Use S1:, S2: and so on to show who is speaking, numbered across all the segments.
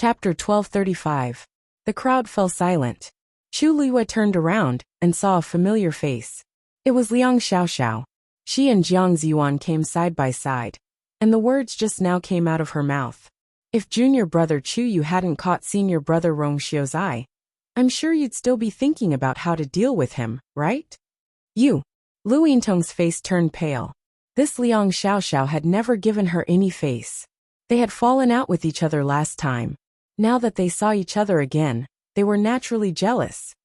S1: Chapter 1235. The crowd fell silent. Chu Luiyue turned around and saw a familiar face. It was Liang Xiaoxiao. She and Jiang Ziyuan came side by side, and the words just now came out of her mouth. If junior brother Chu Yu hadn't caught senior brother Rong Xiu's eye, I'm sure you'd still be thinking about how to deal with him, right? You. Lu Yintong's face turned pale. This Liang Xiaoxiao had never given her any face. They had fallen out with each other last time. Now that they saw each other again, they were naturally jealous.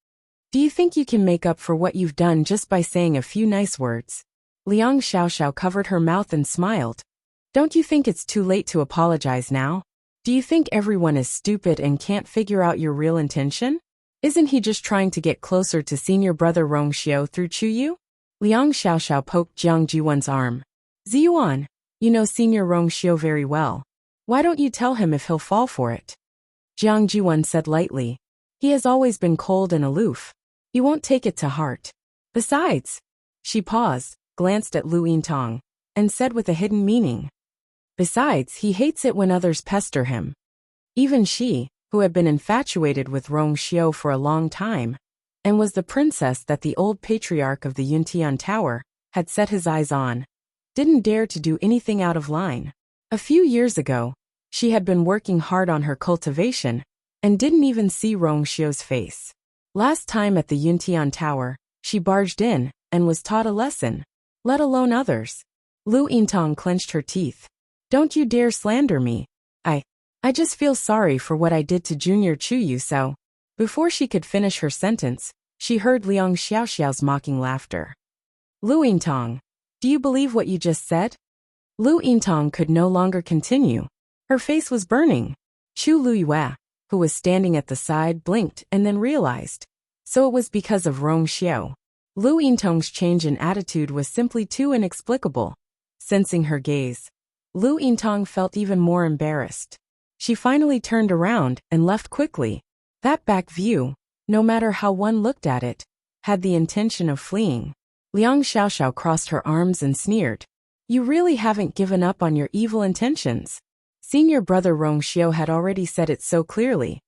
S1: Do you think you can make up for what you've done just by saying a few nice words? Liang Xiaoxiao covered her mouth and smiled. Don't you think it's too late to apologize now? Do you think everyone is stupid and can't figure out your real intention? Isn't he just trying to get closer to senior brother Rong Xiu through Chu Yu? Liang Xiaoxiao poked Jiang Ziyuan's arm. Ziyuan, you know senior Rong Xiu very well. Why don't you tell him if he'll fall for it? Jiang Ziyuan said lightly. He has always been cold and aloof. He won't take it to heart. Besides, she paused, glanced at Lu Yintong, and said with a hidden meaning. Besides, he hates it when others pester him. Even she, who had been infatuated with Rong Xiu for a long time, and was the princess that the old patriarch of the Yuntian Tower had set his eyes on, didn't dare to do anything out of line. A few years ago, she had been working hard on her cultivation, and didn't even see Rong Xiu's face. Last time at the Yuntian Tower, she barged in, and was taught a lesson, let alone others. Lu Yintong clenched her teeth. Don't you dare slander me. I just feel sorry for what I did to Junior Chu Yu so. Before she could finish her sentence, she heard Liang Xiaoxiao's mocking laughter. Lu Yintong, do you believe what you just said? Lu Yintong could no longer continue. Her face was burning. Chu Luiyue, who was standing at the side, blinked and then realized. So it was because of Rong Xiu. Lu Yintong's change in attitude was simply too inexplicable. Sensing her gaze, Lu Yintong felt even more embarrassed. She finally turned around and left quickly. That back view, no matter how one looked at it, had the intention of fleeing. Liang Xiaoxiao crossed her arms and sneered. You really haven't given up on your evil intentions. Senior brother Rong Xiu had already said it so clearly.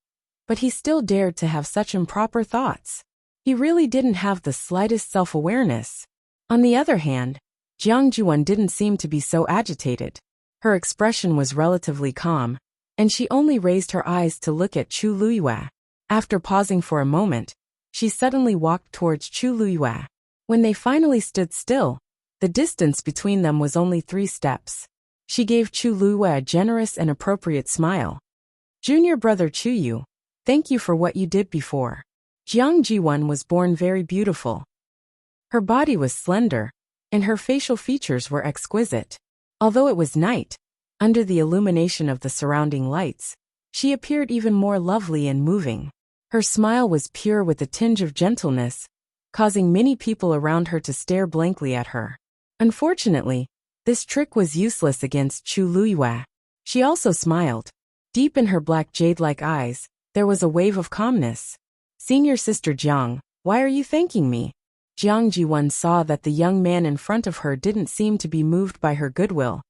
S1: But he still dared to have such improper thoughts. He really didn't have the slightest self-awareness. On the other hand, Jiang Ziyuan didn't seem to be so agitated. Her expression was relatively calm, and she only raised her eyes to look at Chu Luiyue. After pausing for a moment, she suddenly walked towards Chu Luiyue. When they finally stood still, the distance between them was only 3 steps. She gave Chu Luiyue a generous and appropriate smile. Junior brother Chu Yu, thank you for what you did before. Jiang Ziyuan was born very beautiful. Her body was slender, and her facial features were exquisite. Although it was night, under the illumination of the surrounding lights, she appeared even more lovely and moving. Her smile was pure with a tinge of gentleness, causing many people around her to stare blankly at her. Unfortunately, this trick was useless against Chu Luiyue. She also smiled. Deep in her black jade-like eyes, there was a wave of calmness. Senior sister Jiang, why are you thanking me? Jiang Ziyuan saw that the young man in front of her didn't seem to be moved by her goodwill,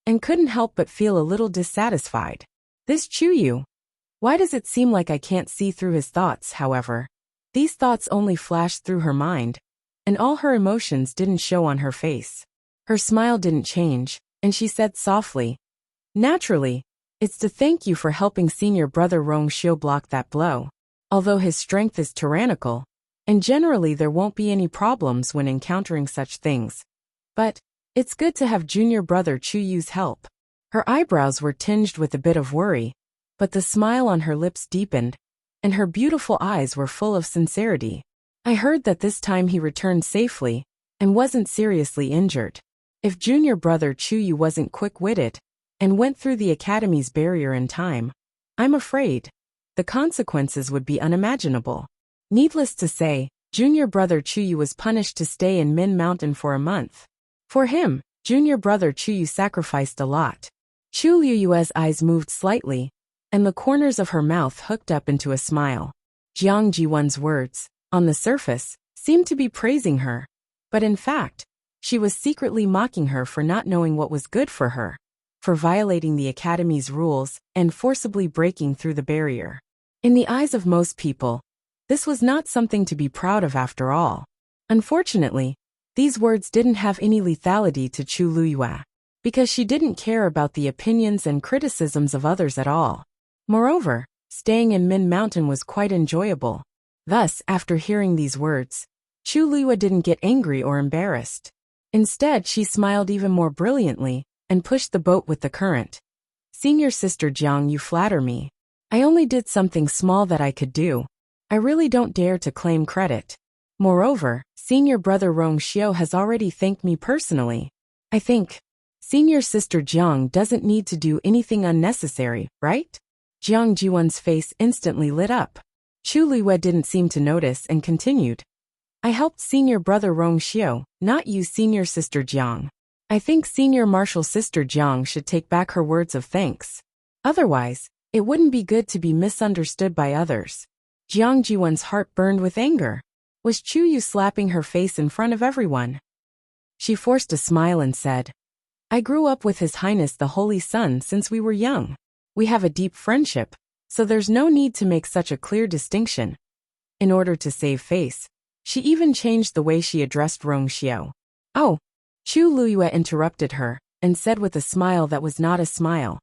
S1: and couldn't help but feel a little dissatisfied. This Chu Yu. Why does it seem like I can't see through his thoughts, however? These thoughts only flashed through her mind, and all her emotions didn't show on her face. Her smile didn't change, and she said softly, naturally, it's to thank you for helping senior brother Rong Xiu block that blow. Although his strength is tyrannical, and generally there won't be any problems when encountering such things. But it's good to have junior brother Chu Yu's help. Her eyebrows were tinged with a bit of worry, but the smile on her lips deepened, and her beautiful eyes were full of sincerity. I heard that this time he returned safely, and wasn't seriously injured. If junior brother Chu Yu wasn't quick-witted, and went through the academy's barrier in time, I'm afraid the consequences would be unimaginable. Needless to say, junior brother Chu Yu was punished to stay in Min Mountain for a month. For him, junior brother Chu Yu sacrificed a lot. Chu Luiyue's eyes moved slightly, and the corners of her mouth hooked up into a smile. Jiang Ziyuan's words, on the surface, seemed to be praising her, but in fact, she was secretly mocking her for not knowing what was good for her. for violating the academy's rules and forcibly breaking through the barrier. In the eyes of most people, this was not something to be proud of after all. Unfortunately, these words didn't have any lethality to Chu Luyue, because she didn't care about the opinions and criticisms of others at all. Moreover, staying in Min Mountain was quite enjoyable. Thus, after hearing these words, Chu Luyue didn't get angry or embarrassed. Instead, she smiled even more brilliantly and pushed the boat with the current. Senior sister Jiang, you flatter me. I only did something small that I could do. I really don't dare to claim credit. Moreover, senior brother Rong Xiao has already thanked me personally. I think senior sister Jiang doesn't need to do anything unnecessary, right? Jiang Jiwan's face instantly lit up. Chu Luyue didn't seem to notice and continued. I helped senior brother Rong Xiao, not you senior sister Jiang. I think senior martial sister Jiang should take back her words of thanks. Otherwise, it wouldn't be good to be misunderstood by others. Jiang Jiwan's heart burned with anger. Was Chu Yu slapping her face in front of everyone? She forced a smile and said, I grew up with His Highness the Holy Sun since we were young. We have a deep friendship, so there's no need to make such a clear distinction. In order to save face, she even changed the way she addressed Rong Xiao. Oh, Chu Luyue interrupted her and said with a smile that was not a smile.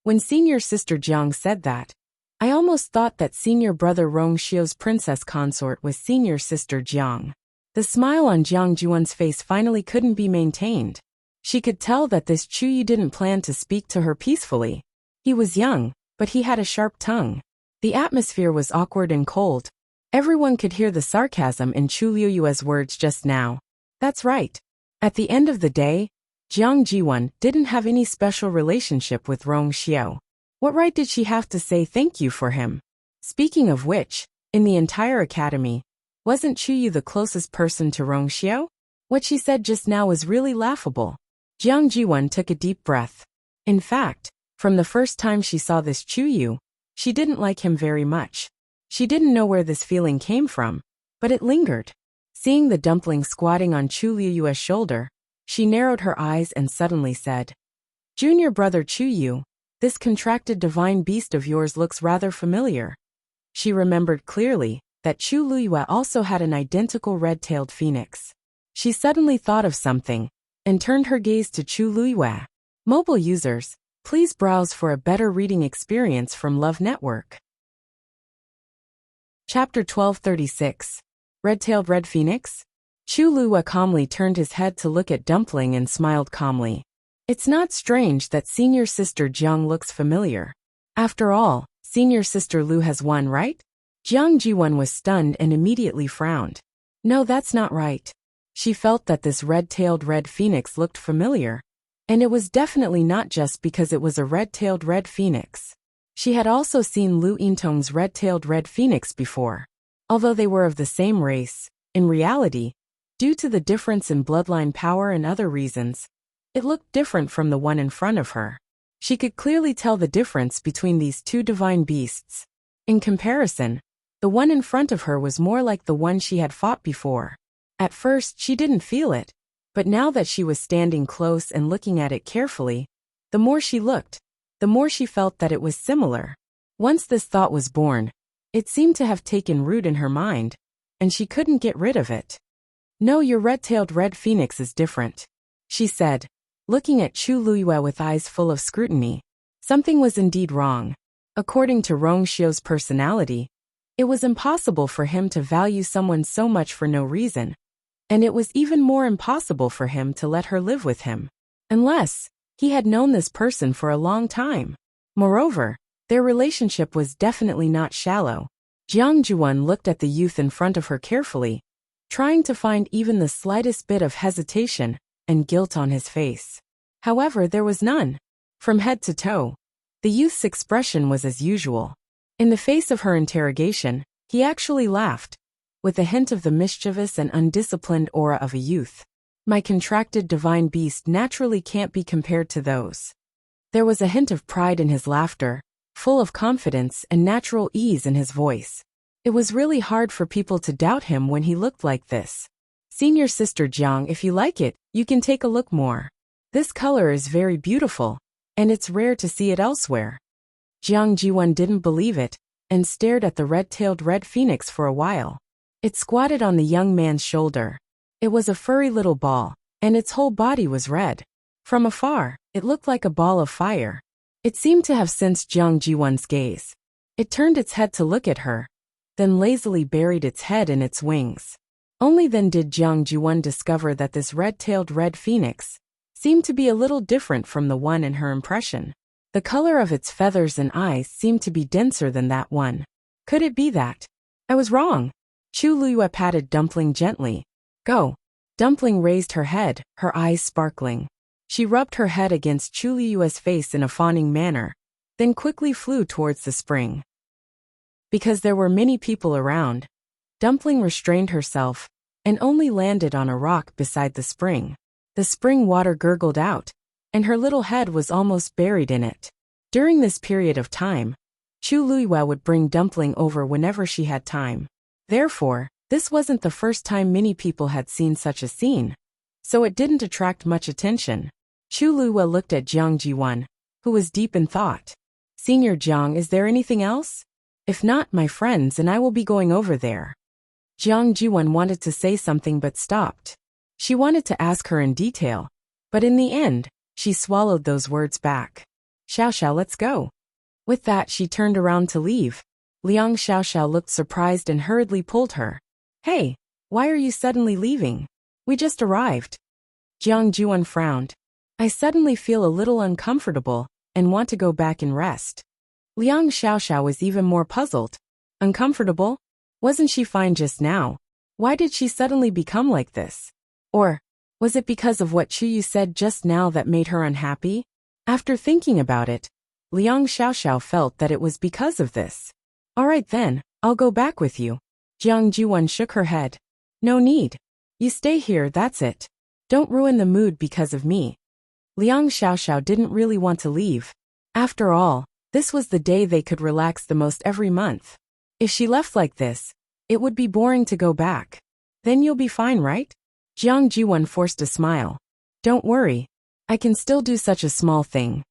S1: When senior sister Jiang said that, I almost thought that senior brother Rong Xiao's princess consort was senior sister Jiang. The smile on Jiang Jiwan's face finally couldn't be maintained. She could tell that this Chu Yu didn't plan to speak to her peacefully. He was young, but he had a sharp tongue. The atmosphere was awkward and cold. Everyone could hear the sarcasm in Chu Luyue's words just now. That's right. At the end of the day, Jiang Jiwan didn't have any special relationship with Rong Xiao. What right did she have to say thank you for him? Speaking of which, in the entire academy, wasn't Chu Yu the closest person to Rong Xiao? What she said just now was really laughable. Jiang Jiwan took a deep breath. In fact, from the first time she saw this Chu Yu, she didn't like him very much. She didn't know where this feeling came from, but it lingered. Seeing the dumpling squatting on Chu Luyue's shoulder, she narrowed her eyes and suddenly said, Junior brother Chu Yu, this contracted divine beast of yours looks rather familiar. She remembered clearly that Chu Luyue also had an identical red-tailed phoenix. She suddenly thought of something and turned her gaze to Chu Luyue. Mobile users, please browse for a better reading experience from Love Network. Chapter 1236. Red-tailed Red Phoenix? Chu Luyue calmly turned his head to look at Dumpling and smiled calmly. It's not strange that senior sister Jiang looks familiar. After all, senior sister Lu has won, right? Jiang Jiwan was stunned and immediately frowned. No, that's not right. She felt that this red-tailed red phoenix looked familiar. And it was definitely not just because it was a red-tailed red phoenix. She had also seen Lu Yintong's red-tailed red phoenix before. Although they were of the same race, in reality, due to the difference in bloodline power and other reasons, it looked different from the one in front of her. She could clearly tell the difference between these two divine beasts. In comparison, the one in front of her was more like the one she had fought before. At first, she didn't feel it, but now that she was standing close and looking at it carefully, the more she looked, the more she felt that it was similar. Once this thought was born, it seemed to have taken root in her mind, and she couldn't get rid of it. No, your red-tailed red phoenix is different, she said, looking at Chu Luyue with eyes full of scrutiny. Something was indeed wrong. According to Rong Xiao's personality, it was impossible for him to value someone so much for no reason, and it was even more impossible for him to let her live with him, unless he had known this person for a long time. Moreover, their relationship was definitely not shallow. Jiang Jiwan looked at the youth in front of her carefully, trying to find even the slightest bit of hesitation and guilt on his face. However, there was none. From head to toe, the youth's expression was as usual. In the face of her interrogation, he actually laughed, with a hint of the mischievous and undisciplined aura of a youth. My contracted divine beast naturally can't be compared to those. There was a hint of pride in his laughter, full of confidence and natural ease in his voice. It was really hard for people to doubt him when he looked like this. Senior sister Jiang, if you like it, you can take a look more. This color is very beautiful, and it's rare to see it elsewhere. Jiang Jiwon didn't believe it, and stared at the red-tailed red phoenix for a while. It squatted on the young man's shoulder. It was a furry little ball, and its whole body was red. From afar, it looked like a ball of fire. It seemed to have sensed Jiang Jiwon's gaze. It turned its head to look at her, then lazily buried its head in its wings. Only then did Jiang Jiwon discover that this red-tailed red phoenix seemed to be a little different from the one in her impression. The color of its feathers and eyes seemed to be denser than that one. Could it be that I was wrong? Chu Liyue patted Dumpling gently. Go. Dumpling raised her head, her eyes sparkling. She rubbed her head against Chu Liyue's face in a fawning manner, then quickly flew towards the spring. Because there were many people around, Dumpling restrained herself and only landed on a rock beside the spring. The spring water gurgled out, and her little head was almost buried in it. During this period of time, Chu Liyue would bring Dumpling over whenever she had time. Therefore, this wasn't the first time many people had seen such a scene, so it didn't attract much attention. Chu Liyue looked at Jiang Jiwon, who was deep in thought. Senior Jiang, is there anything else? If not, my friends and I will be going over there. Jiang Jiwon wanted to say something but stopped. She wanted to ask her in detail, but in the end, she swallowed those words back. Xiao, let's go. With that, she turned around to leave. Liang Xiao looked surprised and hurriedly pulled her. Hey, why are you suddenly leaving? We just arrived. Jiang Jiwon frowned. I suddenly feel a little uncomfortable and want to go back and rest. Liang Xiao was even more puzzled. Uncomfortable? Wasn't she fine just now? Why did she suddenly become like this? Or was it because of what Chuyu said just now that made her unhappy? After thinking about it, Liang Xiao felt that it was because of this. All right then, I'll go back with you. Jiang Jiwon shook her head. No need. You stay here, that's it. Don't ruin the mood because of me. Liang Xiao didn't really want to leave. After all, this was the day they could relax the most every month. If she left like this, it would be boring to go back. Then you'll be fine, right? Jiang Jiwon forced a smile. Don't worry. I can still do such a small thing.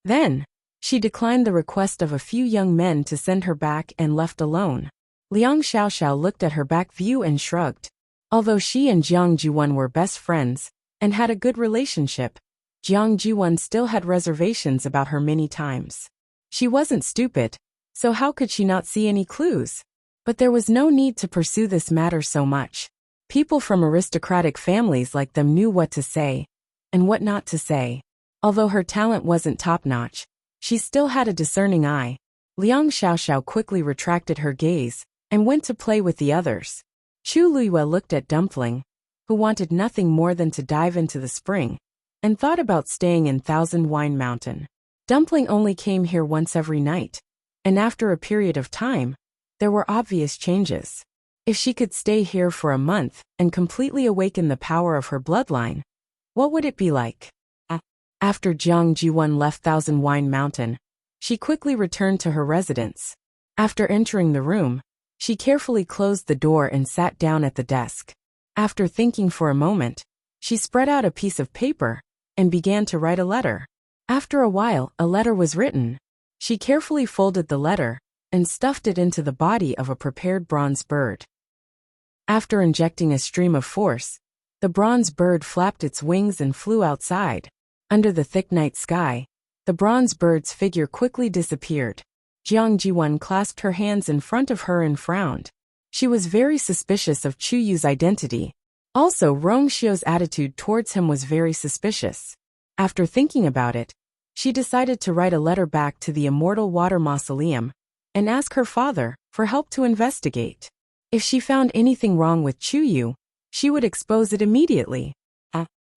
S1: Then, she declined the request of a few young men to send her back and left alone. Liang Xiao looked at her back view and shrugged. Although she and Jiang Jiwon were best friends and had a good relationship, Jiang Jiwon still had reservations about her many times. She wasn't stupid, so how could she not see any clues? But there was no need to pursue this matter so much. People from aristocratic families like them knew what to say and what not to say. Although her talent wasn't top-notch, she still had a discerning eye. Liang Xiao quickly retracted her gaze and went to play with the others. Chu Liyue looked at Dumpling, who wanted nothing more than to dive into the spring, and thought about staying in Thousand Wine Mountain. Dumpling only came here once every night, and after a period of time, there were obvious changes. If she could stay here for a month and completely awaken the power of her bloodline, what would it be like? After Jiang Jiwon left Thousand Wine Mountain, she quickly returned to her residence. After entering the room, she carefully closed the door and sat down at the desk. After thinking for a moment, she spread out a piece of paper and began to write a letter. After a while, a letter was written. She carefully folded the letter and stuffed it into the body of a prepared bronze bird. After injecting a stream of force, the bronze bird flapped its wings and flew outside. Under the thick night sky, the bronze bird's figure quickly disappeared. Jiang Jiwon clasped her hands in front of her and frowned. She was very suspicious of Chu Yu's identity. Also, Rong Xiu's attitude towards him was very suspicious. After thinking about it, she decided to write a letter back to the Immortal Water Mausoleum and ask her father for help to investigate. If she found anything wrong with Chu Yu, she would expose it immediately.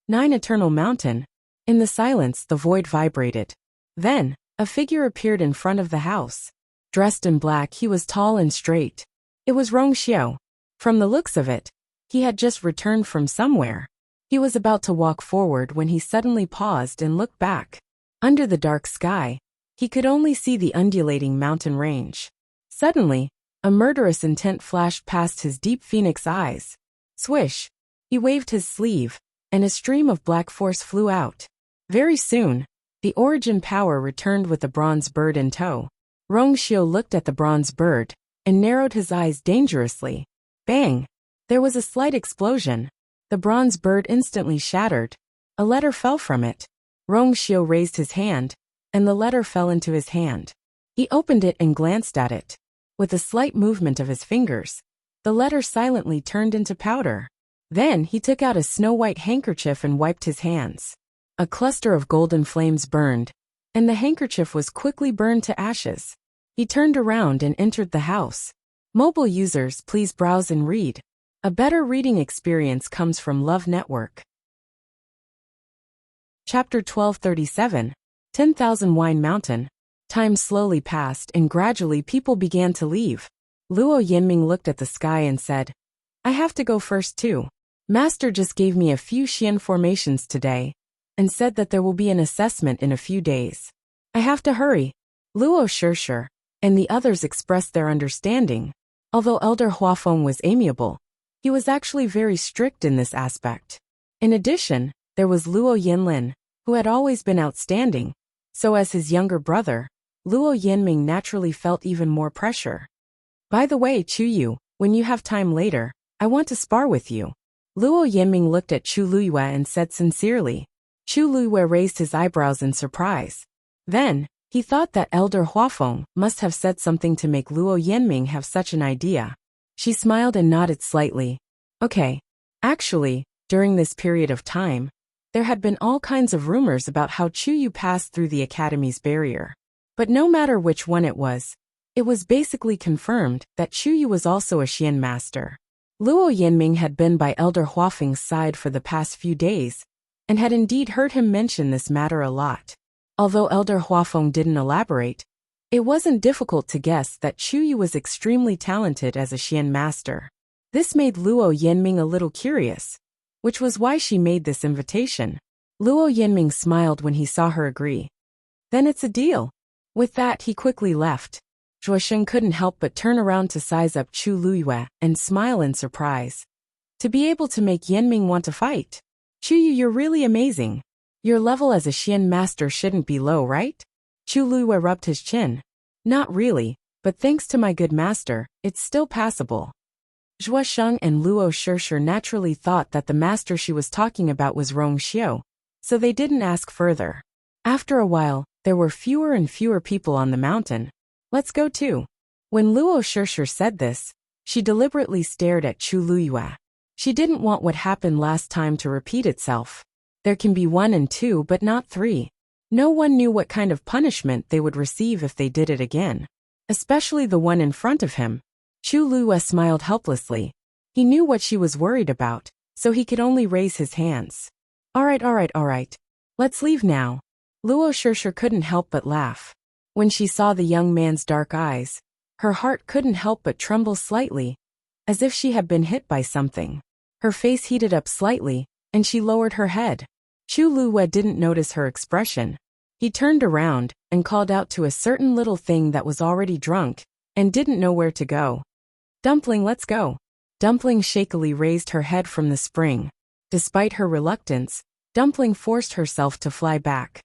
S1: 9 Eternal Mountain. In the silence, the void vibrated. Then, a figure appeared in front of the house. Dressed in black, he was tall and straight. It was Rong Xiu. From the looks of it, he had just returned from somewhere. He was about to walk forward when he suddenly paused and looked back. Under the dark sky, he could only see the undulating mountain range. Suddenly, a murderous intent flashed past his deep phoenix eyes. Swish! He waved his sleeve, and a stream of black force flew out. Very soon, The origin power returned with the bronze bird in tow. Rongxiu looked at the bronze bird and narrowed his eyes dangerously. Bang! There was a slight explosion. The bronze bird instantly shattered. A letter fell from it. Rongxiu raised his hand, and the letter fell into his hand. He opened it and glanced at it. With a slight movement of his fingers, the letter silently turned into powder. Then he took out a snow-white handkerchief and wiped his hands. A cluster of golden flames burned, and the handkerchief was quickly burned to ashes. He turned around and entered the house. Mobile users, please browse and read. A better reading experience comes from Love Network. Chapter 1237, 10,000 Wine Mountain. Time slowly passed and gradually people began to leave. Luo Yinming looked at the sky and said, I have to go first too. Master just gave me a few Xian formations today and said that there will be an assessment in a few days. I have to hurry. Luo Shishir and the others expressed their understanding. Although Elder Huafeng was amiable, he was actually very strict in this aspect. In addition, there was Luo Yinlin, who had always been outstanding, so as his younger brother, Luo Yinming naturally felt even more pressure. By the way, Chu Yu, when you have time later, I want to spar with you. Luo Yinming looked at Chu Luiyue and said sincerely. Chu Luiyue raised his eyebrows in surprise. Then, he thought that Elder Huafeng must have said something to make Luo Yinming have such an idea. She smiled and nodded slightly. Okay. Actually, during this period of time, there had been all kinds of rumors about how Chu Yu passed through the academy's barrier. But no matter which one it was basically confirmed that Chu Yu was also a Xian master. Luo Yinming had been by Elder Huafeng's side for the past few days, and had indeed heard him mention this matter a lot. Although Elder Huafeng didn't elaborate, it wasn't difficult to guess that Chu Yu was extremely talented as a Xian master. This made Luo Yinming a little curious, which was why she made this invitation. Luo Yinming smiled when he saw her agree. Then it's a deal. With that, he quickly left. Zhuosheng couldn't help but turn around to size up Chu Luiyue and smile in surprise. To be able to make Yinming want to fight. Chu Yu, you're really amazing. Your level as a Xian master shouldn't be low, right? Chu Luiyue rubbed his chin. Not really, but thanks to my good master, it's still passable. Zhuosheng and Luo Shishir naturally thought that the master she was talking about was Rongxiu, so they didn't ask further. After a while, there were fewer and fewer people on the mountain. Let's go too. When Luo Shishir said this, she deliberately stared at Chu Luiyue. She didn't want what happened last time to repeat itself. There can be 1 and 2 but not 3. No one knew what kind of punishment they would receive if they did it again. Especially the one in front of him. Chu Luiyue smiled helplessly. He knew what she was worried about, so he could only raise his hands. All right. Let's leave now. Luo Shishir couldn't help but laugh. When she saw the young man's dark eyes, her heart couldn't help but tremble slightly, as if she had been hit by something. Her face heated up slightly, and she lowered her head. Chu Luiyue didn't notice her expression. He turned around and called out to a certain little thing that was already drunk and didn't know where to go. Dumpling, let's go. Dumpling shakily raised her head from the spring. Despite her reluctance, Dumpling forced herself to fly back.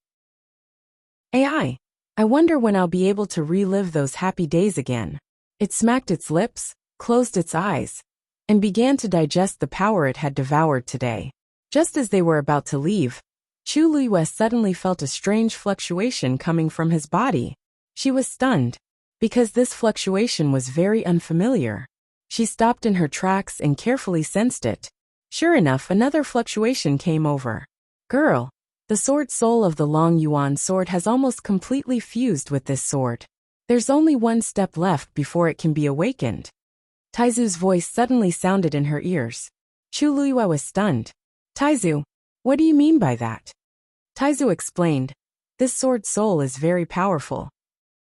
S1: I wonder when I'll be able to relive those happy days again. It smacked its lips, closed its eyes, and began to digest the power it had devoured today. Just as they were about to leave, Chu Luiyue suddenly felt a strange fluctuation coming from his body. She was stunned, because this fluctuation was very unfamiliar. She stopped in her tracks and carefully sensed it. Sure enough, another fluctuation came over. Girl, the sword soul of the Long Yuan sword has almost completely fused with this sword. There's only one step left before it can be awakened. Taizu's voice suddenly sounded in her ears. Chu Luiyue was stunned. Taizu, what do you mean by that? Taizu explained. This sword soul is very powerful.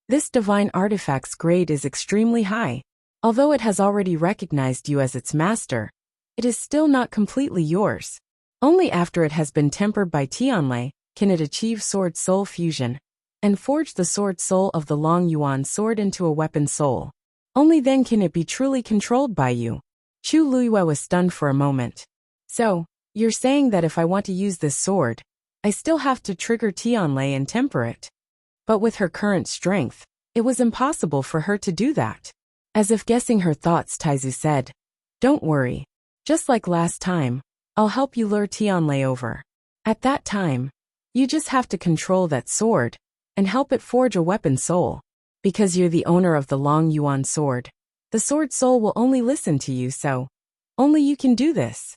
S1: This divine artifact's grade is extremely high. Although it has already recognized you as its master, it is still not completely yours. Only after it has been tempered by Tianlei can it achieve sword soul fusion and forge the sword soul of the Long Yuan sword into a weapon soul. Only then can it be truly controlled by you. Chu Luiyue was stunned for a moment. So, you're saying that if I want to use this sword, I still have to trigger Tianlei and temper it. But with her current strength, it was impossible for her to do that. As if guessing her thoughts, Taizu said, "Don't worry. Just like last time, I'll help you lure Tianlei over. At that time, you just have to control that sword and help it forge a weapon soul. Because you're the owner of the Long Yuan sword, the sword soul will only listen to you, so only you can do this."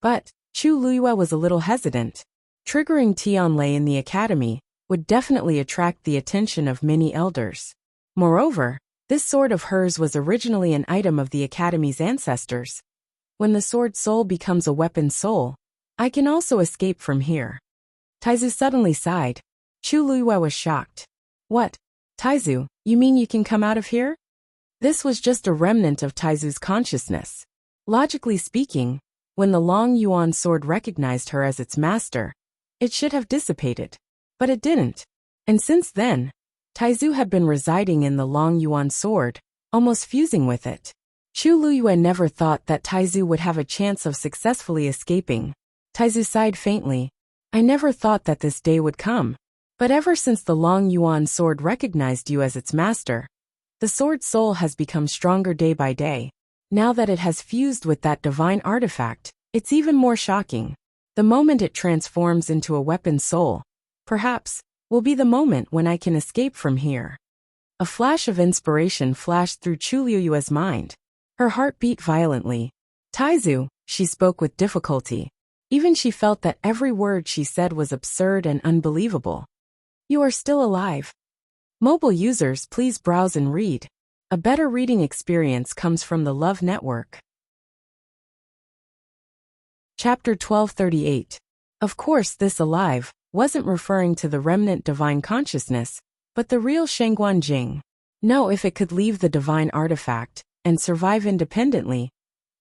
S1: But Chu Liyue was a little hesitant. Triggering Tianlei in the academy would definitely attract the attention of many elders. Moreover, this sword of hers was originally an item of the academy's ancestors. When the sword soul becomes a weapon soul, I can also escape from here. Taizu suddenly sighed. Chu Liyue was shocked. What? Taizu, you mean you can come out of here? This was just a remnant of Taizu's consciousness. Logically speaking, when the Long Yuan sword recognized her as its master, it should have dissipated. But it didn't. And since then, Taizu had been residing in the Long Yuan sword, almost fusing with it. Chu Liyue never thought that Taizu would have a chance of successfully escaping. Taizu sighed faintly. I never thought that this day would come. But ever since the Long Yuan sword recognized you as its master, the sword soul has become stronger day by day. Now that it has fused with that divine artifact, it's even more shocking. The moment it transforms into a weapon soul, perhaps, will be the moment when I can escape from here. A flash of inspiration flashed through Chu Liyue's mind. Her heart beat violently. Taizu, she spoke with difficulty. Even she felt that every word she said was absurd and unbelievable. You are still alive. Mobile users, please browse and read. A better reading experience comes from the Love Network. Chapter 1238. Of course, this alive wasn't referring to the remnant divine consciousness, but the real Shengguan Jing. No, if it could leave the divine artifact and survive independently,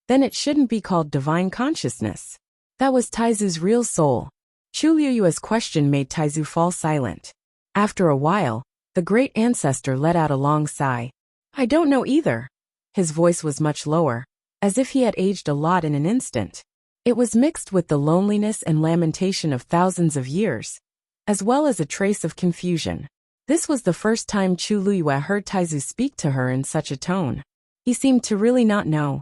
S1: then it shouldn't be called divine consciousness. That was Taizu's real soul. Chu Liyue's question made Taizu fall silent. After a while, the great ancestor let out a long sigh. I don't know either. His voice was much lower, as if he had aged a lot in an instant. It was mixed with the loneliness and lamentation of thousands of years, as well as a trace of confusion. This was the first time Chu Liyue heard Taizu speak to her in such a tone. He seemed to really not know.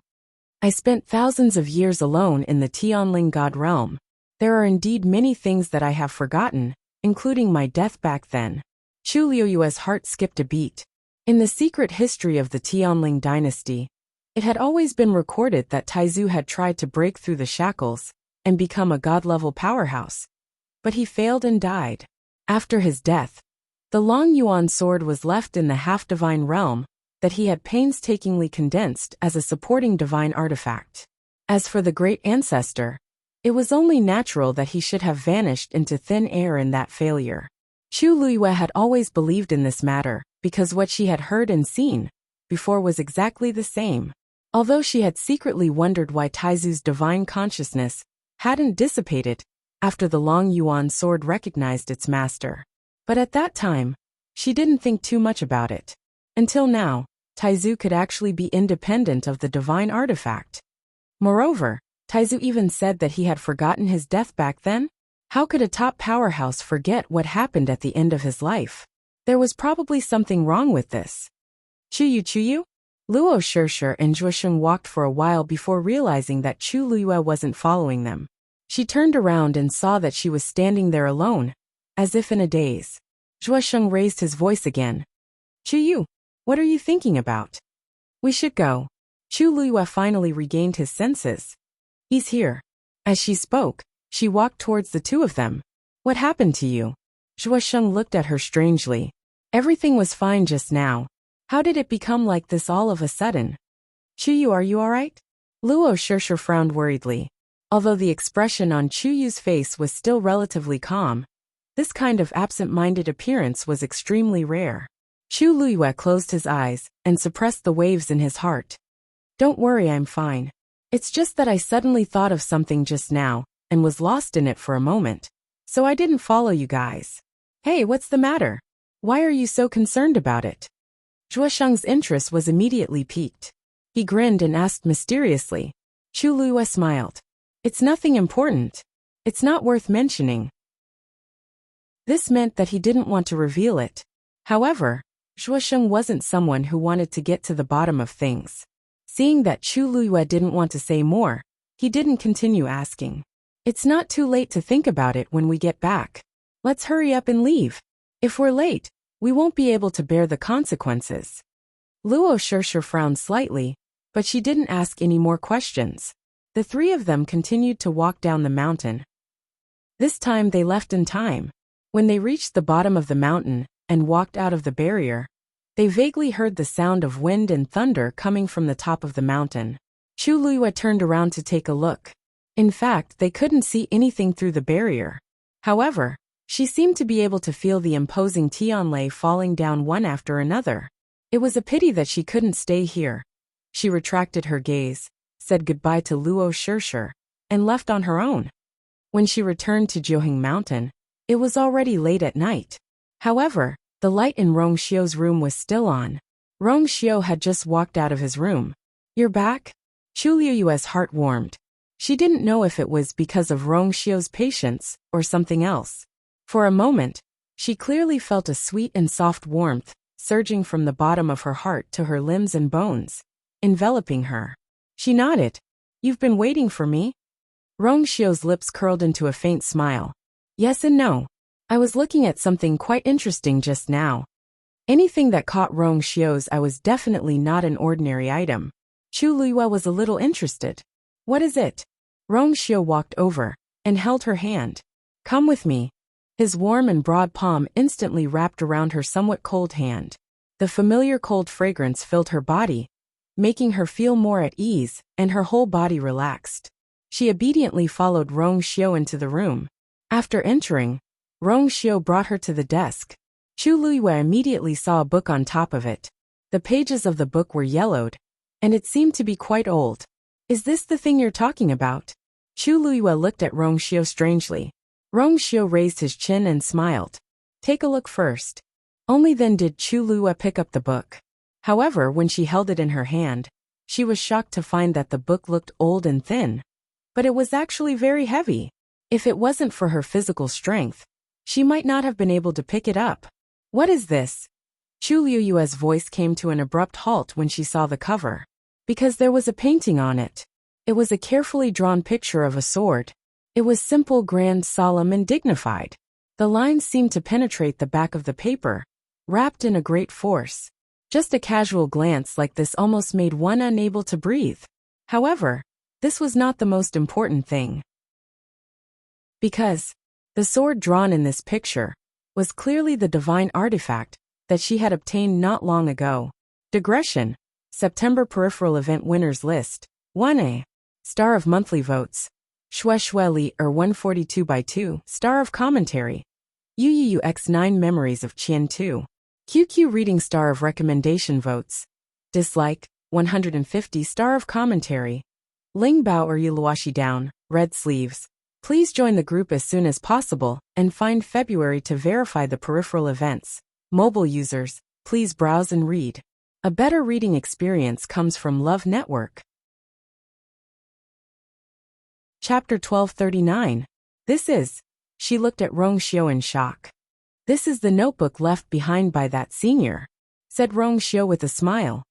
S1: I spent thousands of years alone in the Tianling God realm. There are indeed many things that I have forgotten, including my death back then. Chu Liyue's heart skipped a beat. In the secret history of the Tianling dynasty, it had always been recorded that Taizu had tried to break through the shackles and become a god-level powerhouse. But he failed and died. After his death, the Long Yuan sword was left in the half-divine realm that he had painstakingly condensed as a supporting divine artifact. As for the great ancestor, it was only natural that he should have vanished into thin air in that failure. Chu Liyue had always believed in this matter, because what she had heard and seen before was exactly the same. Although she had secretly wondered why Taizu's divine consciousness hadn't dissipated after the Long Yuan sword recognized its master. But at that time, she didn't think too much about it. Until now, Taizu could actually be independent of the divine artifact. Moreover, Taizu even said that he had forgotten his death back then. How could a top powerhouse forget what happened at the end of his life? There was probably something wrong with this. Chuyu? Luo Shishir and Zhuosheng walked for a while before realizing that Chu Liyue wasn't following them. She turned around and saw that she was standing there alone, as if in a daze. Zhuosheng raised his voice again. Chuyu, what are you thinking about? We should go. Chu Liyue finally regained his senses. He's here. As she spoke, she walked towards the two of them. What happened to you? Zhuosheng looked at her strangely. Everything was fine just now. How did it become like this all of a sudden? Chuyu, are you alright? Luo Shishir frowned worriedly. Although the expression on Chuyu's face was still relatively calm, this kind of absent-minded appearance was extremely rare. Chu Liyue closed his eyes and suppressed the waves in his heart. Don't worry, I'm fine. It's just that I suddenly thought of something just now and was lost in it for a moment, so I didn't follow you guys. Hey, what's the matter? Why are you so concerned about it? Zhuosheng's interest was immediately piqued. He grinned and asked mysteriously. Chu Liyue smiled. It's nothing important. It's not worth mentioning. This meant that he didn't want to reveal it. However, Shuasheng wasn't someone who wanted to get to the bottom of things. Seeing that Chu Luyue didn't want to say more, he didn't continue asking. It's not too late to think about it when we get back. Let's hurry up and leave. If we're late, we won't be able to bear the consequences. Luo Shirsher frowned slightly, but she didn't ask any more questions. The three of them continued to walk down the mountain. This time they left in time. When they reached the bottom of the mountain and walked out of the barrier, they vaguely heard the sound of wind and thunder coming from the top of the mountain. Chu Luyue turned around to take a look. In fact, they couldn't see anything through the barrier. However, she seemed to be able to feel the imposing Tianlei falling down one after another. It was a pity that she couldn't stay here. She retracted her gaze, said goodbye to Luo Shirsher, and left on her own. When she returned to Jiuheng Mountain, it was already late at night. However, the light in Rong Xiu's room was still on. Rong Xiu had just walked out of his room. "You're back?" Chu Luyue's heart warmed. She didn't know if it was because of Rong Xiu's patience or something else. For a moment, she clearly felt a sweet and soft warmth surging from the bottom of her heart to her limbs and bones, enveloping her. She nodded. "You've been waiting for me?" Rong Xiu's lips curled into a faint smile. "Yes and no. I was looking at something quite interesting just now." Anything that caught Rong Xiu's eye was definitely not an ordinary item. Chu Luyue was a little interested. "What is it?" Rong Xiu walked over and held her hand. "Come with me." His warm and broad palm instantly wrapped around her somewhat cold hand. The familiar cold fragrance filled her body, making her feel more at ease, and her whole body relaxed. She obediently followed Rong Xiu into the room. After entering, Rong Xiu brought her to the desk. Chu Luyue immediately saw a book on top of it. The pages of the book were yellowed, and it seemed to be quite old. "Is this the thing you're talking about?" Chu Luyue looked at Rong Xiu strangely. Rong Xiu raised his chin and smiled. "Take a look first." Only then did Chu Luyue pick up the book. However, when she held it in her hand, she was shocked to find that the book looked old and thin. But it was actually very heavy. If it wasn't for her physical strength, she might not have been able to pick it up. "What is this?" Chu Luyue's voice came to an abrupt halt when she saw the cover. Because there was a painting on it. It was a carefully drawn picture of a sword. It was simple, grand, solemn, and dignified. The lines seemed to penetrate the back of the paper, wrapped in a great force. Just a casual glance like this almost made one unable to breathe. However, this was not the most important thing. Because the sword drawn in this picture was clearly the divine artifact that she had obtained not long ago. Digression. September Peripheral Event Winners List. 1A. Star of Monthly Votes. Shue Li 142/2. Star of Commentary. UUX9 Memories of Qian 2. QQ Reading Star of Recommendation Votes. Dislike 150 Star of Commentary. Ling Bao or Yiluashi Down, Red Sleeves. Please join the group as soon as possible and find February to verify the peripheral events. Mobile users, please browse and read. A better reading experience comes from Love Network. Chapter 1239. This is. She looked at Rong Xiu in shock. "This is the notebook left behind by that senior," said Rong Xiu with a smile.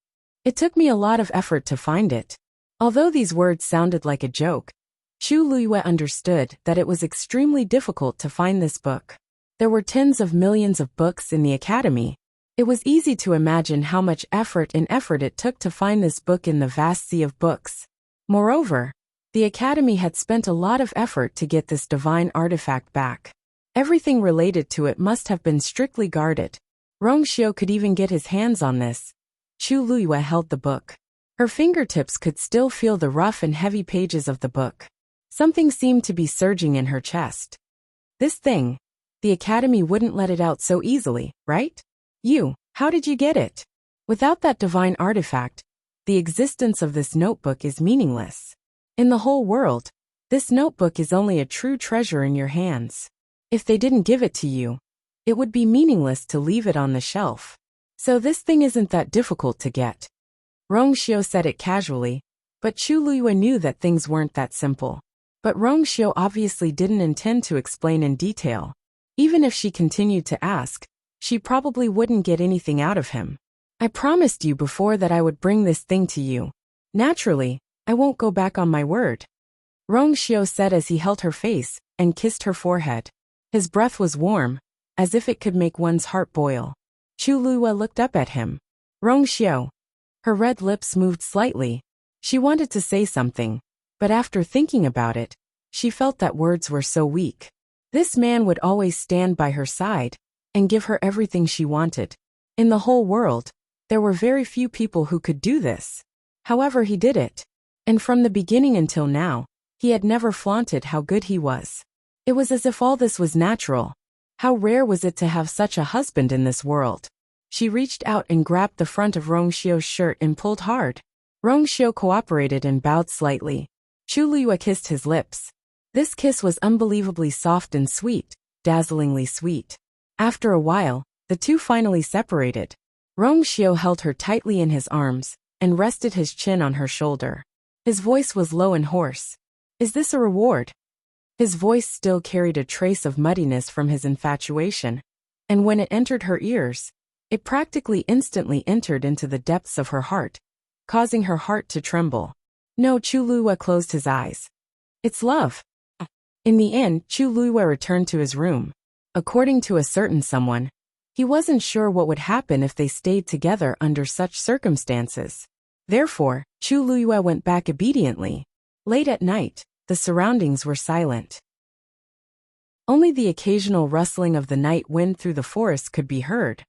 S1: "It took me a lot of effort to find it." Although these words sounded like a joke, Chu Luyue understood that it was extremely difficult to find this book. There were tens of millions of books in the academy. It was easy to imagine how much effort it took to find this book in the vast sea of books. Moreover, the academy had spent a lot of effort to get this divine artifact back. Everything related to it must have been strictly guarded. Rong Xiu could even get his hands on this. Chu Luyue held the book. Her fingertips could still feel the rough and heavy pages of the book. Something seemed to be surging in her chest. This thing. The academy wouldn't let it out so easily, right? How did you get it? Without that divine artifact, the existence of this notebook is meaningless. In the whole world, this notebook is only a true treasure in your hands. If they didn't give it to you, it would be meaningless to leave it on the shelf. So this thing isn't that difficult to get. Rong Xiu said it casually, but Chu Luyue knew that things weren't that simple. But Rong Xiu obviously didn't intend to explain in detail. Even if she continued to ask, she probably wouldn't get anything out of him. I promised you before that I would bring this thing to you. Naturally, I won't go back on my word. Rongxiu said as he held her face and kissed her forehead. His breath was warm, as if it could make one's heart boil. Chu Luo looked up at him. Rongxiu. Her red lips moved slightly. She wanted to say something, but after thinking about it, she felt that words were so weak. This man would always stand by her side and give her everything she wanted. In the whole world, there were very few people who could do this. However, he did it. And from the beginning until now, he had never flaunted how good he was. It was as if all this was natural. How rare was it to have such a husband in this world? She reached out and grabbed the front of Rongxiu's shirt and pulled hard. Rongxiu cooperated and bowed slightly. Chu Luo kissed his lips. This kiss was unbelievably soft and sweet, dazzlingly sweet. After a while, the two finally separated. Rongxiu held her tightly in his arms and rested his chin on her shoulder. His voice was low and hoarse. Is this a reward? His voice still carried a trace of muddiness from his infatuation, and when it entered her ears, it practically instantly entered into the depths of her heart, causing her heart to tremble. No, Chu Luo closed his eyes. It's love. In the end, Chu Luo returned to his room. According to a certain someone, he wasn't sure what would happen if they stayed together under such circumstances. Therefore, Chu Luo went back obediently. Late at night, the surroundings were silent. Only the occasional rustling of the night wind through the forest could be heard,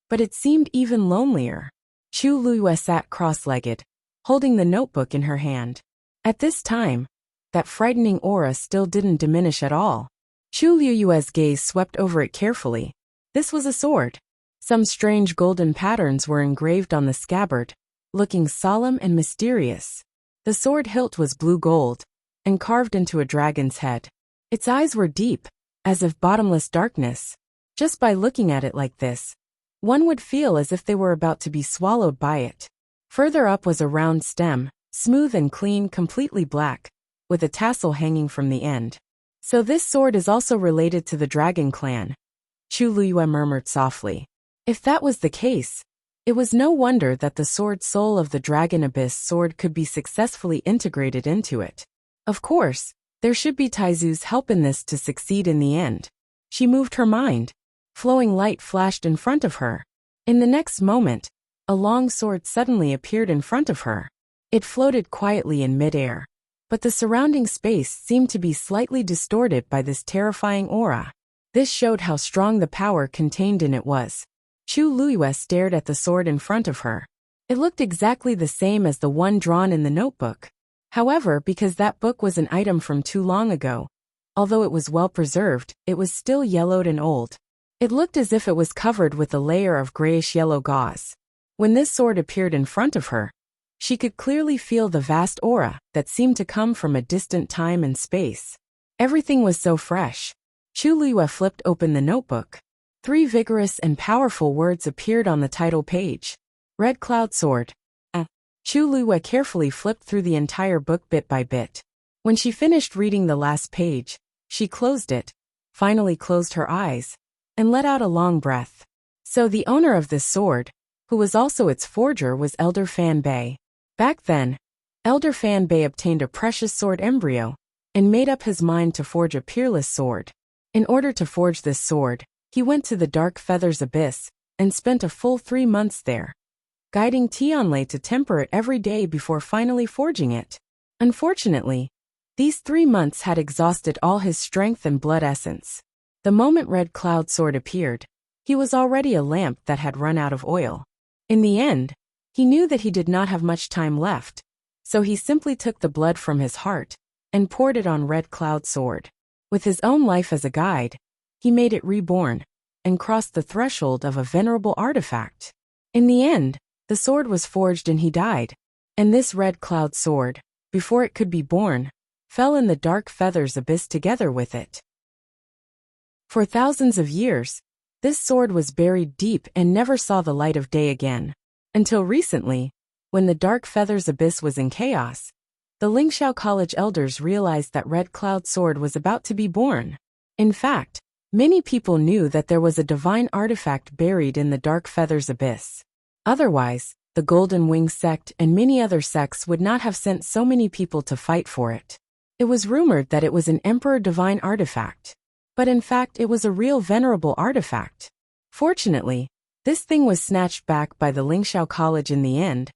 S1: but it seemed even lonelier. Chu Luo sat cross-legged, holding the notebook in her hand. At this time, that frightening aura still didn't diminish at all. Chu Luo's gaze swept over it carefully. This was a sword. Some strange golden patterns were engraved on the scabbard, looking solemn and mysterious. The sword hilt was blue gold, and carved into a dragon's head. Its eyes were deep, as if bottomless darkness. Just by looking at it like this, one would feel as if they were about to be swallowed by it. Further up was a round stem, smooth and clean, completely black, with a tassel hanging from the end. So this sword is also related to the dragon clan. Chu Luo murmured softly. If that was the case, it was no wonder that the sword soul of the dragon abyss sword could be successfully integrated into it. Of course, there should be Taizu's help in this to succeed in the end. She moved her mind. Flowing light flashed in front of her. In the next moment, a long sword suddenly appeared in front of her. It floated quietly in midair, but the surrounding space seemed to be slightly distorted by this terrifying aura. This showed how strong the power contained in it was. Chu Luo stared at the sword in front of her. It looked exactly the same as the one drawn in the notebook. However, because that book was an item from too long ago, although it was well preserved, it was still yellowed and old. It looked as if it was covered with a layer of grayish-yellow gauze. When this sword appeared in front of her, she could clearly feel the vast aura that seemed to come from a distant time and space. Everything was so fresh. Chu Luo flipped open the notebook. 3 vigorous and powerful words appeared on the title page. Red Cloud Sword. Chu Luo carefully flipped through the entire book bit by bit. When she finished reading the last page, she closed it, finally closed her eyes, and let out a long breath. So the owner of this sword, who was also its forger, was Elder Fan Bei. Back then, Elder Fan Bei obtained a precious sword embryo and made up his mind to forge a peerless sword. In order to forge this sword, he went to the Dark Feathers Abyss and spent a full 3 months there, guiding Tianlei to temper it every day before finally forging it. Unfortunately, these 3 months had exhausted all his strength and blood essence. The moment Red Cloud Sword appeared, he was already a lamp that had run out of oil. In the end, he knew that he did not have much time left, so he simply took the blood from his heart and poured it on Red Cloud Sword. With his own life as a guide, he made it reborn and crossed the threshold of a venerable artifact. In the end, the sword was forged and he died, and this Red Cloud Sword, before it could be born, fell in the Dark Feathers Abyss together with it. For thousands of years, this sword was buried deep and never saw the light of day again. Until recently, when the Dark Feathers Abyss was in chaos, the Lingxiao College elders realized that Red Cloud Sword was about to be born. In fact, Many people knew that there was a divine artifact buried in the Dark Feathers abyss. Otherwise, the Golden Wing sect and many other sects would not have sent so many people to fight for it. It was rumored that it was an Emperor divine artifact. But in fact it was a real venerable artifact. Fortunately, this thing was snatched back by the Lingxiao College in the end,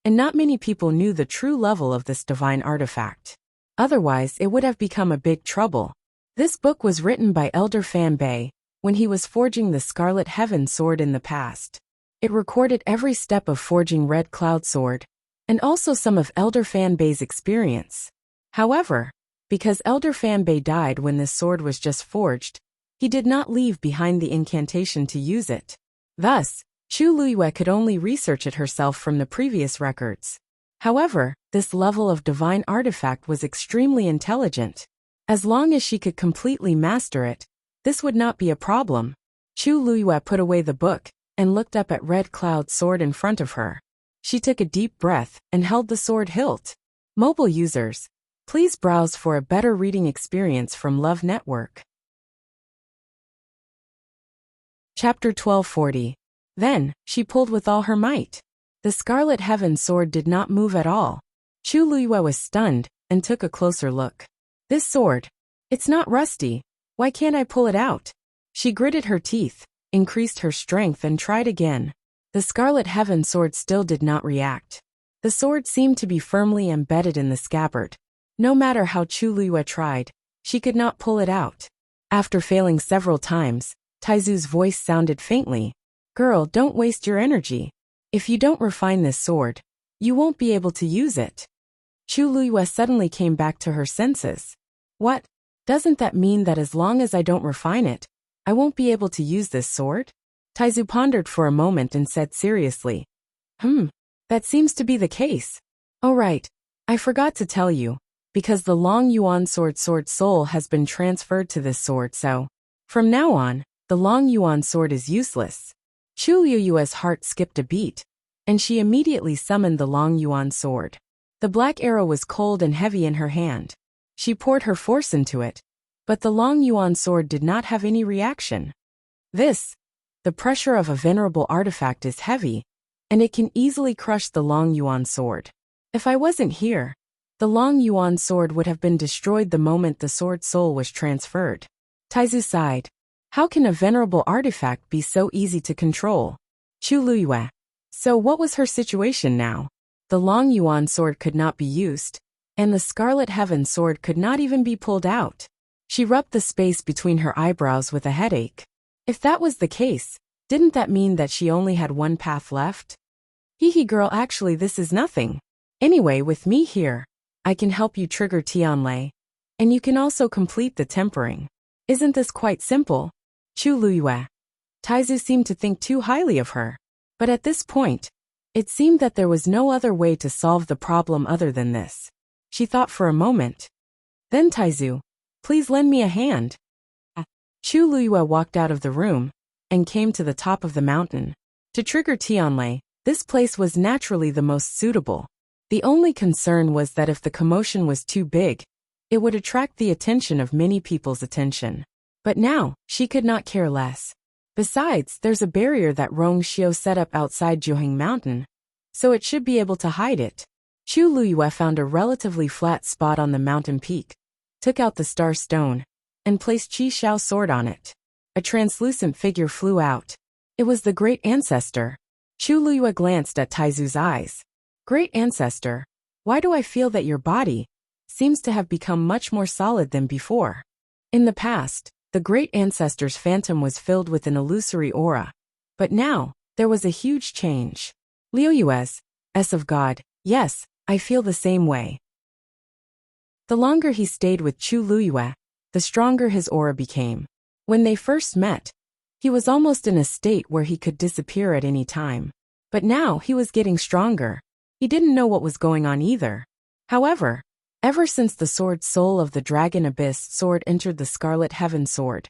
S1: and not many people knew the true level of this divine artifact. Otherwise it would have become a big trouble. This book was written by Elder Fan Bei when he was forging the Scarlet Heaven sword in the past. It recorded every step of forging Red Cloud Sword, and also some of Elder Fan Bei's experience. However, because Elder Fan Bei died when this sword was just forged, he did not leave behind the incantation to use it. Thus, Chu Luiyue could only research it herself from the previous records. However, this level of divine artifact was extremely intelligent. As long as she could completely master it, this would not be a problem. Chu Luiyue put away the book and looked up at Red Cloud Sword in front of her. She took a deep breath and held the sword hilt. Mobile users, please browse for a better reading experience from Love Network. Chapter 1240. Then, she pulled with all her might. The Scarlet Heaven sword did not move at all. Chu Luiyue was stunned and took a closer look. This sword, it's not rusty. Why can't I pull it out? She gritted her teeth, increased her strength and tried again. The Scarlet Heaven sword still did not react. The sword seemed to be firmly embedded in the scabbard. No matter how Chu Luiyue tried, she could not pull it out. After failing several times, Taizu's voice sounded faintly. Girl, don't waste your energy. If you don't refine this sword, you won't be able to use it. Chu Luiyue suddenly came back to her senses. What? Doesn't that mean that as long as I don't refine it, I won't be able to use this sword? Taizu pondered for a moment and said seriously. That seems to be the case. Oh right, I forgot to tell you, because the Long Yuan sword soul has been transferred to this sword, so from now on, the Long Yuan sword is useless. Chu Luiyue's heart skipped a beat, and she immediately summoned the Long Yuan sword. The black arrow was cold and heavy in her hand. She poured her force into it, but the Long Yuan sword did not have any reaction. The pressure of a venerable artifact is heavy, and it can easily crush the Long Yuan sword. If I wasn't here, the Long Yuan sword would have been destroyed the moment the sword soul was transferred. Taizu sighed. How can a venerable artifact be so easy to control? Chu Luiyue. So what was her situation now? The Long Yuan sword could not be used, and the Scarlet Heaven sword could not even be pulled out. She rubbed the space between her eyebrows with a headache. If that was the case, didn't that mean that she only had one path left? Hee girl, actually this is nothing. Anyway, with me here, I can help you trigger Tianlei, and you can also complete the tempering. Isn't this quite simple? Chu Luiyue. Taizu seemed to think too highly of her. But at this point, it seemed that there was no other way to solve the problem other than this. She thought for a moment. Then Taizu, please lend me a hand. Chu Luiyue walked out of the room and came to the top of the mountain. To trigger Tianlei, this place was naturally the most suitable. The only concern was that if the commotion was too big, it would attract the attention of many people's attention. But now, she could not care less. Besides, there's a barrier that Rong Xiu set up outside Jiuheng Mountain, so it should be able to hide it. Chu Luiyue found a relatively flat spot on the mountain peak, took out the star stone, and placed Qi Xiao's sword on it. A translucent figure flew out. It was the Great Ancestor. Chu Luiyue glanced at Taizu's eyes. Great Ancestor, why do I feel that your body seems to have become much more solid than before? In the past, the Great Ancestor's phantom was filled with an illusory aura, but now, there was a huge change. Liu Yuez, S of God, yes, I feel the same way. The longer he stayed with Chu Luiyue, the stronger his aura became. When they first met, he was almost in a state where he could disappear at any time. But now he was getting stronger. He didn't know what was going on either. However, ever since the sword soul of the Dragon Abyss sword entered the Scarlet Heaven sword,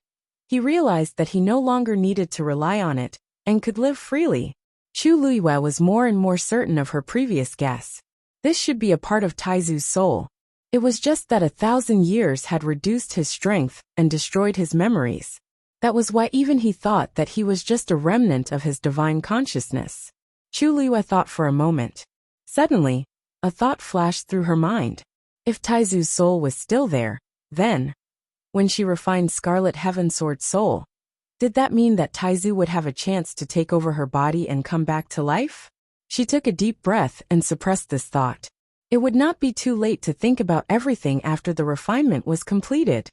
S1: he realized that he no longer needed to rely on it and could live freely. Chu Luiyue was more and more certain of her previous guess. This should be a part of Taizu's soul. It was just that 1,000 years had reduced his strength and destroyed his memories. That was why even he thought that he was just a remnant of his divine consciousness. Chu Liyue thought for a moment. Suddenly, a thought flashed through her mind. If Taizu's soul was still there, then, when she refined Scarlet Heaven Sword soul, did that mean that Taizu would have a chance to take over her body and come back to life? She took a deep breath and suppressed this thought. It would not be too late to think about everything after the refinement was completed.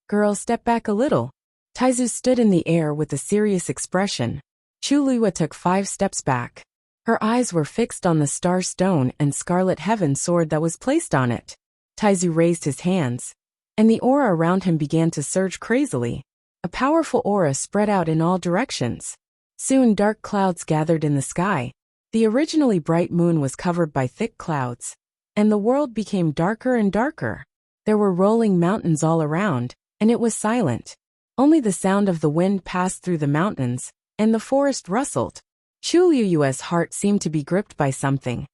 S1: Girl, step back a little. Taizu stood in the air with a serious expression. Chu Liyue took 5 steps back. Her eyes were fixed on the star stone and Scarlet Heaven Sword that was placed on it. Taizu raised his hands, and the aura around him began to surge crazily. A powerful aura spread out in all directions. Soon dark clouds gathered in the sky. The originally bright moon was covered by thick clouds, and the world became darker and darker. There were rolling mountains all around, and it was silent. Only the sound of the wind passed through the mountains, and the forest rustled. Chu Liyue's heart seemed to be gripped by something,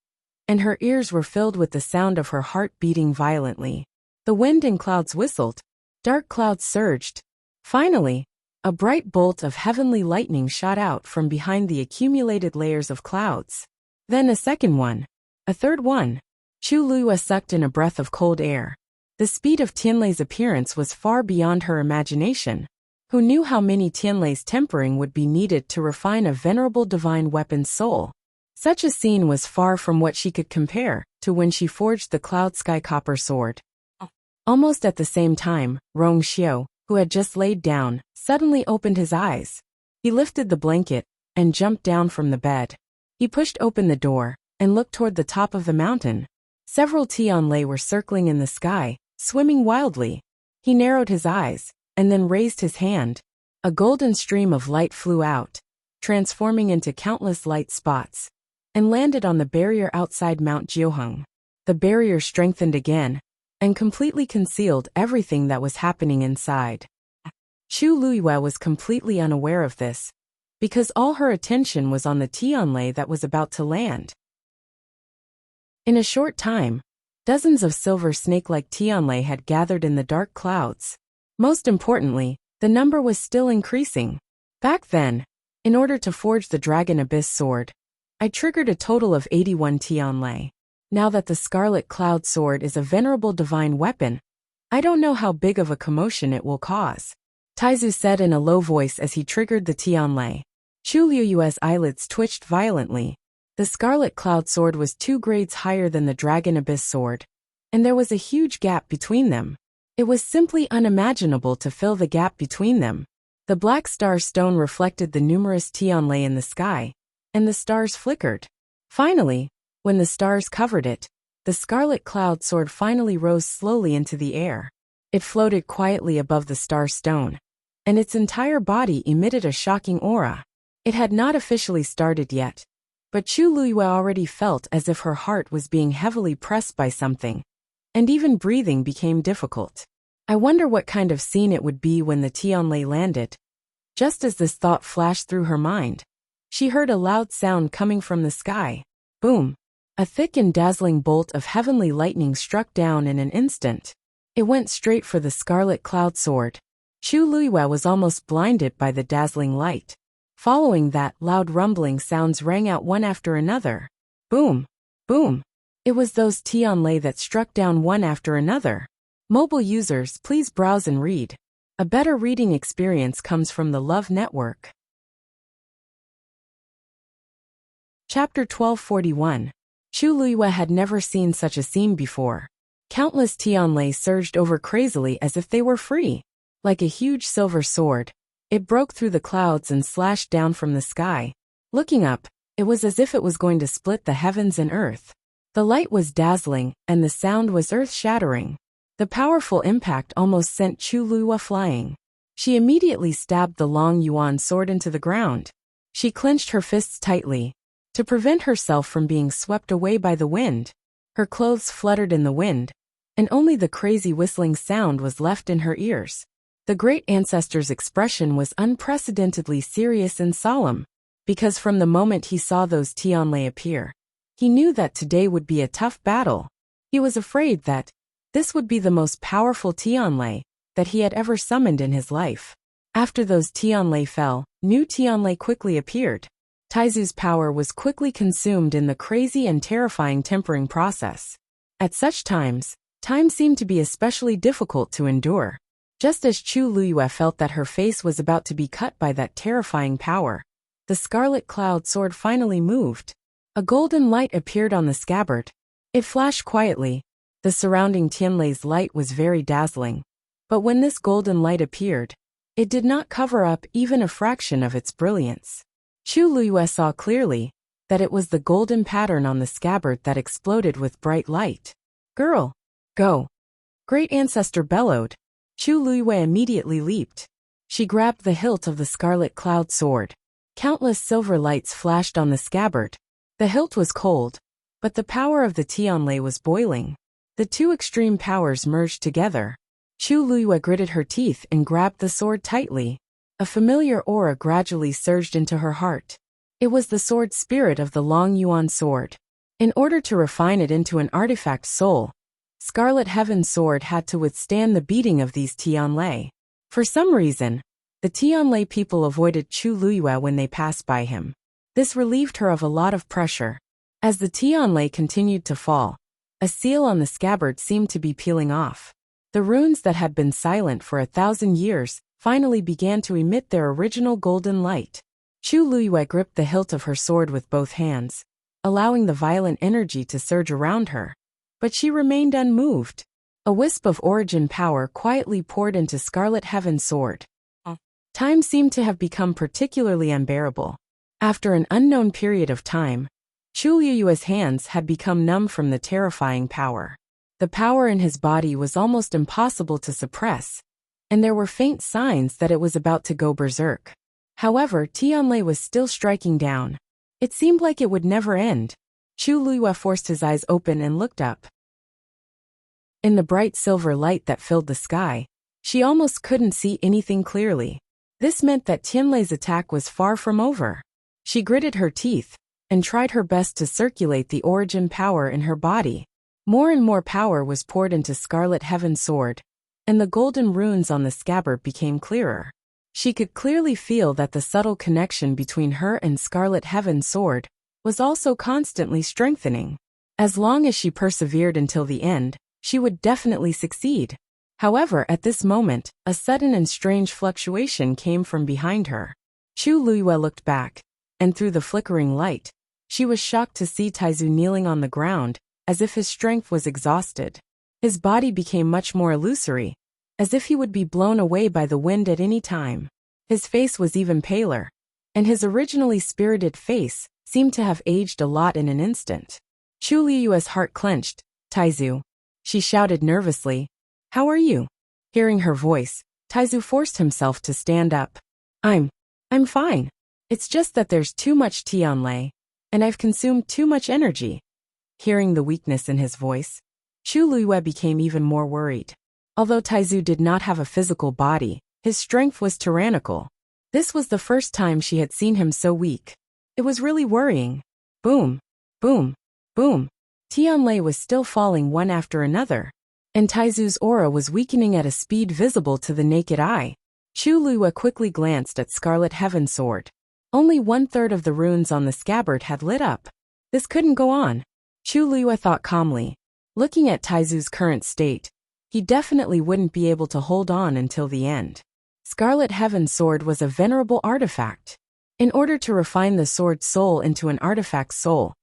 S1: and her ears were filled with the sound of her heart beating violently. The wind and clouds whistled. Dark clouds surged. Finally, a bright bolt of heavenly lightning shot out from behind the accumulated layers of clouds. Then a second one. A third one. Chu Liyue sucked in a breath of cold air. The speed of Tianlei's appearance was far beyond her imagination. Who knew how many Tianlei's tempering would be needed to refine a venerable divine weapon's soul? Such a scene was far from what she could compare to when she forged the Cloud Sky Copper Sword. Almost at the same time, Rong Xiu, who had just laid down, suddenly opened his eyes. He lifted the blanket and jumped down from the bed. He pushed open the door and looked toward the top of the mountain. Several Tianlei were circling in the sky, swimming wildly. He narrowed his eyes and then raised his hand. A golden stream of light flew out, transforming into countless light spots, and landed on the barrier outside Mount Jiuheng. The barrier strengthened again, and completely concealed everything that was happening inside. Chu Liyue was completely unaware of this, because all her attention was on the Tianlei that was about to land. In a short time, dozens of silver snake-like Tianlei had gathered in the dark clouds. Most importantly, the number was still increasing. Back then, in order to forge the Dragon Abyss Sword, I triggered a total of 81 Tianlei. Now that the Scarlet Cloud Sword is a venerable divine weapon, I don't know how big of a commotion it will cause. Taizu said in a low voice as he triggered the Tianlei. Chu Liyue's eyelids twitched violently. The Scarlet Cloud Sword was 2 grades higher than the Dragon Abyss Sword, and there was a huge gap between them. It was simply unimaginable to fill the gap between them. The black star stone reflected the numerous Tianlei in the sky, and the stars flickered. Finally, when the stars covered it, the Scarlet Cloud Sword finally rose slowly into the air. It floated quietly above the star stone, and its entire body emitted a shocking aura. It had not officially started yet, but Chu Liyue already felt as if her heart was being heavily pressed by something, and even breathing became difficult. I wonder what kind of scene it would be when the Tianlei landed. Just as this thought flashed through her mind, she heard a loud sound coming from the sky. Boom! A thick and dazzling bolt of heavenly lightning struck down in an instant. It went straight for the Scarlet Cloud Sword. Chu Liyue was almost blinded by the dazzling light. Following that, loud rumbling sounds rang out one after another. Boom! Boom! It was those Tianlei that struck down one after another. Mobile users, please browse and read. A better reading experience comes from the Love Network. Chapter 1241. Chu Liyue had never seen such a scene before. Countless Tianlei surged over crazily as if they were free. Like a huge silver sword, it broke through the clouds and slashed down from the sky. Looking up, it was as if it was going to split the heavens and earth. The light was dazzling, and the sound was earth-shattering. The powerful impact almost sent Chu Liyue flying. She immediately stabbed the long yuan sword into the ground. She clenched her fists tightly, to prevent herself from being swept away by the wind. Her clothes fluttered in the wind, and only the crazy whistling sound was left in her ears. The great ancestor's expression was unprecedentedly serious and solemn, because from the moment he saw those Tianlei appear, he knew that today would be a tough battle. He was afraid that this would be the most powerful Tianlei that he had ever summoned in his life. After those Tianlei fell, new Tianlei quickly appeared. Taizu's power was quickly consumed in the crazy and terrifying tempering process. At such times, time seemed to be especially difficult to endure. Just as Chu Luyue felt that her face was about to be cut by that terrifying power, the scarlet cloud sword finally moved. A golden light appeared on the scabbard. It flashed quietly. The surrounding Tianlei's light was very dazzling. But when this golden light appeared, it did not cover up even a fraction of its brilliance. Chu Luyue saw clearly that it was the golden pattern on the scabbard that exploded with bright light. "Girl, go!" Great Ancestor bellowed. Chu Luyue immediately leaped. She grabbed the hilt of the scarlet cloud sword. Countless silver lights flashed on the scabbard. The hilt was cold, but the power of the Tianlei was boiling. The two extreme powers merged together. Chu Luyue gritted her teeth and grabbed the sword tightly. A familiar aura gradually surged into her heart. It was the sword spirit of the Long Yuan sword. In order to refine it into an artifact soul, Scarlet Heaven's sword had to withstand the beating of these Tianlei. For some reason, the Tianlei people avoided Chu Luyue when they passed by him. This relieved her of a lot of pressure. As the Tianlei continued to fall, a seal on the scabbard seemed to be peeling off. The runes that had been silent for 1,000 years finally began to emit their original golden light. Chu Luyue gripped the hilt of her sword with both hands, allowing the violent energy to surge around her. But she remained unmoved. A wisp of origin power quietly poured into Scarlet Heaven's sword. Time seemed to have become particularly unbearable. After an unknown period of time, Chu Luyue's hands had become numb from the terrifying power. The power in his body was almost impossible to suppress, and there were faint signs that it was about to go berserk. However, Tianlei was still striking down. It seemed like it would never end. Chu Luyue forced his eyes open and looked up. In the bright silver light that filled the sky, she almost couldn't see anything clearly. This meant that Tianlei's attack was far from over. She gritted her teeth and tried her best to circulate the origin power in her body. More and more power was poured into Scarlet Heaven's sword, and the golden runes on the scabbard became clearer. She could clearly feel that the subtle connection between her and Scarlet Heaven's sword was also constantly strengthening. As long as she persevered until the end, she would definitely succeed. However, at this moment, a sudden and strange fluctuation came from behind her. Chu Luyue looked back, and through the flickering light, she was shocked to see Taizu kneeling on the ground, as if his strength was exhausted. His body became much more illusory, as if he would be blown away by the wind at any time. His face was even paler, and his originally spirited face seemed to have aged a lot in an instant. Chu Liyue's heart clenched. "Taizu," she shouted nervously. "How are you?" Hearing her voice, Taizu forced himself to stand up. I'm fine. It's just that there's too much Tianlei, and I've consumed too much energy." Hearing the weakness in his voice, Chu Luyue became even more worried. Although Taizu did not have a physical body, his strength was tyrannical. This was the first time she had seen him so weak. It was really worrying. Boom, boom, boom. Tianlei was still falling one after another, and Taizu's aura was weakening at a speed visible to the naked eye. Chu Luyue quickly glanced at Scarlet Heaven's sword. Only 1/3 of the runes on the scabbard had lit up. This couldn't go on. Chu Luyue thought calmly. Looking at Taizu's current state, he definitely wouldn't be able to hold on until the end. Scarlet Heaven's sword was a venerable artifact. In order to refine the sword's soul into an artifact soul,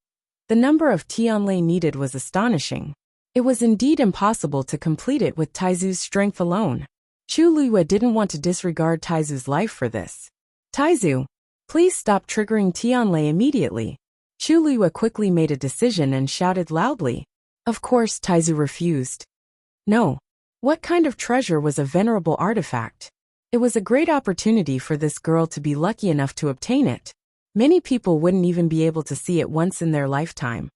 S1: the number of Tianlei needed was astonishing. It was indeed impossible to complete it with Taizu's strength alone. Chu Luyue didn't want to disregard Taizu's life for this. "Taizu, please stop triggering Tianlei immediately." Chu Luyue quickly made a decision and shouted loudly. Of course, Taizu refused. No. What kind of treasure was a venerable artifact? It was a great opportunity for this girl to be lucky enough to obtain it. Many people wouldn't even be able to see it once in their lifetime.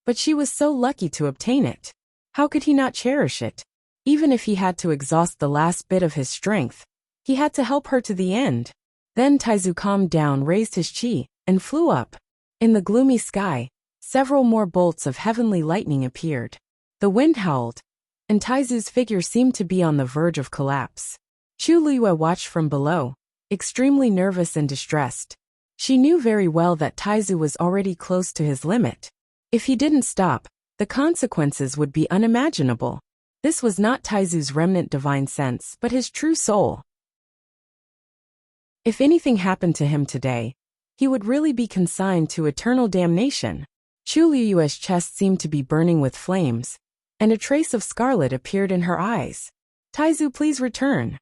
S1: But she was so lucky to obtain it. How could he not cherish it? Even if he had to exhaust the last bit of his strength, he had to help her to the end. Then Taizu calmed down, raised his chi, and flew up. In the gloomy sky, several more bolts of heavenly lightning appeared. The wind howled, and Taizu's figure seemed to be on the verge of collapse. Chu Liyue watched from below, extremely nervous and distressed. She knew very well that Taizu was already close to his limit. If he didn't stop, the consequences would be unimaginable. This was not Taizu's remnant divine sense, but his true soul. If anything happened to him today, he would really be consigned to eternal damnation. Chu Liyue's chest seemed to be burning with flames, and a trace of scarlet appeared in her eyes. Taizu, please return.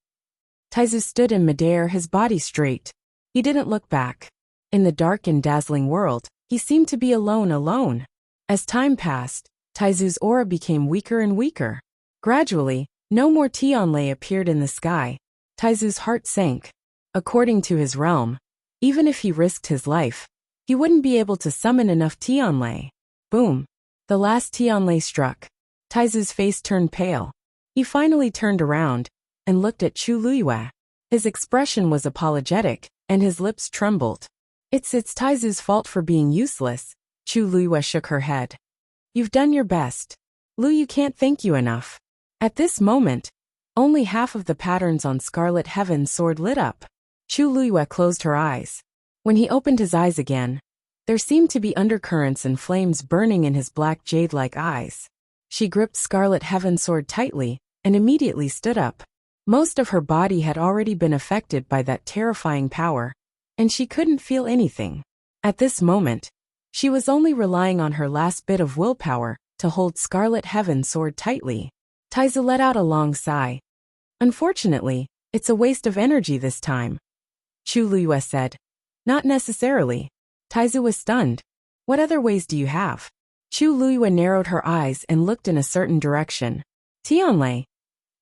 S1: Taizu stood in midair, his body straight. He didn't look back. In the dark and dazzling world, he seemed to be alone. As time passed, Taizu's aura became weaker and weaker. Gradually, no more Tianlei appeared in the sky. Taizu's heart sank. According to his realm, even if he risked his life, he wouldn't be able to summon enough Tianlei. Boom! The last Tianlei struck. Taizu's face turned pale. He finally turned around and looked at Chu Liyue. His expression was apologetic, and his lips trembled. It's Taizu's fault for being useless. Chu Liyue shook her head. You've done your best. You can't thank you enough. At this moment, only half of the patterns on Scarlet Heaven's sword lit up. Chu Liyue closed her eyes. When he opened his eyes again, there seemed to be undercurrents and flames burning in his black jade-like eyes. She gripped Scarlet Heaven's sword tightly and immediately stood up. Most of her body had already been affected by that terrifying power, and she couldn't feel anything. At this moment, she was only relying on her last bit of willpower to hold Scarlet Heaven's sword tightly. Taizu let out a long sigh. Unfortunately, it's a waste of energy this time. Chu Liyue said. Not necessarily. Taizu was stunned. What other ways do you have? Chu Liyue narrowed her eyes and looked in a certain direction. Tianlei.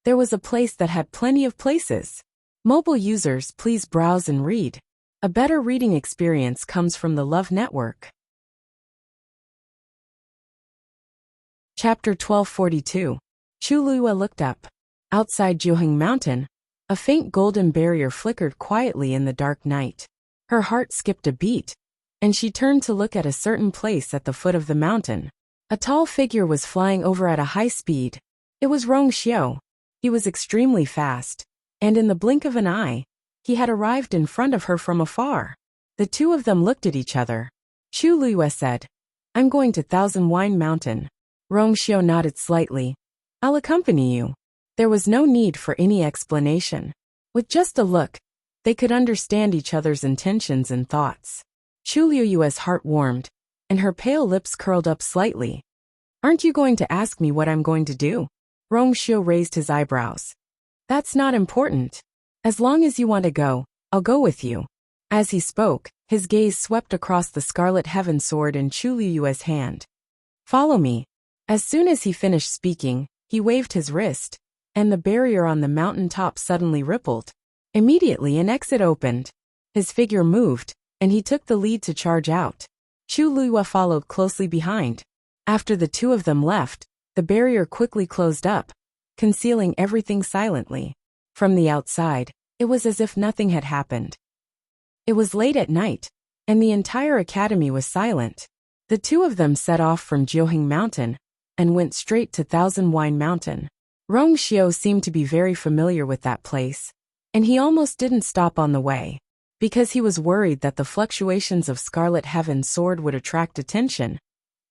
S1: There was a place that had plenty of places. Mobile users, please browse and read. A better reading experience comes from the Love Network. Chapter 1242. Chu Liyue looked up. Outside Jiuheng Mountain, a faint golden barrier flickered quietly in the dark night. Her heart skipped a beat, and she turned to look at a certain place at the foot of the mountain. A tall figure was flying over at a high speed. It was Rong Xiu. He was extremely fast, and in the blink of an eye, he had arrived in front of her from afar. The two of them looked at each other. Chu Liyue said, I'm going to Thousand Wine Mountain. Rong Xiu nodded slightly. I'll accompany you. There was no need for any explanation. With just a look, they could understand each other's intentions and thoughts. Chu Liyue's heart warmed, and her pale lips curled up slightly. Aren't you going to ask me what I'm going to do? Rong Xiu raised his eyebrows. That's not important. As long as you want to go, I'll go with you. As he spoke, his gaze swept across the Scarlet Heaven sword in Chu Liyue's hand. Follow me. As soon as he finished speaking, he waved his wrist, and the barrier on the mountain top suddenly rippled. Immediately an exit opened. His figure moved, and he took the lead to charge out. Chu Liyue followed closely behind. After the two of them left, the barrier quickly closed up, concealing everything silently. From the outside, it was as if nothing had happened. It was late at night, and the entire academy was silent. The two of them set off from Jiuheng Mountain and went straight to Thousand Wine Mountain. Rong Xiu seemed to be very familiar with that place, and he almost didn't stop on the way. Because he was worried that the fluctuations of Scarlet Heaven's sword would attract attention,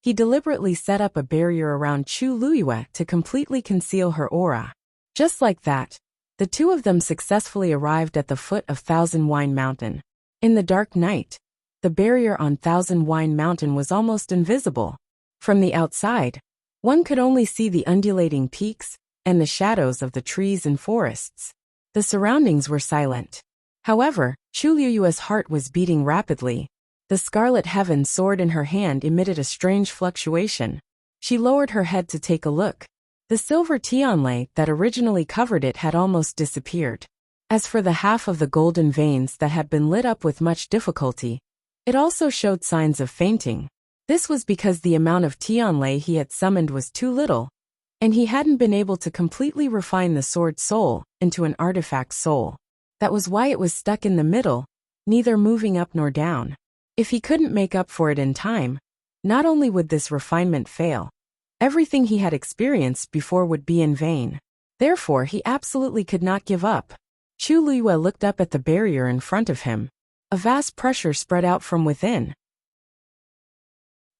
S1: he deliberately set up a barrier around Chu Liyue to completely conceal her aura. Just like that, the two of them successfully arrived at the foot of Thousand Wine Mountain. In the dark night, the barrier on Thousand Wine Mountain was almost invisible. From the outside, one could only see the undulating peaks and the shadows of the trees and forests. The surroundings were silent. However, Chu Liyue's heart was beating rapidly. The Scarlet Heaven sword in her hand emitted a strange fluctuation. She lowered her head to take a look. The silver Tianlei that originally covered it had almost disappeared. As for the half of the golden veins that had been lit up with much difficulty, it also showed signs of fainting. This was because the amount of Tianlei he had summoned was too little, and he hadn't been able to completely refine the sword's soul into an artifact soul. That was why it was stuck in the middle, neither moving up nor down. If he couldn't make up for it in time, not only would this refinement fail, everything he had experienced before would be in vain. Therefore, he absolutely could not give up. Chu Liyue looked up at the barrier in front of him. A vast pressure spread out from within.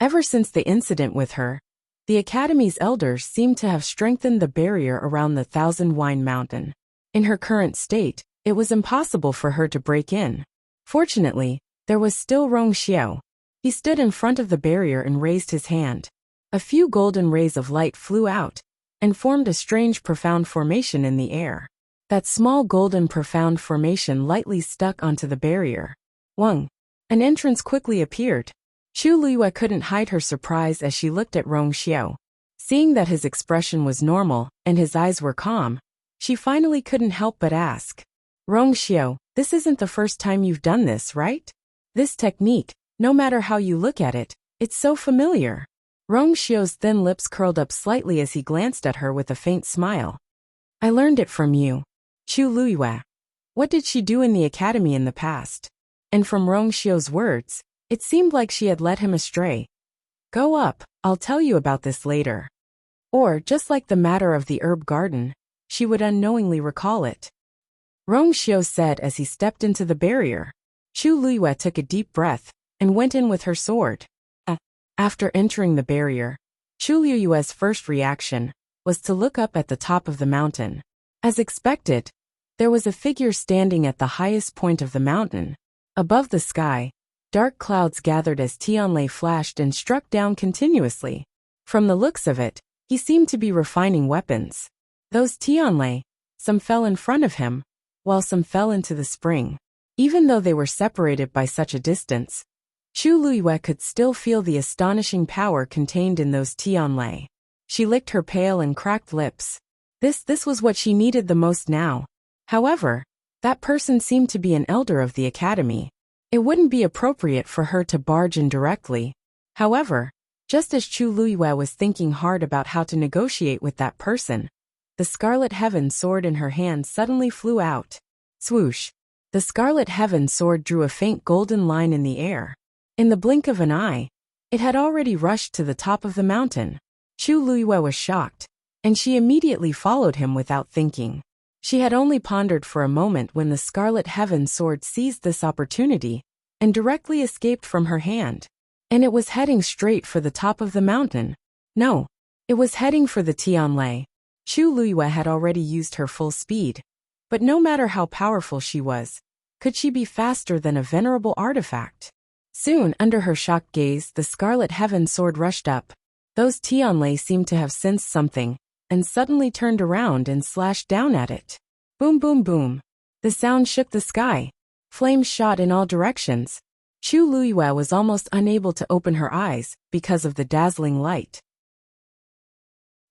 S1: Ever since the incident with her, the Academy's elders seemed to have strengthened the barrier around the Thousand Wine Mountain. In her current state, it was impossible for her to break in. Fortunately, there was still Rong Xiao. He stood in front of the barrier and raised his hand. A few golden rays of light flew out and formed a strange profound formation in the air. That small golden profound formation lightly stuck onto the barrier. Wang. An entrance quickly appeared. Chu Liyue couldn't hide her surprise as she looked at Rong Xiao. Seeing that his expression was normal and his eyes were calm, she finally couldn't help but ask. Rong Xiao, this isn't the first time you've done this, right? This technique, no matter how you look at it, it's so familiar. Rong Xiao's thin lips curled up slightly as he glanced at her with a faint smile. I learned it from you. Chu Liyue. What did she do in the academy in the past? And from Rong Xiao's words, it seemed like she had led him astray. Go up, I'll tell you about this later. Or, just like the matter of the herb garden, she would unknowingly recall it. Rong Xiao said as he stepped into the barrier. Chu Liyue took a deep breath and went in with her sword. After entering the barrier, Chu Liyue's first reaction was to look up at the top of the mountain. As expected, there was a figure standing at the highest point of the mountain. Above the sky, dark clouds gathered as Tianlei flashed and struck down continuously. From the looks of it, he seemed to be refining weapons. Those Tianlei, some fell in front of him, while some fell into the spring. Even though they were separated by such a distance, Chu Liyue could still feel the astonishing power contained in those Tianlei. She licked her pale and cracked lips. This was what she needed the most now. However, that person seemed to be an elder of the academy. It wouldn't be appropriate for her to barge in directly. However, just as Chu Liyue was thinking hard about how to negotiate with that person, the Scarlet Heaven sword in her hand suddenly flew out. Swoosh! The Scarlet Heaven sword drew a faint golden line in the air. In the blink of an eye, it had already rushed to the top of the mountain. Chu Liyue was shocked, and she immediately followed him without thinking. She had only pondered for a moment when the Scarlet Heaven sword seized this opportunity and directly escaped from her hand. And it was heading straight for the top of the mountain. No, it was heading for the Tianlei. Chu Liyue had already used her full speed, but no matter how powerful she was, could she be faster than a venerable artifact? Soon, under her shocked gaze, the Scarlet Heaven sword rushed up. Those Tianlei seemed to have sensed something, and suddenly turned around and slashed down at it. Boom boom boom. The sound shook the sky. Flames shot in all directions. Chu Liyue was almost unable to open her eyes because of the dazzling light.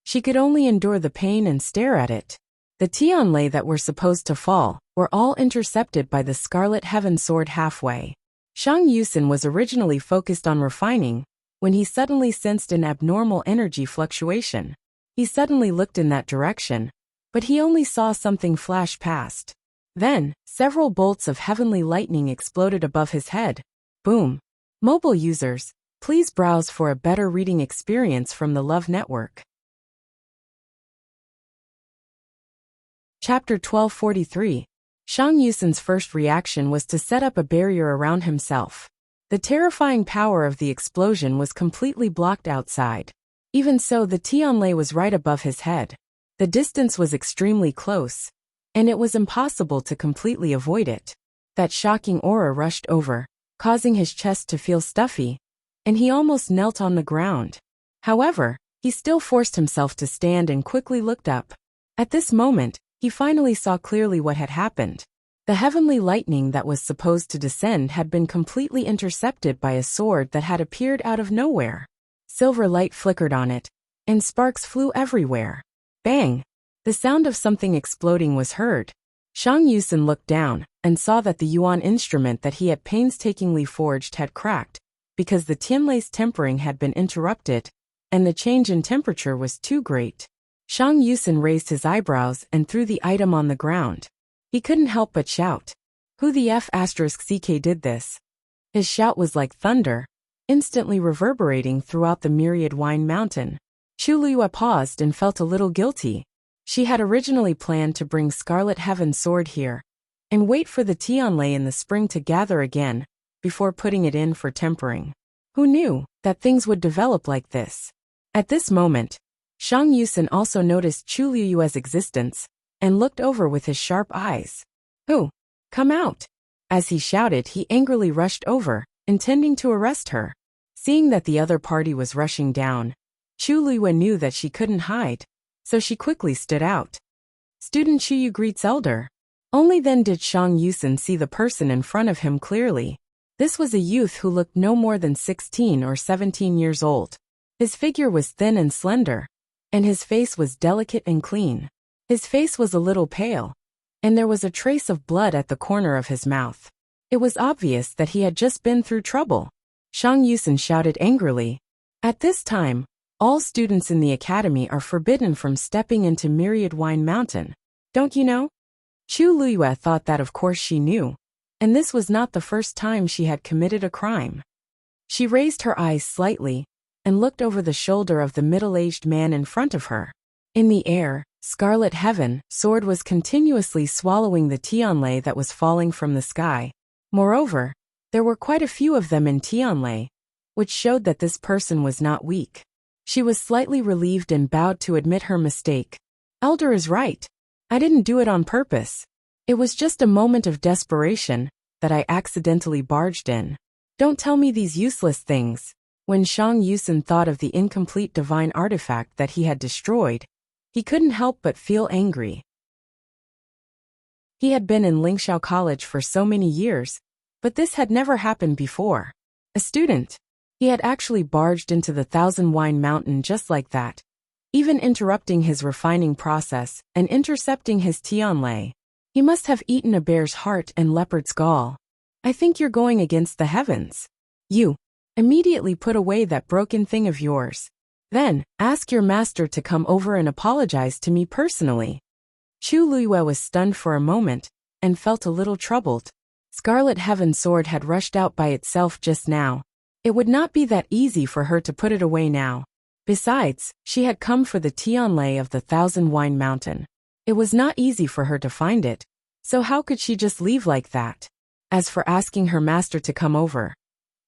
S1: She could only endure the pain and stare at it. The Tianlei that were supposed to fall were all intercepted by the Scarlet Heaven sword halfway. Shang Yusin was originally focused on refining when he suddenly sensed an abnormal energy fluctuation. He suddenly looked in that direction, but he only saw something flash past. Then, several bolts of heavenly lightning exploded above his head. Boom. Mobile users, please browse for a better reading experience from the Love Network. Chapter 1243. Shang Yusin's first reaction was to set up a barrier around himself. The terrifying power of the explosion was completely blocked outside. Even so, the Tianlei was right above his head. The distance was extremely close, and it was impossible to completely avoid it. That shocking aura rushed over, causing his chest to feel stuffy, and he almost knelt on the ground. However, he still forced himself to stand and quickly looked up. At this moment, he finally saw clearly what had happened. The heavenly lightning that was supposed to descend had been completely intercepted by a sword that had appeared out of nowhere. Silver light flickered on it, and sparks flew everywhere. Bang! The sound of something exploding was heard. Shang Yusin looked down and saw that the yuan instrument that he had painstakingly forged had cracked because the Tianlei's tempering had been interrupted, and the change in temperature was too great. Shang Yusin raised his eyebrows and threw the item on the ground. He couldn't help but shout. Who the F***ck did this? His shout was like thunder, instantly reverberating throughout the myriad wine mountain. Chu Liyue paused and felt a little guilty. She had originally planned to bring Scarlet Heaven sword here, and wait for the Tianlei in the spring to gather again, before putting it in for tempering. Who knew that things would develop like this? At this moment, Shang Yusin also noticed Chu Liyue's existence, and looked over with his sharp eyes. Who? Come out! As he shouted, he angrily rushed over, intending to arrest her. Seeing that the other party was rushing down, Chu Liyue knew that she couldn't hide, so she quickly stood out. Student Chuyu greets elder. Only then did Shang Yusin see the person in front of him clearly. This was a youth who looked no more than 16 or 17 years old. His figure was thin and slender, and his face was delicate and clean. His face was a little pale, and there was a trace of blood at the corner of his mouth. It was obvious that he had just been through trouble. Shang Yusin shouted angrily. At this time, all students in the academy are forbidden from stepping into Myriad Wine Mountain. Don't you know? Chu Liyue thought that of course she knew, and this was not the first time she had committed a crime. She raised her eyes slightly, and looked over the shoulder of the middle-aged man in front of her. In the air, Scarlet Heaven Sword was continuously swallowing the Tianlei that was falling from the sky. Moreover, there were quite a few of them in Tianlei, which showed that this person was not weak. She was slightly relieved and bowed to admit her mistake. Elder is right. I didn't do it on purpose. It was just a moment of desperation that I accidentally barged in. Don't tell me these useless things. When Shang Yusin thought of the incomplete divine artifact that he had destroyed, he couldn't help but feel angry. He had been in Lingxiao College for so many years, but this had never happened before. A student. He had actually barged into the Thousand Wine Mountain just like that, even interrupting his refining process and intercepting his Tianlei. He must have eaten a bear's heart and leopard's gall. I think you're going against the heavens. You. Immediately put away that broken thing of yours. Then, ask your master to come over and apologize to me personally. Chu Liyue was stunned for a moment, and felt a little troubled. Scarlet Heaven Sword had rushed out by itself just now. It would not be that easy for her to put it away now. Besides, she had come for the Tianlei of the Thousand Wine Mountain. It was not easy for her to find it, so how could she just leave like that? As for asking her master to come over,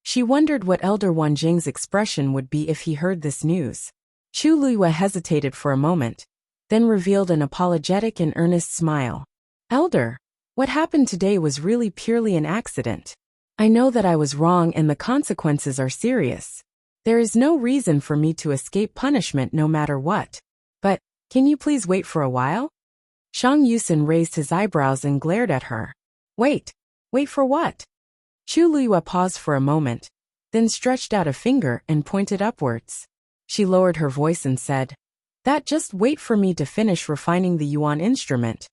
S1: she wondered what Elder Wanjing's expression would be if he heard this news. Chu Liyue hesitated for a moment, then revealed an apologetic and earnest smile. Elder, what happened today was really purely an accident. I know that I was wrong and the consequences are serious. There is no reason for me to escape punishment no matter what. But, can you please wait for a while? Shang Yusin raised his eyebrows and glared at her. Wait for what? Chu Liyue paused for a moment, then stretched out a finger and pointed upwards. She lowered her voice and said, That just wait for me to finish refining the yuan instrument.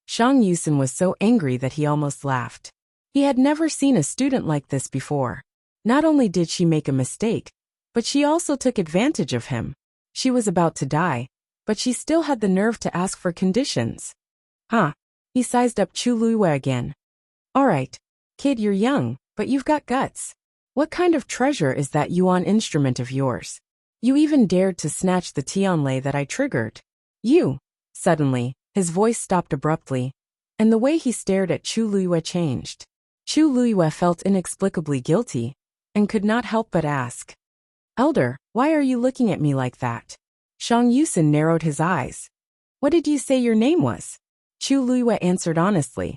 S1: Shang Yusin was so angry that he almost laughed. He had never seen a student like this before. Not only did she make a mistake, but she also took advantage of him. She was about to die, but she still had the nerve to ask for conditions. Huh? He sized up Chu Liyue again. Alright, kid, you're young, but you've got guts. What kind of treasure is that yuan instrument of yours? You even dared to snatch the Tianlei that I triggered. You. Suddenly, his voice stopped abruptly, and the way he stared at Chu Liyue changed. Chu Liyue felt inexplicably guilty, and could not help but ask. Elder, why are you looking at me like that? Shang Yusin narrowed his eyes. What did you say your name was? Chu Liyue answered honestly.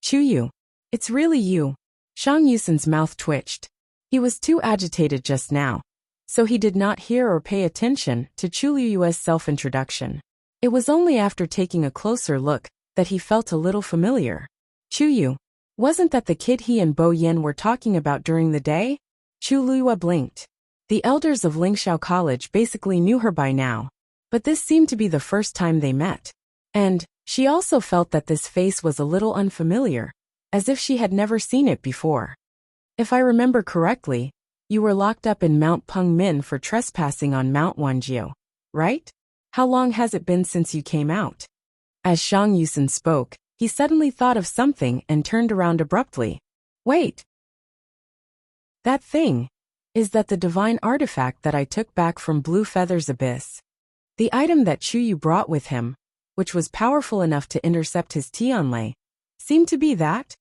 S1: Chu Yu. It's really you. Shang Yusin's mouth twitched. He was too agitated just now, so he did not hear or pay attention to Chu Liyue's self-introduction. It was only after taking a closer look that he felt a little familiar. Chu Yu. Wasn't that the kid he and Bo Yen were talking about during the day? Chu Liyue blinked. The elders of Lingxiao College basically knew her by now, but this seemed to be the first time they met. And she also felt that this face was a little unfamiliar, as if she had never seen it before. If I remember correctly, you were locked up in Mount Pengmin for trespassing on Mount Wanjiu, right? How long has it been since you came out? As Shang Yusin spoke, he suddenly thought of something and turned around abruptly. Wait! That thing. Is that the divine artifact that I took back from Blue Feather's abyss? The item that Chu Yu brought with him, which was powerful enough to intercept his Tianlei, Seem to be that?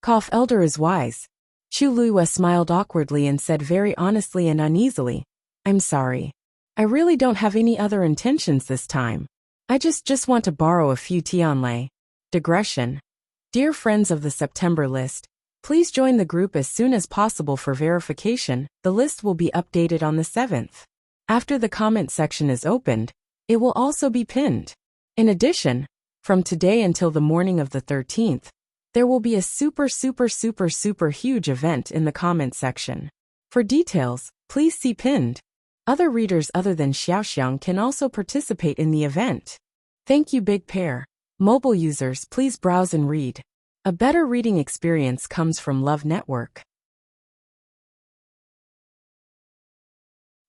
S1: Cough, elder is wise. Chu Luiyue smiled awkwardly and said very honestly and uneasily, I'm sorry. I really don't have any other intentions this time. I just want to borrow a few tianlei. Digression. Dear friends of the September list, please join the group as soon as possible for verification. The list will be updated on the 7th. After the comment section is opened, it will also be pinned. In addition, from today until the morning of the 13th, there will be a super huge event in the comment section. For details, please see pinned. Other readers other than Xiaoxiang can also participate in the event. Thank you, Big Pair. Mobile users, please browse and read. A better reading experience comes from Love Network.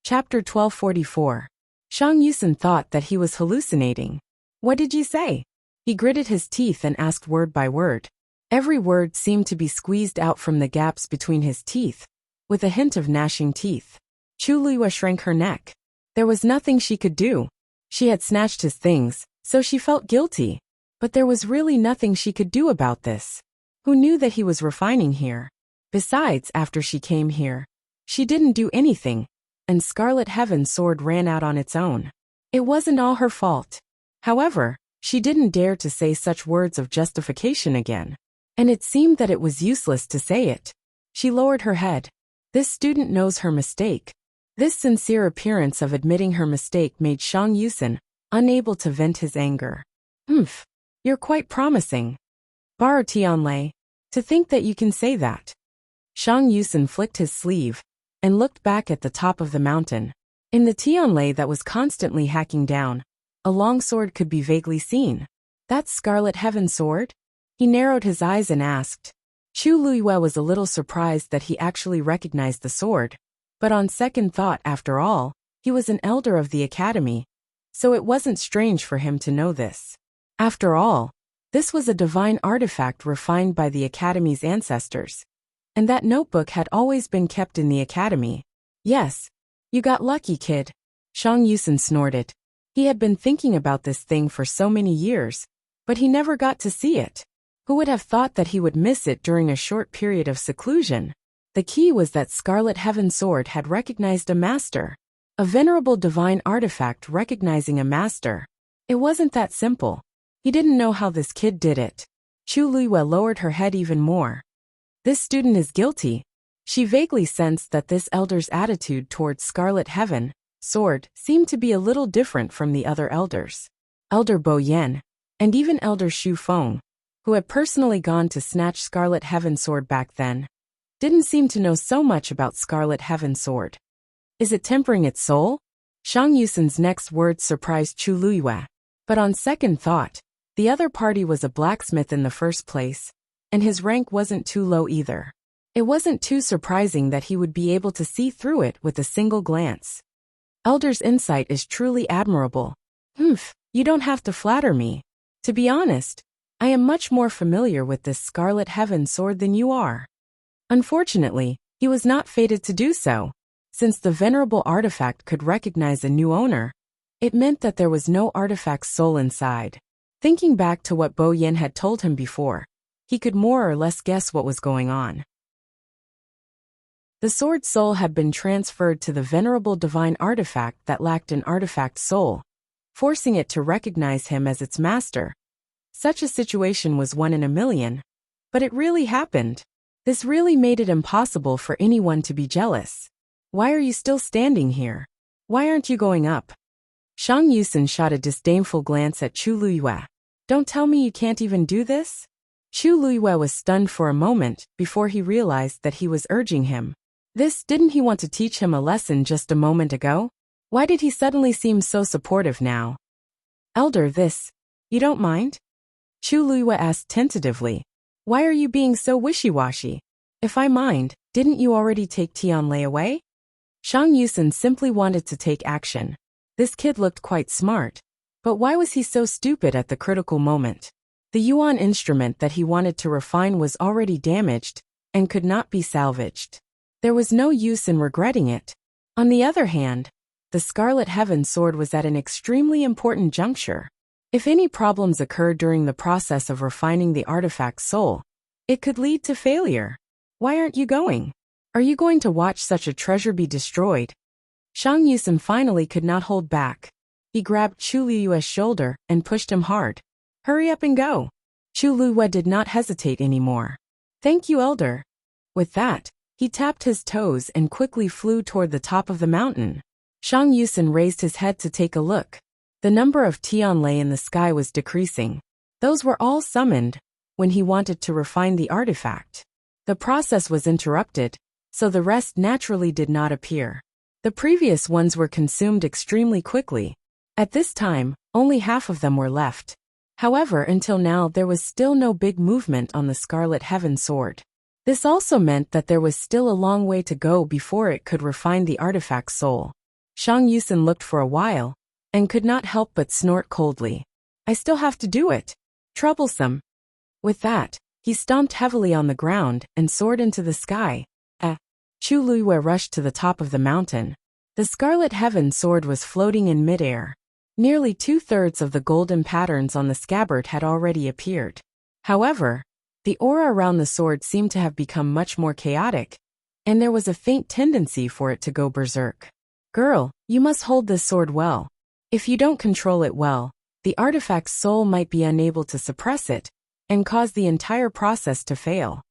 S1: Chapter 1244. Shang Yusen thought that he was hallucinating. What did you say? He gritted his teeth and asked word by word. Every word seemed to be squeezed out from the gaps between his teeth, with a hint of gnashing teeth. Chu Luiyue shrank her neck. There was nothing she could do. She had snatched his things, so she felt guilty. But there was really nothing she could do about this. Who knew that he was refining here? Besides, after she came here, she didn't do anything, and Scarlet Heaven's sword ran out on its own. It wasn't all her fault. However, she didn't dare to say such words of justification again. And it seemed that it was useless to say it. She lowered her head. This student knows her mistake. This sincere appearance of admitting her mistake made Shang Yusen unable to vent his anger. You're quite promising. Borrow tianlei. To think that you can say that. Shang Yusen flicked his sleeve and looked back at the top of the mountain. In the tianlei that was constantly hacking down, a long sword could be vaguely seen. That's Scarlet Heaven's sword? He narrowed his eyes and asked. Chu Luiyue was a little surprised that he actually recognized the sword, but on second thought, after all, he was an elder of the academy, so it wasn't strange for him to know this. After all, this was a divine artifact refined by the academy's ancestors, and that notebook had always been kept in the academy. Yes, you got lucky, kid. Shang Yusen snorted. He had been thinking about this thing for so many years, but he never got to see it. Who would have thought that he would miss it during a short period of seclusion? The key was that Scarlet Heaven's sword had recognized a master. A venerable divine artifact recognizing a master. It wasn't that simple. He didn't know how this kid did it. Chu Luiyue lowered her head even more. This student is guilty. She vaguely sensed that this elder's attitude towards Scarlet Heaven sword seemed to be a little different from the other elders. Elder Bo Yan, and even Elder Xu Feng, who had personally gone to snatch Scarlet Heaven's sword back then, didn't seem to know so much about Scarlet Heaven's sword. Is it tempering its soul? Shang Yusen's next words surprised Chu Luiyue. But on second thought, the other party was a blacksmith in the first place, and his rank wasn't too low either. It wasn't too surprising that he would be able to see through it with a single glance. Elder's insight is truly admirable. You don't have to flatter me. To be honest, I am much more familiar with this Scarlet Heaven sword than you are. Unfortunately, he was not fated to do so. Since the venerable artifact could recognize a new owner, it meant that there was no artifact's soul inside. Thinking back to what Bo Yan had told him before, he could more or less guess what was going on. The sword's soul had been transferred to the venerable divine artifact that lacked an artifact soul, forcing it to recognize him as its master. Such a situation was one in a million. But it really happened. This really made it impossible for anyone to be jealous. Why are you still standing here? Why aren't you going up? Shang Yusen shot a disdainful glance at Chu Luiyue. Don't tell me you can't even do this? Chu Luiyue was stunned for a moment before he realized that he was urging him. Didn't he want to teach him a lesson just a moment ago? Why did he suddenly seem so supportive now? Elder, you don't mind? Chu Luiyue asked tentatively. Why are you being so wishy-washy? If I mind, didn't you already take tianlei away? Shang Yusen simply wanted to take action. This kid looked quite smart. But why was he so stupid at the critical moment? The yuan instrument that he wanted to refine was already damaged and could not be salvaged. There was no use in regretting it. On the other hand, the Scarlet Heaven sword was at an extremely important juncture. If any problems occur during the process of refining the artifact's soul, it could lead to failure. Why aren't you going? Are you going to watch such a treasure be destroyed? Shang Yusen finally could not hold back. He grabbed Chu Liyue's shoulder and pushed him hard. Hurry up and go. Chu Liyue did not hesitate anymore. Thank you, Elder. With that, he tapped his toes and quickly flew toward the top of the mountain. Shang Yusen raised his head to take a look. The number of Tianlei in the sky was decreasing. Those were all summoned when he wanted to refine the artifact. The process was interrupted, so the rest naturally did not appear. The previous ones were consumed extremely quickly. At this time, only half of them were left. However, until now there was still no big movement on the Scarlet Heaven Sword. This also meant that there was still a long way to go before it could refine the artifact's soul. Shang Yusen looked for a while, and could not help but snort coldly. I still have to do it. Troublesome. With that, he stomped heavily on the ground and soared into the sky. Chu Liyue rushed to the top of the mountain. The Scarlet Heaven Sword was floating in midair. Nearly 2/3 of the golden patterns on the scabbard had already appeared. However, the aura around the sword seemed to have become much more chaotic, and there was a faint tendency for it to go berserk. Girl, you must hold this sword well. If you don't control it well, the artifact's soul might be unable to suppress it, and cause the entire process to fail.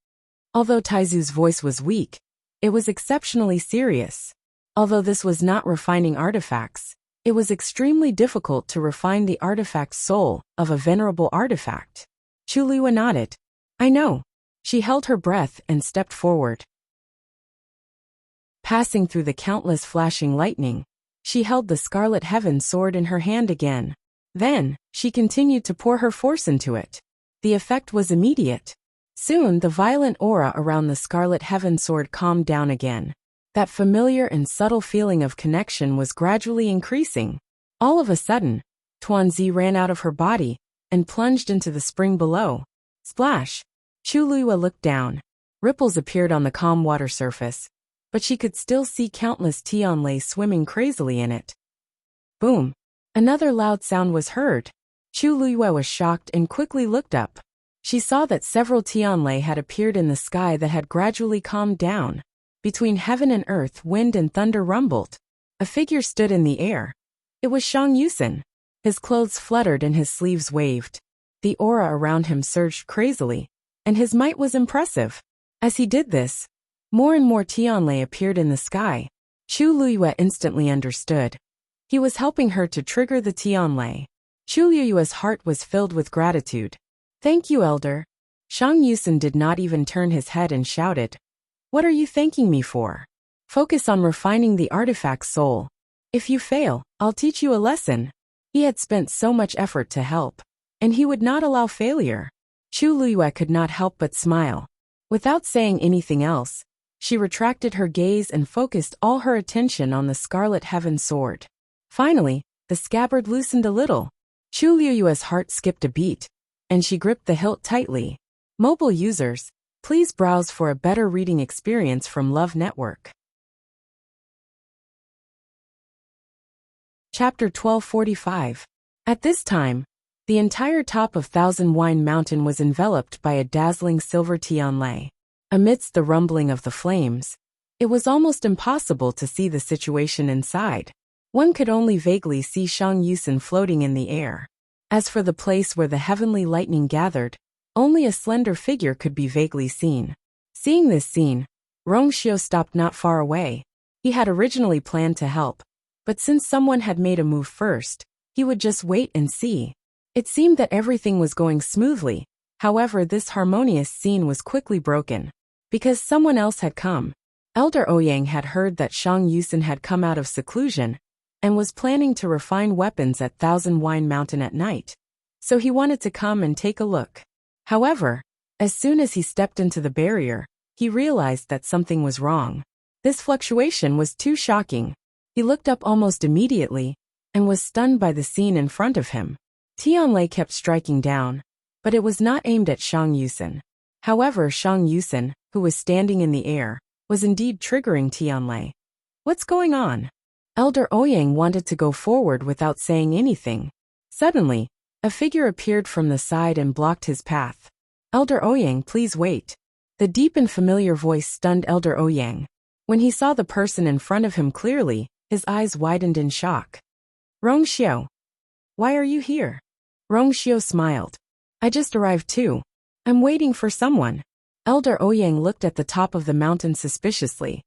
S1: Although Taizu's voice was weak, it was exceptionally serious. Although this was not refining artifacts, it was extremely difficult to refine the artifact's soul of a venerable artifact. Chu Liyue nodded. I know. She held her breath and stepped forward. Passing through the countless flashing lightning, she held the Scarlet Heaven Sword in her hand again. Then, she continued to pour her force into it. The effect was immediate. Soon the violent aura around the Scarlet Heaven Sword calmed down again. That familiar and subtle feeling of connection was gradually increasing. All of a sudden, Tuanzi ran out of her body and plunged into the spring below. Splash! Chu Liyue looked down. Ripples appeared on the calm water surface, but she could still see countless Tianlei swimming crazily in it. Boom! Another loud sound was heard. Chu Liyue was shocked and quickly looked up. She saw that several Tianlei had appeared in the sky that had gradually calmed down. Between heaven and earth, wind and thunder rumbled. A figure stood in the air. It was Shang Yusen. His clothes fluttered and his sleeves waved. The aura around him surged crazily, and his might was impressive. As he did this, more and more Tianlei appeared in the sky. Chu Liyue instantly understood. He was helping her to trigger the Tianlei. Chu Liyue's heart was filled with gratitude. Thank you, Elder. Shang Yusen did not even turn his head and shouted. What are you thanking me for? Focus on refining the artifact's soul. If you fail, I'll teach you a lesson. He had spent so much effort to help, and he would not allow failure. Chu Liyue could not help but smile. Without saying anything else, she retracted her gaze and focused all her attention on the Scarlet Heaven Sword. Finally, the scabbard loosened a little. Chu Liyue's heart skipped a beat, and she gripped the hilt tightly. Mobile users, please browse for a better reading experience from Love Network. Chapter 1245. At this time, the entire top of Thousand Wine Mountain was enveloped by a dazzling silver Tianlei. Amidst the rumbling of the flames, it was almost impossible to see the situation inside. One could only vaguely see Shang Yusen floating in the air. As for the place where the heavenly lightning gathered, only a slender figure could be vaguely seen. Seeing this scene, Rongxiu stopped not far away. He had originally planned to help, but since someone had made a move first, he would just wait and see. It seemed that everything was going smoothly. However, this harmonious scene was quickly broken. Because someone else had come. Elder Ouyang had heard that Shang Yusen had come out of seclusion and was planning to refine weapons at Thousand Wine Mountain at night. So he wanted to come and take a look. However, as soon as he stepped into the barrier, he realized that something was wrong. This fluctuation was too shocking. He looked up almost immediately and was stunned by the scene in front of him. Tianlei kept striking down, but it was not aimed at Shang Yusen. However, Shang Yusen, who was standing in the air, was indeed triggering Tianlei. What's going on? Elder Ouyang wanted to go forward without saying anything. Suddenly, A figure appeared from the side and blocked his path. Elder Ouyang, please wait. The deep and familiar voice stunned Elder Ouyang. When he saw the person in front of him clearly, his eyes widened in shock. Rongxiu. Why are you here? Rongxiu smiled. I just arrived too. I'm waiting for someone. Elder Ouyang looked at the top of the mountain suspiciously.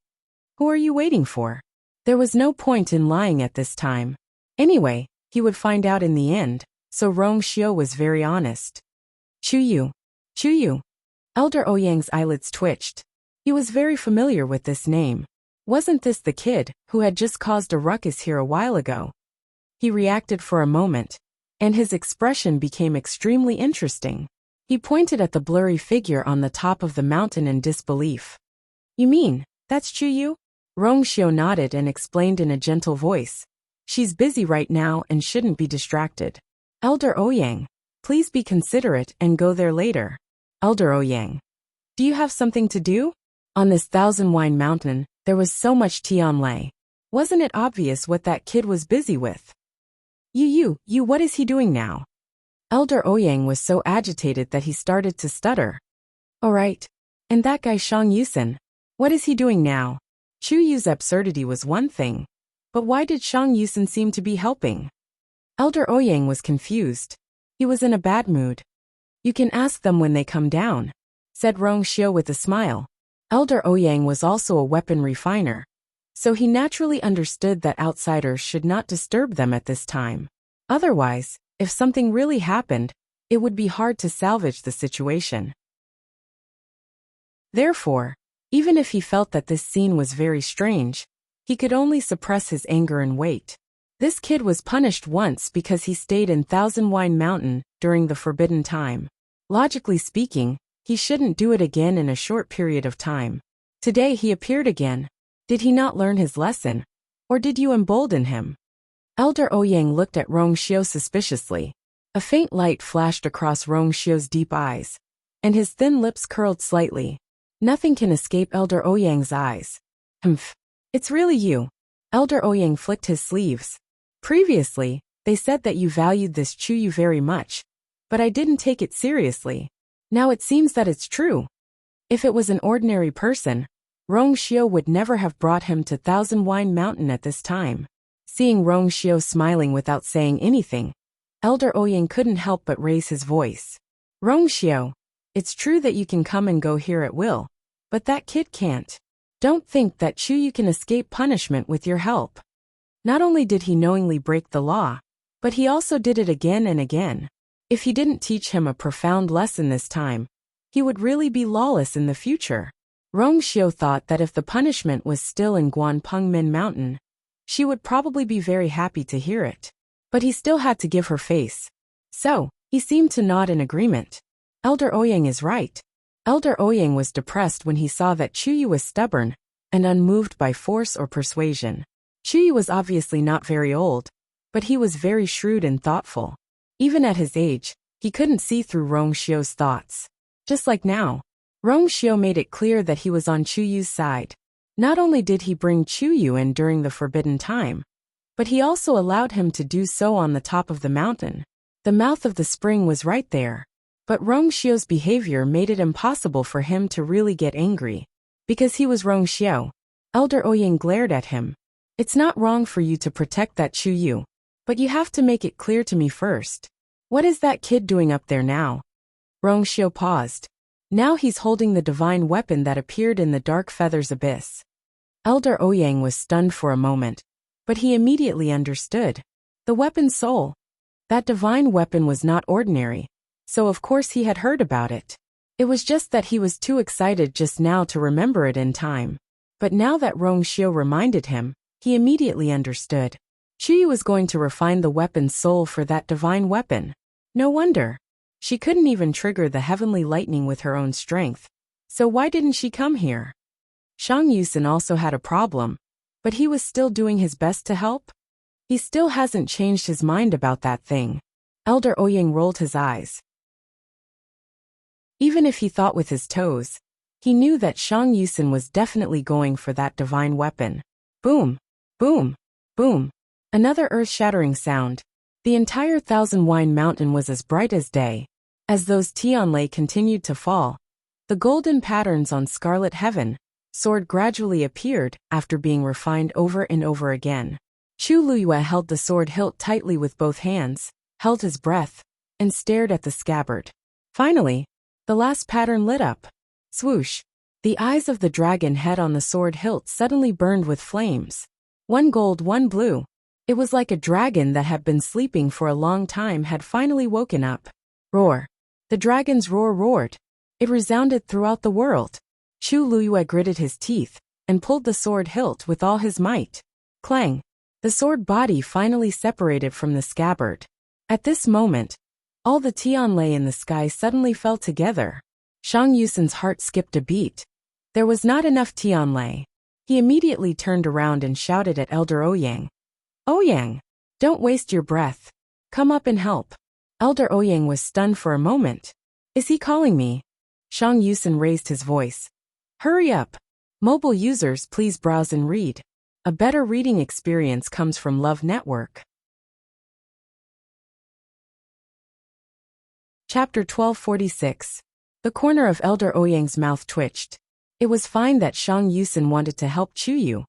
S1: Who are you waiting for? There was no point in lying at this time. Anyway, he would find out in the end, so Rongxiu was very honest. Chuyu. Chuyu. Elder Ouyang's eyelids twitched. He was very familiar with this name. Wasn't this the kid who had just caused a ruckus here a while ago? He reacted for a moment, and his expression became extremely interesting. He pointed at the blurry figure on the top of the mountain in disbelief. You mean, that's Chuyu? Rongxiu nodded and explained in a gentle voice. She's busy right now and shouldn't be distracted. Elder Ouyang, please be considerate and go there later. Elder Ouyang, do you have something to do? On this thousand-wine mountain, there was so much Tianlei. Wasn't it obvious what that kid was busy with? You, what is he doing now? Elder Ouyang was so agitated that he started to stutter. All right. And that guy Shang Yusen, what is he doing now? Chuyu's absurdity was one thing, but why did Shang Yusen seem to be helping? Elder Ouyang was confused. He was in a bad mood. You can ask them when they come down, said Rongxiu with a smile. Elder Ouyang was also a weapon refiner, so he naturally understood that outsiders should not disturb them at this time. Otherwise, if something really happened, it would be hard to salvage the situation. Therefore, even if he felt that this scene was very strange, he could only suppress his anger and wait. This kid was punished once because he stayed in Thousand Wine Mountain during the forbidden time. Logically speaking, he shouldn't do it again in a short period of time. Today he appeared again. Did he not learn his lesson? Or did you embolden him? Elder Ouyang looked at Rongxiu suspiciously. A faint light flashed across Rongxiu's deep eyes, and his thin lips curled slightly. Nothing can escape Elder Ouyang's eyes. Humph. It's really you. Elder Ouyang flicked his sleeves. Previously, they said that you valued this Chuyu very much, but I didn't take it seriously. Now it seems that it's true. If it was an ordinary person, Rongxiu would never have brought him to Thousand Wine Mountain at this time. Seeing Rongxiu smiling without saying anything, Elder Ouyang couldn't help but raise his voice. Rongxiu, it's true that you can come and go here at will, but that kid can't. Don't think that Chuyu can escape punishment with your help. Not only did he knowingly break the law, but he also did it again and again. If he didn't teach him a profound lesson this time, he would really be lawless in the future. Rongxiu thought that if the punishment was still in Guanpengmin Mountain, she would probably be very happy to hear it. But he still had to give her face. So, he seemed to nod in agreement. Elder Ouyang is right. Elder Ouyang was depressed when he saw that Chuyu was stubborn and unmoved by force or persuasion. Chuyu was obviously not very old, but he was very shrewd and thoughtful. Even at his age, he couldn't see through Rongxiu's thoughts. Just like now, Rongxiu made it clear that he was on Chuyu's side. Not only did he bring Chuyu in during the forbidden time, but he also allowed him to do so on the top of the mountain. The mouth of the spring was right there. But Rongxiu's behavior made it impossible for him to really get angry. Because he was Rongxiu. Elder Ouyang glared at him. It's not wrong for you to protect that Chuyu, but you have to make it clear to me first. What is that kid doing up there now? Rongxiu paused. Now he's holding the divine weapon that appeared in the dark feathers abyss. Elder Ouyang was stunned for a moment, but he immediately understood. The weapon's soul. That divine weapon was not ordinary, so of course he had heard about it. It was just that he was too excited just now to remember it in time. But now that Rongxiu reminded him, he immediately understood. Chuyu was going to refine the weapon's soul for that divine weapon. No wonder. She couldn't even trigger the heavenly lightning with her own strength. So why didn't she come here? Shang Yusen also had a problem, but he was still doing his best to help. He still hasn't changed his mind about that thing. Elder Ouyang rolled his eyes. Even if he thought with his toes, he knew that Shang Yusen was definitely going for that divine weapon. Boom, boom, boom. Another earth-shattering sound. The entire Thousand Wine Mountain was as bright as day. As those Tianlei continued to fall, the golden patterns on Scarlet Heaven sword gradually appeared after being refined over and over again. Chu Luyue held the sword hilt tightly with both hands, held his breath, and stared at the scabbard. Finally, the last pattern lit up. Swoosh! The eyes of the dragon head on the sword hilt suddenly burned with flames. One gold, one blue. It was like a dragon that had been sleeping for a long time had finally woken up. Roar! The dragon's roar roared. It resounded throughout the world. Chu Luyue gritted his teeth and pulled the sword hilt with all his might. Clang! The sword body finally separated from the scabbard. At this moment, all the Tianlei in the sky suddenly fell together. Shang Yusin's heart skipped a beat. There was not enough Tianlei. He immediately turned around and shouted at Elder Ouyang. Ouyang! Don't waste your breath. Come up and help. Elder Ouyang was stunned for a moment. Is he calling me? Shang Yusin raised his voice. Hurry up. Mobile users, please browse and read. A better reading experience comes from Love Network. Chapter 1246. The corner of Elder Ouyang's mouth twitched. It was fine that Shang Yusin wanted to help Chuyu,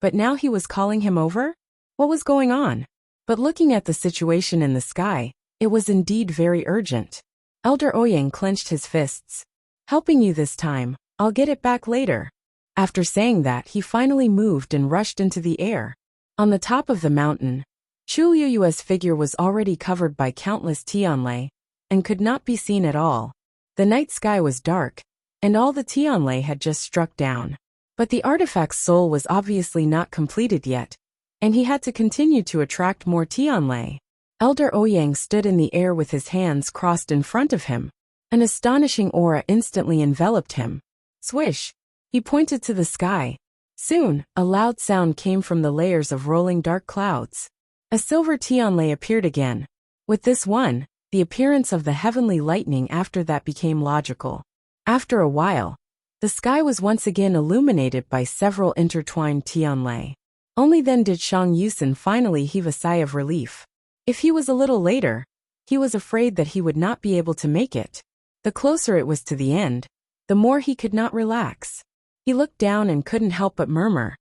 S1: but now he was calling him over? What was going on? But looking at the situation in the sky, it was indeed very urgent. Elder Ouyang clenched his fists. Helping you this time, I'll get it back later. After saying that, he finally moved and rushed into the air. On the top of the mountain, Chu Luyue's figure was already covered by countless Tianlei and could not be seen at all. The night sky was dark, and all the Tianlei had just struck down. But the artifact's soul was obviously not completed yet, and he had to continue to attract more Tianlei. Elder Ouyang stood in the air with his hands crossed in front of him. An astonishing aura instantly enveloped him. Swish! He pointed to the sky. Soon, a loud sound came from the layers of rolling dark clouds. A silver Tianlei appeared again. With this one, the appearance of the heavenly lightning after that became logical. After a while, the sky was once again illuminated by several intertwined Tianlei. Only then did Shang Yusin finally heave a sigh of relief. If he was a little later, he was afraid that he would not be able to make it. The closer it was to the end, the more he could not relax. He looked down and couldn't help but murmur.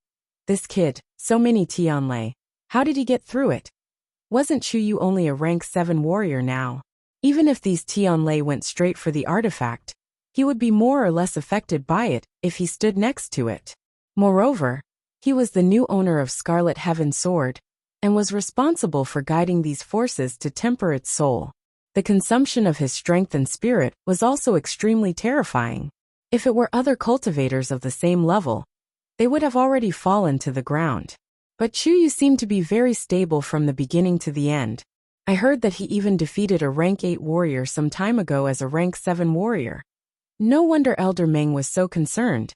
S1: This kid, so many Tianlei. How did he get through it? Wasn't Chuyu only a rank 7 warrior now? Even if these Tianlei went straight for the artifact, he would be more or less affected by it if he stood next to it. Moreover, he was the new owner of Scarlet Heaven's sword, and was responsible for guiding these forces to temper its soul. The consumption of his strength and spirit was also extremely terrifying. If it were other cultivators of the same level, they would have already fallen to the ground. But Chuyu seemed to be very stable from the beginning to the end. I heard that he even defeated a rank 8 warrior some time ago as a rank 7 warrior. No wonder Elder Meng was so concerned.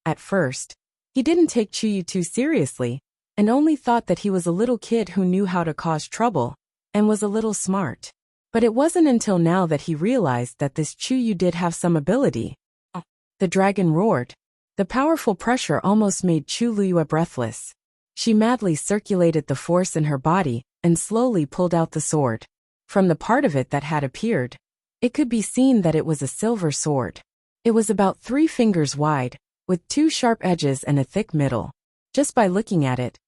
S1: At first, he didn't take Chuyu too seriously, and only thought that he was a little kid who knew how to cause trouble, and was a little smart. But it wasn't until now that he realized that this Chuyu did have some ability. The dragon roared. The powerful pressure almost made Chu Luyue breathless. She madly circulated the force in her body and slowly pulled out the sword. From the part of it that had appeared, it could be seen that it was a silver sword. It was about 3 fingers wide, with 2 sharp edges and a thick middle. Just by looking at it,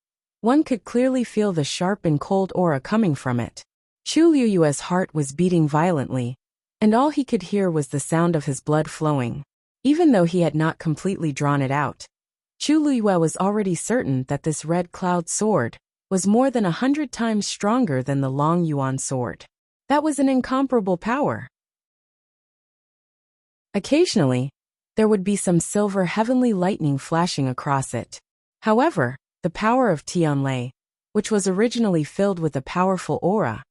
S1: one could clearly feel the sharp and cold aura coming from it. Chu Luyue's heart was beating violently, and all he could hear was the sound of his blood flowing. Even though he had not completely drawn it out, Chu Luyue was already certain that this red cloud sword was more than 100 times stronger than the Long Yuan sword. That was an incomparable power. Occasionally, there would be some silver heavenly lightning flashing across it. However, the power of Tianlei, which was originally filled with a powerful aura,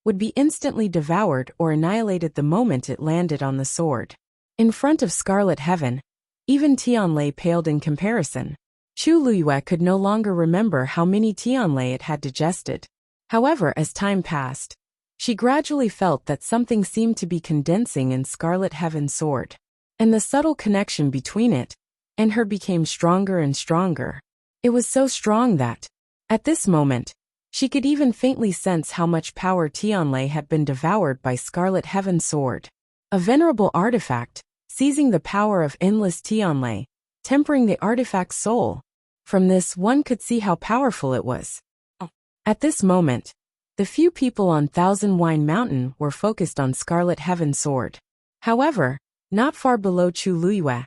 S1: would be instantly devoured or annihilated the moment it landed on the sword. In front of Scarlet Heaven, even Tianlei paled in comparison. Chu Luyue could no longer remember how many Tianlei it had digested. However, as time passed, she gradually felt that something seemed to be condensing in Scarlet Heaven's sword, and the subtle connection between it and her became stronger and stronger. It was so strong that, at this moment, She could even faintly sense how much power Tianlei had been devoured by Scarlet Heaven's sword. A venerable artifact, seizing the power of endless Tianlei, tempering the artifact's soul. From this one could see how powerful it was. At this moment, the few people on Thousand Wine Mountain were focused on Scarlet Heaven's sword. However, not far below Chu Luiyue,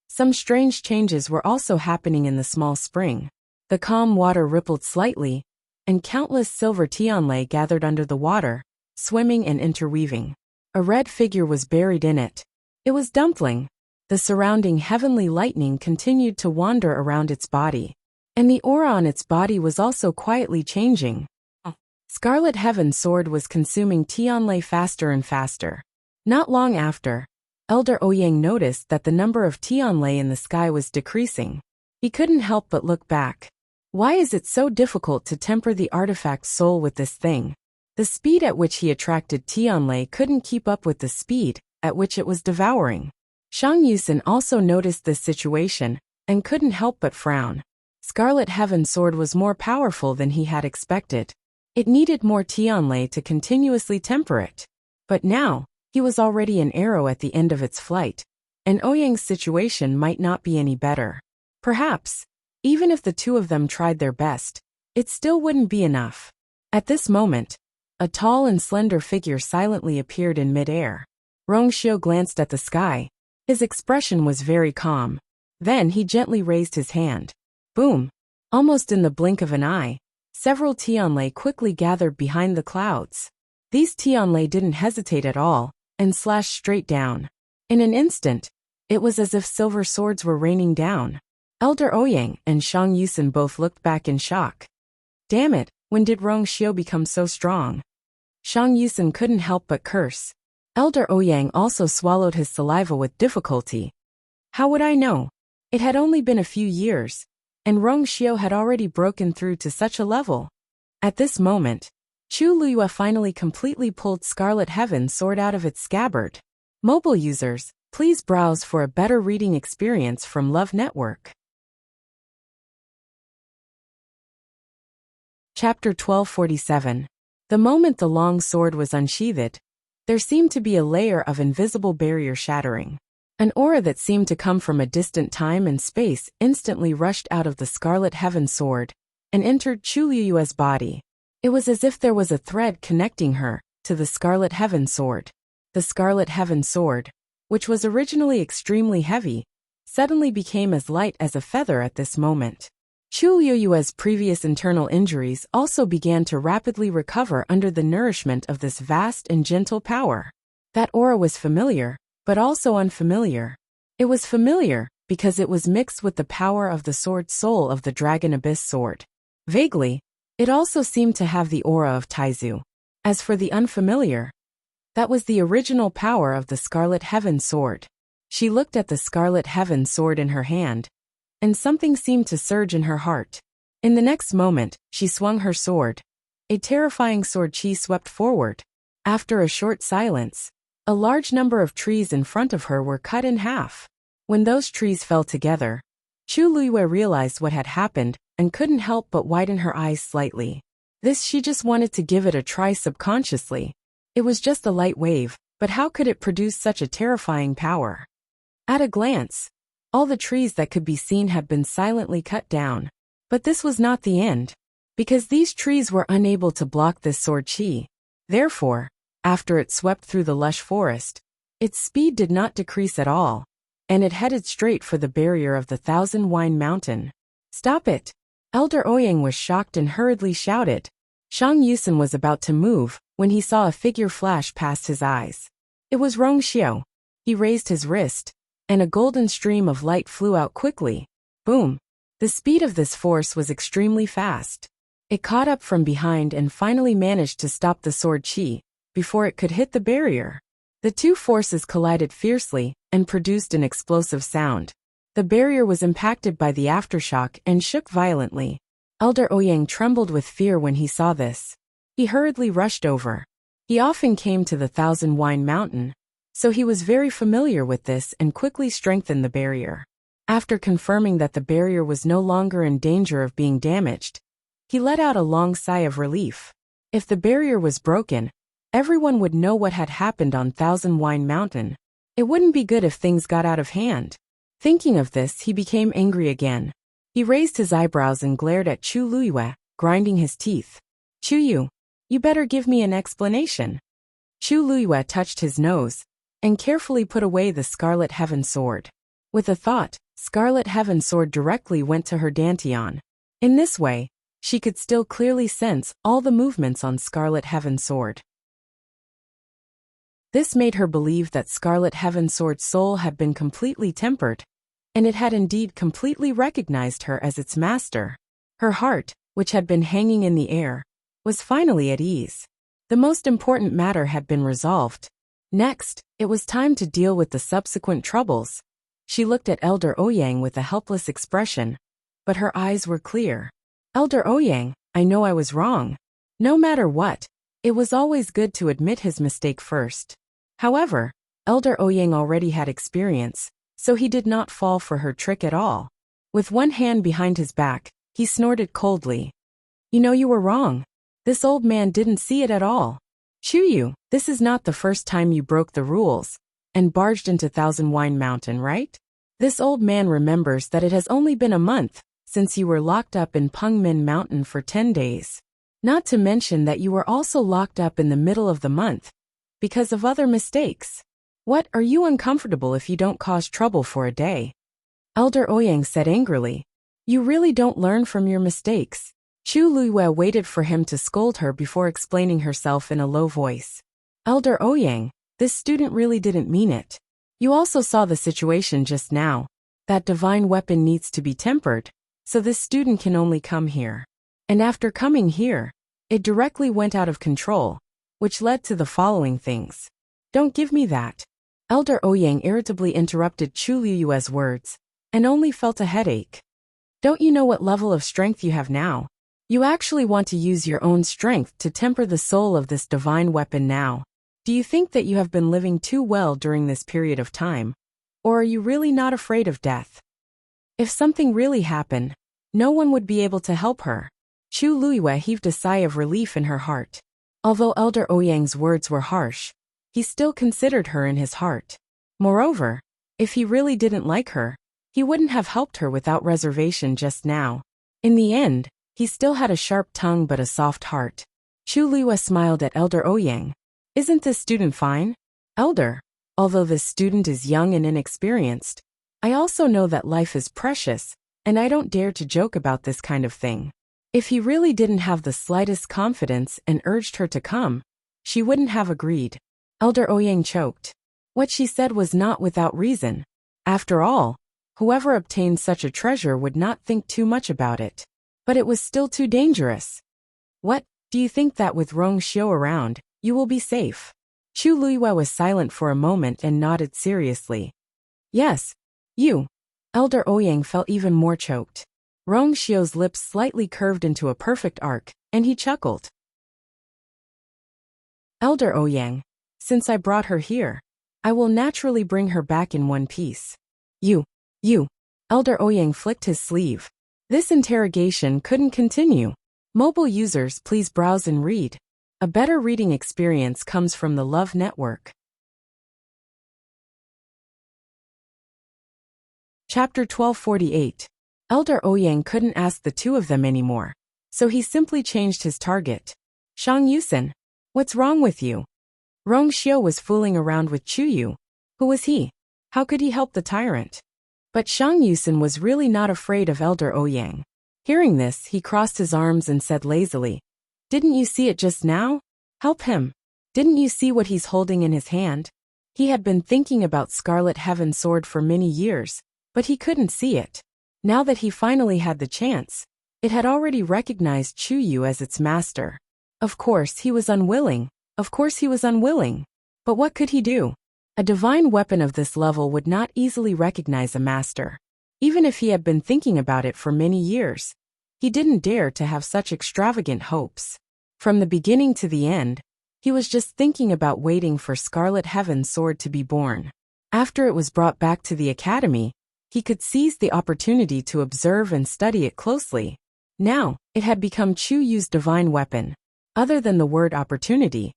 S1: some strange changes were also happening in the small spring. The calm water rippled slightly, and countless silver Tianlei gathered under the water, swimming and interweaving. A red figure was buried in it. It was Dumpling. The surrounding heavenly lightning continued to wander around its body, and the aura on its body was also quietly changing. Scarlet Heaven's sword was consuming Tianlei faster and faster. Not long after, Elder Ouyang noticed that the number of Tianlei in the sky was decreasing. He couldn't help but look back. Why is it so difficult to temper the artifact's soul with this thing? The speed at which he attracted Tianlei couldn't keep up with the speed at which it was devouring. Shang Yusin also noticed this situation and couldn't help but frown. Scarlet Heaven's sword was more powerful than he had expected. It needed more Tianlei to continuously temper it. But now, he was already an arrow at the end of its flight, and Ouyang's situation might not be any better. Perhaps, even if the two of them tried their best, it still wouldn't be enough. At this moment, a tall and slender figure silently appeared in mid-air. Rongxiu glanced at the sky. His expression was very calm. Then he gently raised his hand. Boom! Almost in the blink of an eye, several Tianlei quickly gathered behind the clouds. These Tianlei didn't hesitate at all, and slashed straight down. In an instant, it was as if silver swords were raining down. Elder Ouyang and Shang Yusin both looked back in shock. Damn it, when did Rongxiu become so strong? Shang Yusin couldn't help but curse. Elder Ouyang also swallowed his saliva with difficulty. How would I know? It had only been a few years, and Rongxiu had already broken through to such a level. At this moment, Chu Luiyue finally completely pulled Scarlet Heaven's sword out of its scabbard. Mobile users, please browse for a better reading experience from Love Network. Chapter 1247. The moment the long sword was unsheathed, there seemed to be a layer of invisible barrier shattering. An aura that seemed to come from a distant time and space instantly rushed out of the Scarlet Heaven sword and entered Chu Luiyue's body. It was as if there was a thread connecting her to the Scarlet Heaven sword. The Scarlet Heaven sword, which was originally extremely heavy, suddenly became as light as a feather at this moment. Chu Luiyue's previous internal injuries also began to rapidly recover under the nourishment of this vast and gentle power. That aura was familiar, but also unfamiliar. It was familiar because it was mixed with the power of the sword soul of the Dragon Abyss sword. Vaguely, it also seemed to have the aura of Taizu. As for the unfamiliar, that was the original power of the Scarlet Heaven sword. She looked at the Scarlet Heaven sword in her hand, and something seemed to surge in her heart. In the next moment, she swung her sword. A terrifying sword chi swept forward. After a short silence, a large number of trees in front of her were cut in half. When those trees fell together, Chu Luiyue realized what had happened and couldn't help but widen her eyes slightly. She just wanted to give it a try subconsciously. It was just a light wave, but how could it produce such a terrifying power? At a glance, all the trees that could be seen had been silently cut down. But this was not the end, because these trees were unable to block this sword chi. Therefore, after it swept through the lush forest, its speed did not decrease at all, and it headed straight for the barrier of the Thousand Wine Mountain. Stop it! Elder Ouyang was shocked and hurriedly shouted. Shang Yusin was about to move when he saw a figure flash past his eyes. It was Rongxiu. He raised his wrist, and a golden stream of light flew out quickly. Boom! The speed of this force was extremely fast. It caught up from behind and finally managed to stop the sword chi before it could hit the barrier. The two forces collided fiercely and produced an explosive sound. The barrier was impacted by the aftershock and shook violently. Elder Ouyang trembled with fear when he saw this. He hurriedly rushed over. He often came to the Thousand Wine Mountain, so he was very familiar with this and quickly strengthened the barrier. After confirming that the barrier was no longer in danger of being damaged, He let out a long sigh of relief. If the barrier was broken, everyone would know what had happened on Thousand Wine Mountain. It wouldn't be good if things got out of hand. Thinking of this, he became angry again. He raised his eyebrows and glared at Chu Luiyue, grinding his teeth. Chu Yu, you better give me an explanation. Chu Luiyue touched his nose and carefully put away the Scarlet Heaven Sword. With a thought, Scarlet Heaven Sword directly went to her dantian. In this way, she could still clearly sense all the movements on Scarlet Heaven Sword. This made her believe that Scarlet Heaven Sword's soul had been completely tempered, and it had indeed completely recognized her as its master. Her heart, which had been hanging in the air, was finally at ease. The most important matter had been resolved. Next, it was time to deal with the subsequent troubles. She looked at Elder Ouyang with a helpless expression, but her eyes were clear. Elder Ouyang, I know I was wrong. No matter what, it was always good to admit his mistake first. However, Elder Ouyang already had experience, so he did not fall for her trick at all. With one hand behind his back, he snorted coldly. You know you were wrong. This old man didn't see it at all. Chu Yu, this is not the first time you broke the rules and barged into Thousand Wine Mountain, right? This old man remembers that it has only been a month since you were locked up in Pengmin Mountain for 10 days. Not to mention that you were also locked up in the middle of the month because of other mistakes. What, are you uncomfortable if you don't cause trouble for a day? Elder Ouyang said angrily. You really don't learn from your mistakes. Chu Luiyue waited for him to scold her before explaining herself in a low voice. Elder Ouyang, this student really didn't mean it. You also saw the situation just now. That divine weapon needs to be tempered, so this student can only come here. And after coming here, it directly went out of control, which led to the following things. Don't give me that. Elder Ouyang irritably interrupted Chu Luiyue's words, and only felt a headache. Don't you know what level of strength you have now? You actually want to use your own strength to temper the soul of this divine weapon now. Do you think that you have been living too well during this period of time? Or are you really not afraid of death? If something really happened, no one would be able to help her. Chu Luiyue heaved a sigh of relief in her heart. Although Elder Ouyang's words were harsh, he still considered her in his heart. Moreover, if he really didn't like her, he wouldn't have helped her without reservation just now. In the end, he still had a sharp tongue but a soft heart. Chu Luiyue smiled at Elder Ouyang. Isn't this student fine? Elder, although this student is young and inexperienced, I also know that life is precious, and I don't dare to joke about this kind of thing. If he really didn't have the slightest confidence and urged her to come, she wouldn't have agreed. Elder Ouyang choked. What she said was not without reason. After all, whoever obtained such a treasure would not think too much about it. But it was still too dangerous. What, do you think that with Rong Xiu around, you will be safe? Chu Luiyue was silent for a moment and nodded seriously. Yes, you. Elder Ouyang felt even more choked. Rong Xiu's lips slightly curved into a perfect arc, and he chuckled. Elder Ouyang, since I brought her here, I will naturally bring her back in one piece. You. Elder Ouyang flicked his sleeve. This interrogation couldn't continue. Mobile users, please browse and read. A better reading experience comes from the Love Network. Chapter 1248. Elder Ouyang couldn't ask the two of them anymore, so he simply changed his target. Shang Yusen, what's wrong with you? Rong Xiu was fooling around with Chu Yu. Who was he? How could he help the tyrant? But Shang Yusen was really not afraid of Elder Ouyang. Hearing this, he crossed his arms and said lazily, Didn't you see it just now? Help him. Didn't you see what he's holding in his hand? He had been thinking about Scarlet Heaven Sword for many years, but he couldn't see it. Now that he finally had the chance, it had already recognized Chu Yu as its master. Of course he was unwilling. But what could he do? A divine weapon of this level would not easily recognize a master. Even if he had been thinking about it for many years, he didn't dare to have such extravagant hopes. From the beginning to the end, he was just thinking about waiting for Scarlet Heaven Sword to be born. After it was brought back to the academy, he could seize the opportunity to observe and study it closely. Now, It had become Chu Yu's divine weapon. Other than the word opportunity,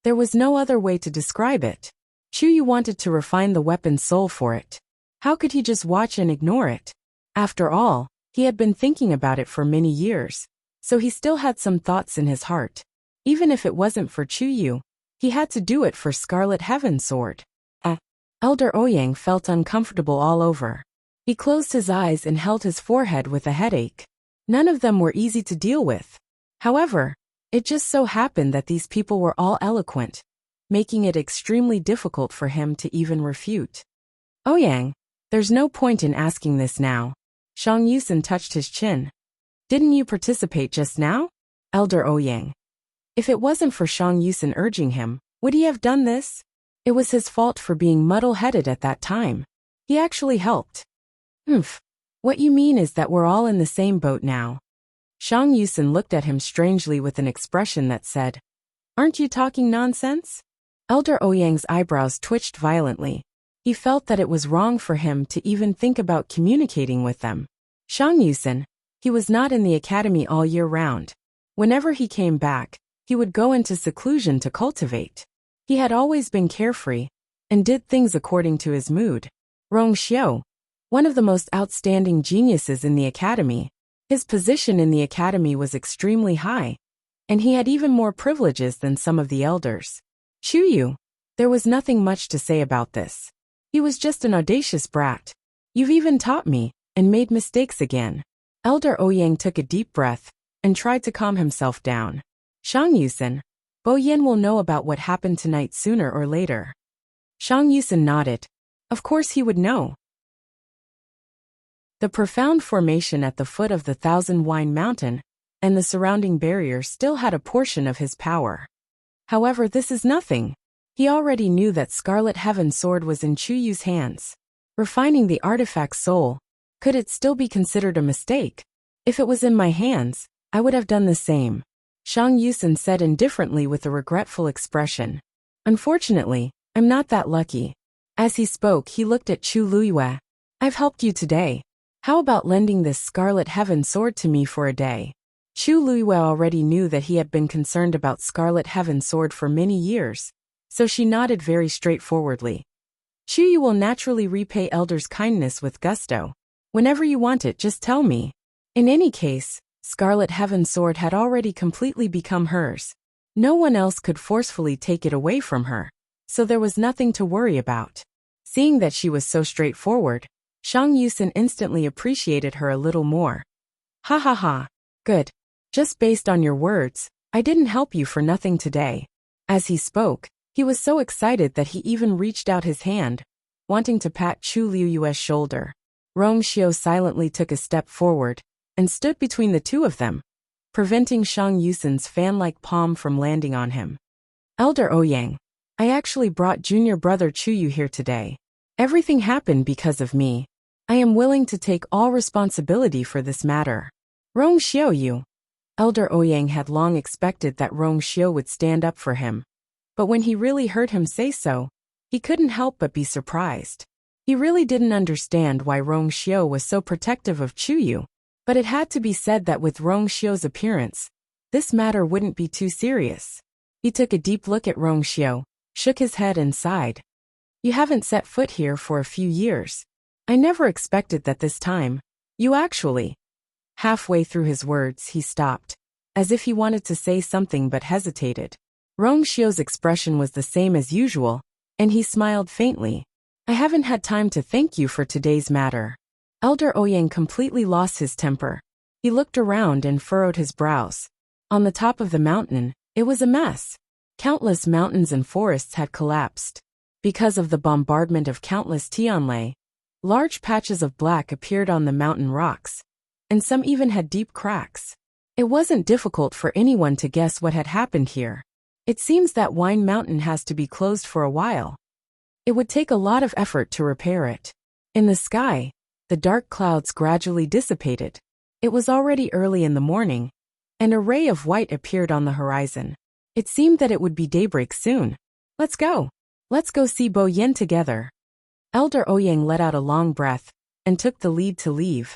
S1: there was no other way to describe it. Chu Yu wanted to refine the weapon's soul for it. How could he just watch and ignore it? After all, he had been thinking about it for many years, so he still had some thoughts in his heart. Even if it wasn't for Chu Yu, he had to do it for Scarlet Heaven Sword. Elder Ouyang felt uncomfortable all over. He closed his eyes and held his forehead with a headache. None of them were easy to deal with. However, it just so happened that these people were all eloquent, making it extremely difficult for him to even refute. Ouyang, there's no point in asking this now. Shang Yusen touched his chin. Didn't you participate just now? Elder Ouyang. If it wasn't for Shang Yusen urging him, would he have done this? It was his fault for being muddle-headed at that time. He actually helped. What you mean is that we're all in the same boat now. Shang Yusen looked at him strangely with an expression that said, Aren't you talking nonsense? Elder Ouyang's eyebrows twitched violently. He felt that it was wrong for him to even think about communicating with them. Shang Yusen, he was not in the academy all year round. Whenever he came back, he would go into seclusion to cultivate. He had always been carefree and did things according to his mood. Rong Xiao, one of the most outstanding geniuses in the academy. His position in the academy was extremely high, and he had even more privileges than some of the elders. Chu Yu, there was nothing much to say about this. He was just an audacious brat. You've even taught me, and made mistakes again. Elder Ouyang took a deep breath, and tried to calm himself down. Shang Yusen, Bo Yin will know about what happened tonight sooner or later. Shang Yusen nodded. Of course he would know. The profound formation at the foot of the Thousand Wine Mountain and the surrounding barrier still had a portion of his power. However, this is nothing. He already knew that Scarlet Heaven Sword was in Chu Yu's hands. Refining the artifact's soul, could it still be considered a mistake? If it was in my hands, I would have done the same. Shang Yusen said indifferently with a regretful expression. Unfortunately, I'm not that lucky. As he spoke, he looked at Chu Luyue. I've helped you today. How about lending this Scarlet Heaven Sword to me for a day? Chu Luyue already knew that he had been concerned about Scarlet Heaven Sword for many years, so she nodded very straightforwardly. Chu Yu will naturally repay elders' kindness with gusto. Whenever you want it, just tell me. In any case, Scarlet Heaven Sword had already completely become hers. No one else could forcefully take it away from her, so there was nothing to worry about. Seeing that she was so straightforward, Shang Yusen instantly appreciated her a little more. Ha ha ha. Good. Just based on your words, I didn't help you for nothing today. As he spoke, he was so excited that he even reached out his hand, wanting to pat Chu Luyue's shoulder. Rong Xiao silently took a step forward and stood between the two of them, preventing Shang Yusen's fan-like palm from landing on him. Elder Ouyang, I actually brought junior brother Chu Yu here today. Everything happened because of me. I am willing to take all responsibility for this matter. Rong Xiao Yu. Elder Ouyang had long expected that Rong Xiao would stand up for him, but when he really heard him say so, he couldn't help but be surprised. He really didn't understand why Rong Xiao was so protective of Chu Yu. But it had to be said that with Rong Xiao's appearance, this matter wouldn't be too serious. He took a deep look at Rong Xiao, shook his head and sighed. You haven't set foot here for a few years. I never expected that this time. You actually. Halfway through his words, he stopped, as if he wanted to say something but hesitated. Rong Xiao's expression was the same as usual, and he smiled faintly. I haven't had time to thank you for today's matter. Elder Ouyang completely lost his temper. He looked around and furrowed his brows. On the top of the mountain, it was a mess. Countless mountains and forests had collapsed. Because of the bombardment of countless Tianlei, large patches of black appeared on the mountain rocks, and some even had deep cracks. It wasn't difficult for anyone to guess what had happened here. It seems that Wine Mountain has to be closed for a while. It would take a lot of effort to repair it. In the sky, the dark clouds gradually dissipated. It was already early in the morning, and a ray of white appeared on the horizon. It seemed that it would be daybreak soon. Let's go. Let's go see Bo Yin together. Elder Ouyang let out a long breath and took the lead to leave.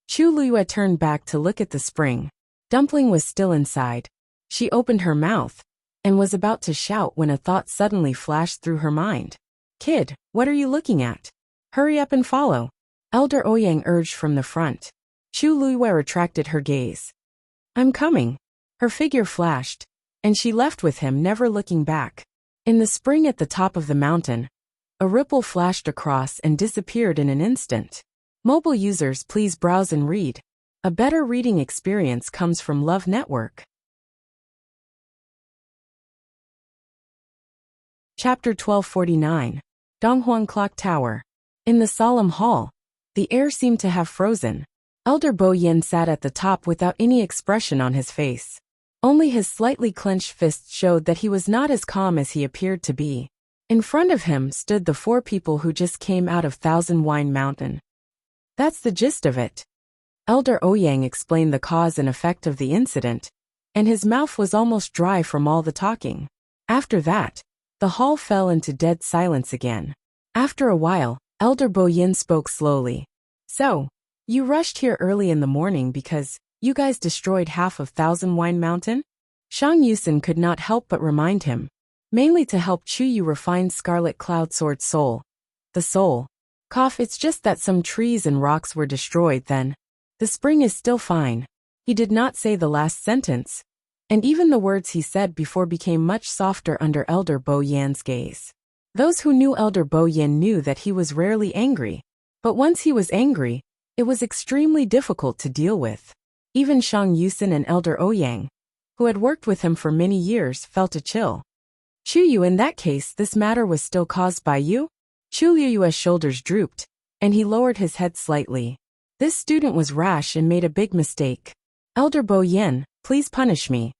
S1: Chu Liyue turned back to look at the spring. Dumpling was still inside. She opened her mouth and was about to shout when a thought suddenly flashed through her mind. Kid, what are you looking at? Hurry up and follow. Elder Ouyang urged from the front. Chu Liyue retracted her gaze. I'm coming. Her figure flashed, and she left with him, never looking back. In the spring at the top of the mountain, a ripple flashed across and disappeared in an instant. Mobile users, please browse and read. A better reading experience comes from Love Network. Chapter 1249. Donghuang Clock Tower. In the solemn hall, the air seemed to have frozen. Elder Bo Yin sat at the top without any expression on his face. Only his slightly clenched fists showed that he was not as calm as he appeared to be. In front of him stood the 4 people who just came out of Thousand Wine Mountain. That's the gist of it. Elder Ouyang explained the cause and effect of the incident, and his mouth was almost dry from all the talking. After that, the hall fell into dead silence again. After a while, Elder Bo Yin spoke slowly. So, you rushed here early in the morning because you guys destroyed half of Thousand Wine Mountain? Shang Yusin could not help but remind him. Mainly to help Chu Yu refine Scarlet Cloud Sword's soul. The soul. Cough, it's just that some trees and rocks were destroyed then. The spring is still fine. He did not say the last sentence, and even the words he said before became much softer under Elder Bo Yan's gaze. Those who knew Elder Bo Yan knew that he was rarely angry, but once he was angry, it was extremely difficult to deal with. Even Shang Yusin and Elder Ouyang, who had worked with him for many years, felt a chill. Chu Yu, in that case, this matter was still caused by you? Chu Liyue's shoulders drooped, and he lowered his head slightly. This student was rash and made a big mistake. Elder Bo Yin, please punish me.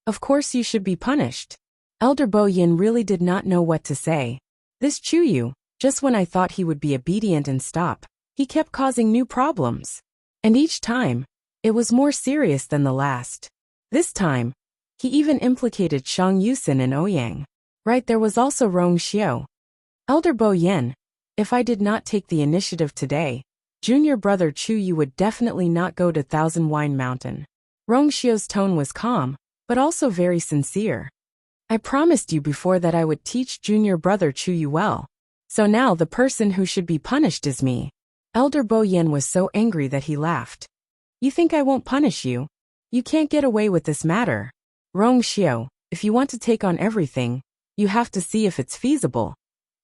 S1: Of course you should be punished. Elder Bo Yin really did not know what to say. This Chu Yu, just when I thought he would be obedient and stop, he kept causing new problems. And each time, it was more serious than the last. This time, he even implicated Shang Yusin and Ouyang. Right, there was also Rong Xiao. Elder Bo Yin, if I did not take the initiative today, junior brother Chu Yu would definitely not go to Thousand Wine Mountain. Rong Xiao's tone was calm, but also very sincere. I promised you before that I would teach junior brother Chu Yu well. So now the person who should be punished is me. Elder Bo Yin was so angry that he laughed. You think I won't punish you? You can't get away with this matter. Rong Xiao, if you want to take on everything, you have to see if it's feasible.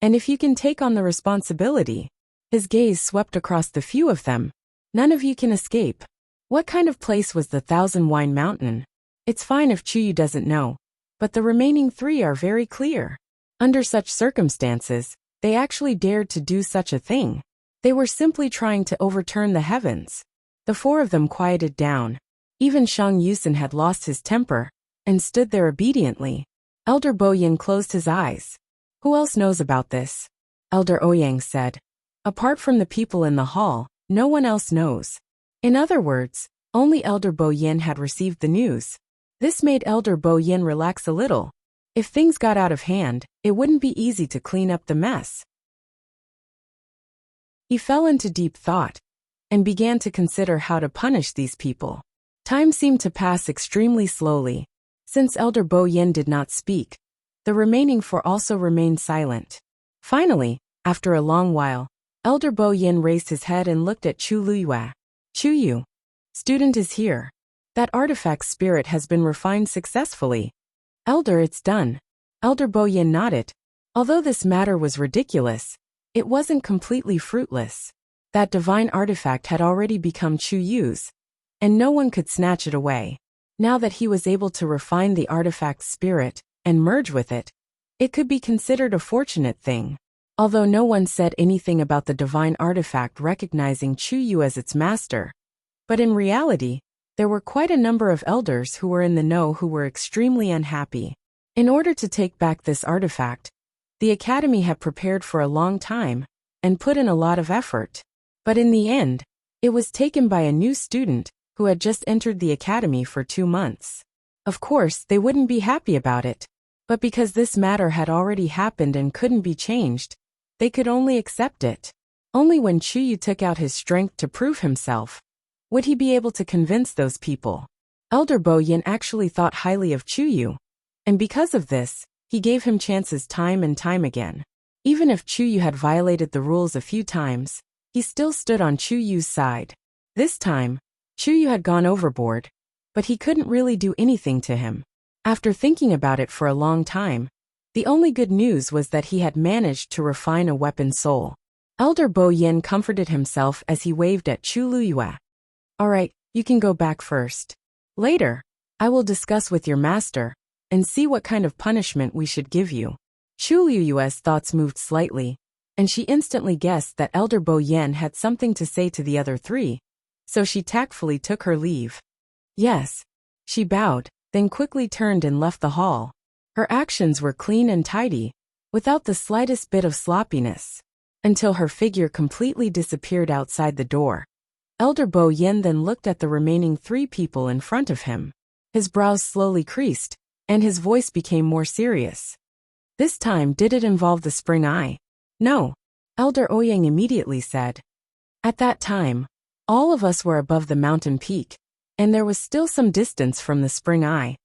S1: And if you can take on the responsibility. His gaze swept across the few of them. None of you can escape. What kind of place was the Thousand Wine Mountain? It's fine if Chu Yu doesn't know, but the remaining 3 are very clear. Under such circumstances, they actually dared to do such a thing. They were simply trying to overturn the heavens. The 4 of them quieted down. Even Shang Yusin had lost his temper and stood there obediently. Elder Bo Yin closed his eyes. Who else knows about this? Elder Ouyang said. Apart from the people in the hall, no one else knows. In other words, only Elder Bo Yin had received the news. This made Elder Bo Yin relax a little. If things got out of hand, it wouldn't be easy to clean up the mess. He fell into deep thought and began to consider how to punish these people. Time seemed to pass extremely slowly. Since Elder Bo Yin did not speak, the remaining 4 also remained silent. Finally, after a long while, Elder Bo Yin raised his head and looked at Chu Liyue. Chu Yu, student is here. That artifact spirit has been refined successfully. Elder, it's done. Elder Bo Yin nodded. Although this matter was ridiculous, it wasn't completely fruitless. That divine artifact had already become Chu Yu's, and no one could snatch it away. Now that he was able to refine the artifact's spirit and merge with it, it could be considered a fortunate thing. Although no one said anything about the divine artifact recognizing Chu Yu as its master. But in reality, there were quite a number of elders who were in the know who were extremely unhappy. In order to take back this artifact, the academy had prepared for a long time and put in a lot of effort. But in the end, it was taken by a new student who had just entered the academy for 2 months. Of course, they wouldn't be happy about it. But because this matter had already happened and couldn't be changed, they could only accept it. Only when Chu Yu took out his strength to prove himself Would he be able to convince those people? Elder Bo Yin actually thought highly of Chu Yu, and because of this, he gave him chances time and time again. Even if Chu Yu had violated the rules a few times, he still stood on Chu Yu's side. This time, Chu Yu had gone overboard, but he couldn't really do anything to him. After thinking about it for a long time, the only good news was that he had managed to refine a weapon soul. Elder Bo Yin comforted himself as he waved at Chu Luyue. Alright, you can go back first. Later, I will discuss with your master, and see what kind of punishment we should give you. Chu Luyue's thoughts moved slightly, and she instantly guessed that Elder Bo Yin had something to say to the other three, so she tactfully took her leave. Yes. She bowed, then quickly turned and left the hall. Her actions were clean and tidy, without the slightest bit of sloppiness, until her figure completely disappeared outside the door. Elder Bo Yin then looked at the remaining three people in front of him. His brows slowly creased, and his voice became more serious. This time, did it involve the spring eye? No, Elder Ouyang immediately said. At that time, all of us were above the mountain peak, and there was still some distance from the spring eye.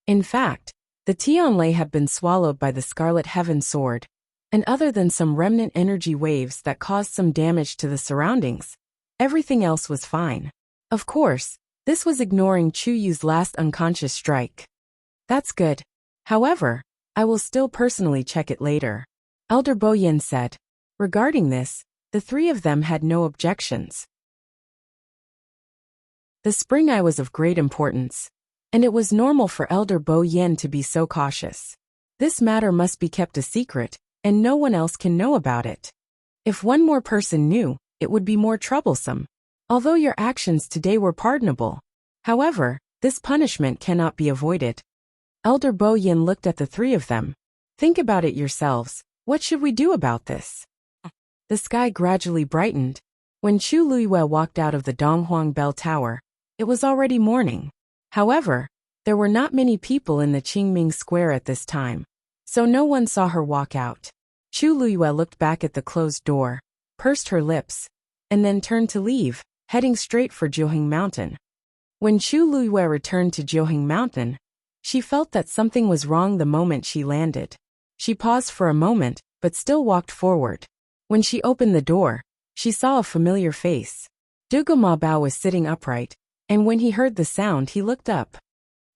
S1: In fact, the Tianlei had been swallowed by the Scarlet Heaven Sword, and other than some remnant energy waves that caused some damage to the surroundings, everything else was fine. Of course, this was ignoring Chu Yu's last unconscious strike. That's good. However, I will still personally check it later, Elder Bo Yin said. Regarding this, the three of them had no objections. The spring eye was of great importance, and it was normal for Elder Bo Yin to be so cautious. This matter must be kept a secret, and no one else can know about it. If one more person knew, it would be more troublesome. Although your actions today were pardonable, however, this punishment cannot be avoided. Elder Bo Yin looked at the three of them. Think about it yourselves. What should we do about this? The sky gradually brightened. When Chu Luyue walked out of the Donghuang Bell Tower, it was already morning. However, there were not many people in the Qingming Square at this time, so no one saw her walk out. Chu Luyue looked back at the closed door, pursed her lips, and then turned to leave, heading straight for Jiuheng Mountain. When Chu Luyue returned to Jiuheng Mountain, she felt that something was wrong the moment she landed. She paused for a moment, but still walked forward. When she opened the door, she saw a familiar face. Dugu Ma Bao was sitting upright, and when he heard the sound he looked up.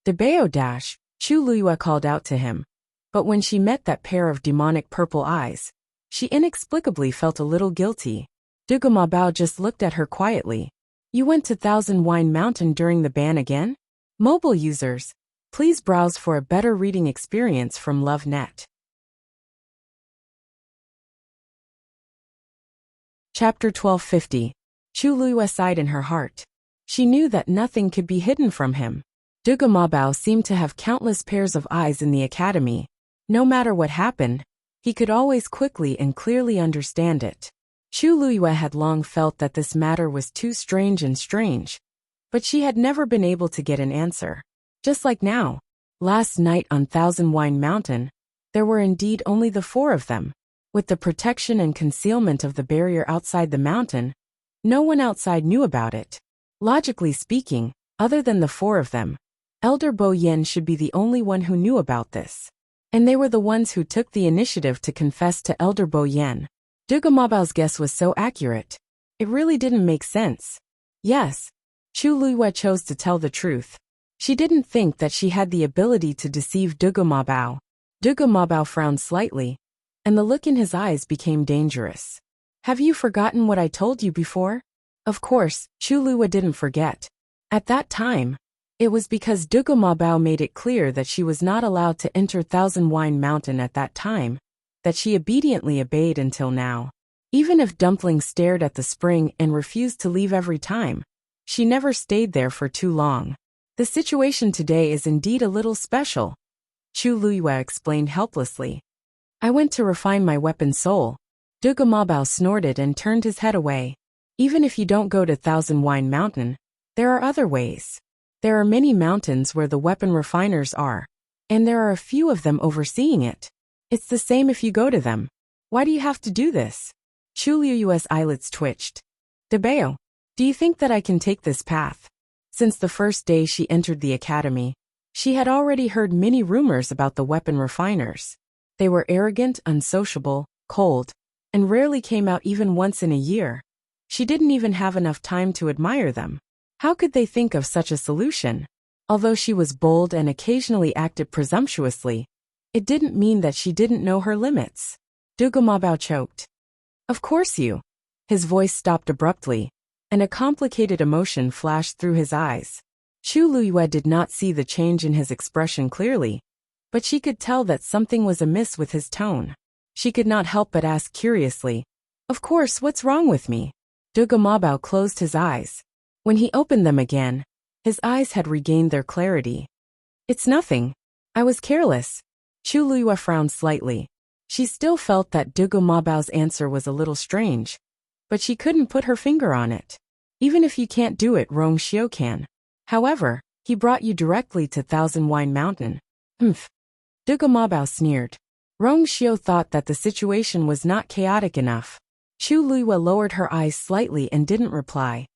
S1: Debao dash, Chu Luyue called out to him. But when she met that pair of demonic purple eyes, she inexplicably felt a little guilty. Dugu Ma Bao just looked at her quietly. You went to Thousand Wine Mountain during the ban again? Mobile users, please browse for a better reading experience from LoveNet. Chapter 1250. Chu Luyue sighed in her heart. She knew that nothing could be hidden from him. Dugu Ma Bao seemed to have countless pairs of eyes in the academy. No matter what happened, he could always quickly and clearly understand it. Chu Luyue had long felt that this matter was too strange, but she had never been able to get an answer. Just like now, last night on Thousand Wine Mountain, there were indeed only the four of them. With the protection and concealment of the barrier outside the mountain, no one outside knew about it. Logically speaking, other than the four of them, Elder Bo Yin should be the only one who knew about this. And they were the ones who took the initiative to confess to Elder Bo Yin. Dugu Ma Bao's guess was so accurate. It really didn't make sense. Yes, Chu Luyue chose to tell the truth. She didn't think that she had the ability to deceive Dugu Ma Bao. Dugu Ma Bao frowned slightly, and the look in his eyes became dangerous. Have you forgotten what I told you before? Of course, Chu Luyue didn't forget. At that time, it was because Dugu Ma Bao made it clear that she was not allowed to enter Thousand Wine Mountain at that time, that she obediently obeyed until now. Even if Dumpling stared at the spring and refused to leave every time, she never stayed there for too long. The situation today is indeed a little special, Chu Luyue explained helplessly. I went to refine my weapon soul. Dugu Ma Bao snorted and turned his head away. Even if you don't go to Thousand Wine Mountain, there are other ways. There are many mountains where the weapon refiners are, and there are a few of them overseeing it. It's the same if you go to them. Why do you have to do this? Chu Luyue's eyelids twitched. Debao, Do you think that I can take this path? Since the first day she entered the academy, she had already heard many rumors about the weapon refiners. They were arrogant, unsociable, cold, and rarely came out even once in a year. She didn't even have enough time to admire them. How could they think of such a solution? Although she was bold and occasionally acted presumptuously, it didn't mean that she didn't know her limits. Dugumabao choked. Of course you. His voice stopped abruptly, and a complicated emotion flashed through his eyes. Chu Luyue did not see the change in his expression clearly, but she could tell that something was amiss with his tone. She could not help but ask curiously, "Of course, what's wrong with me?" Dugumabao closed his eyes. When he opened them again, his eyes had regained their clarity. "It's nothing. I was careless." Chu Luyue frowned slightly. She still felt that Dugumabao's answer was a little strange, but she couldn't put her finger on it. Even if you can't do it, Rong Xiu can. However, he brought you directly to Thousand Wine Mountain. Humph. Dugumabao sneered. Rong Xiu thought that the situation was not chaotic enough. Chu Luyue lowered her eyes slightly and didn't reply.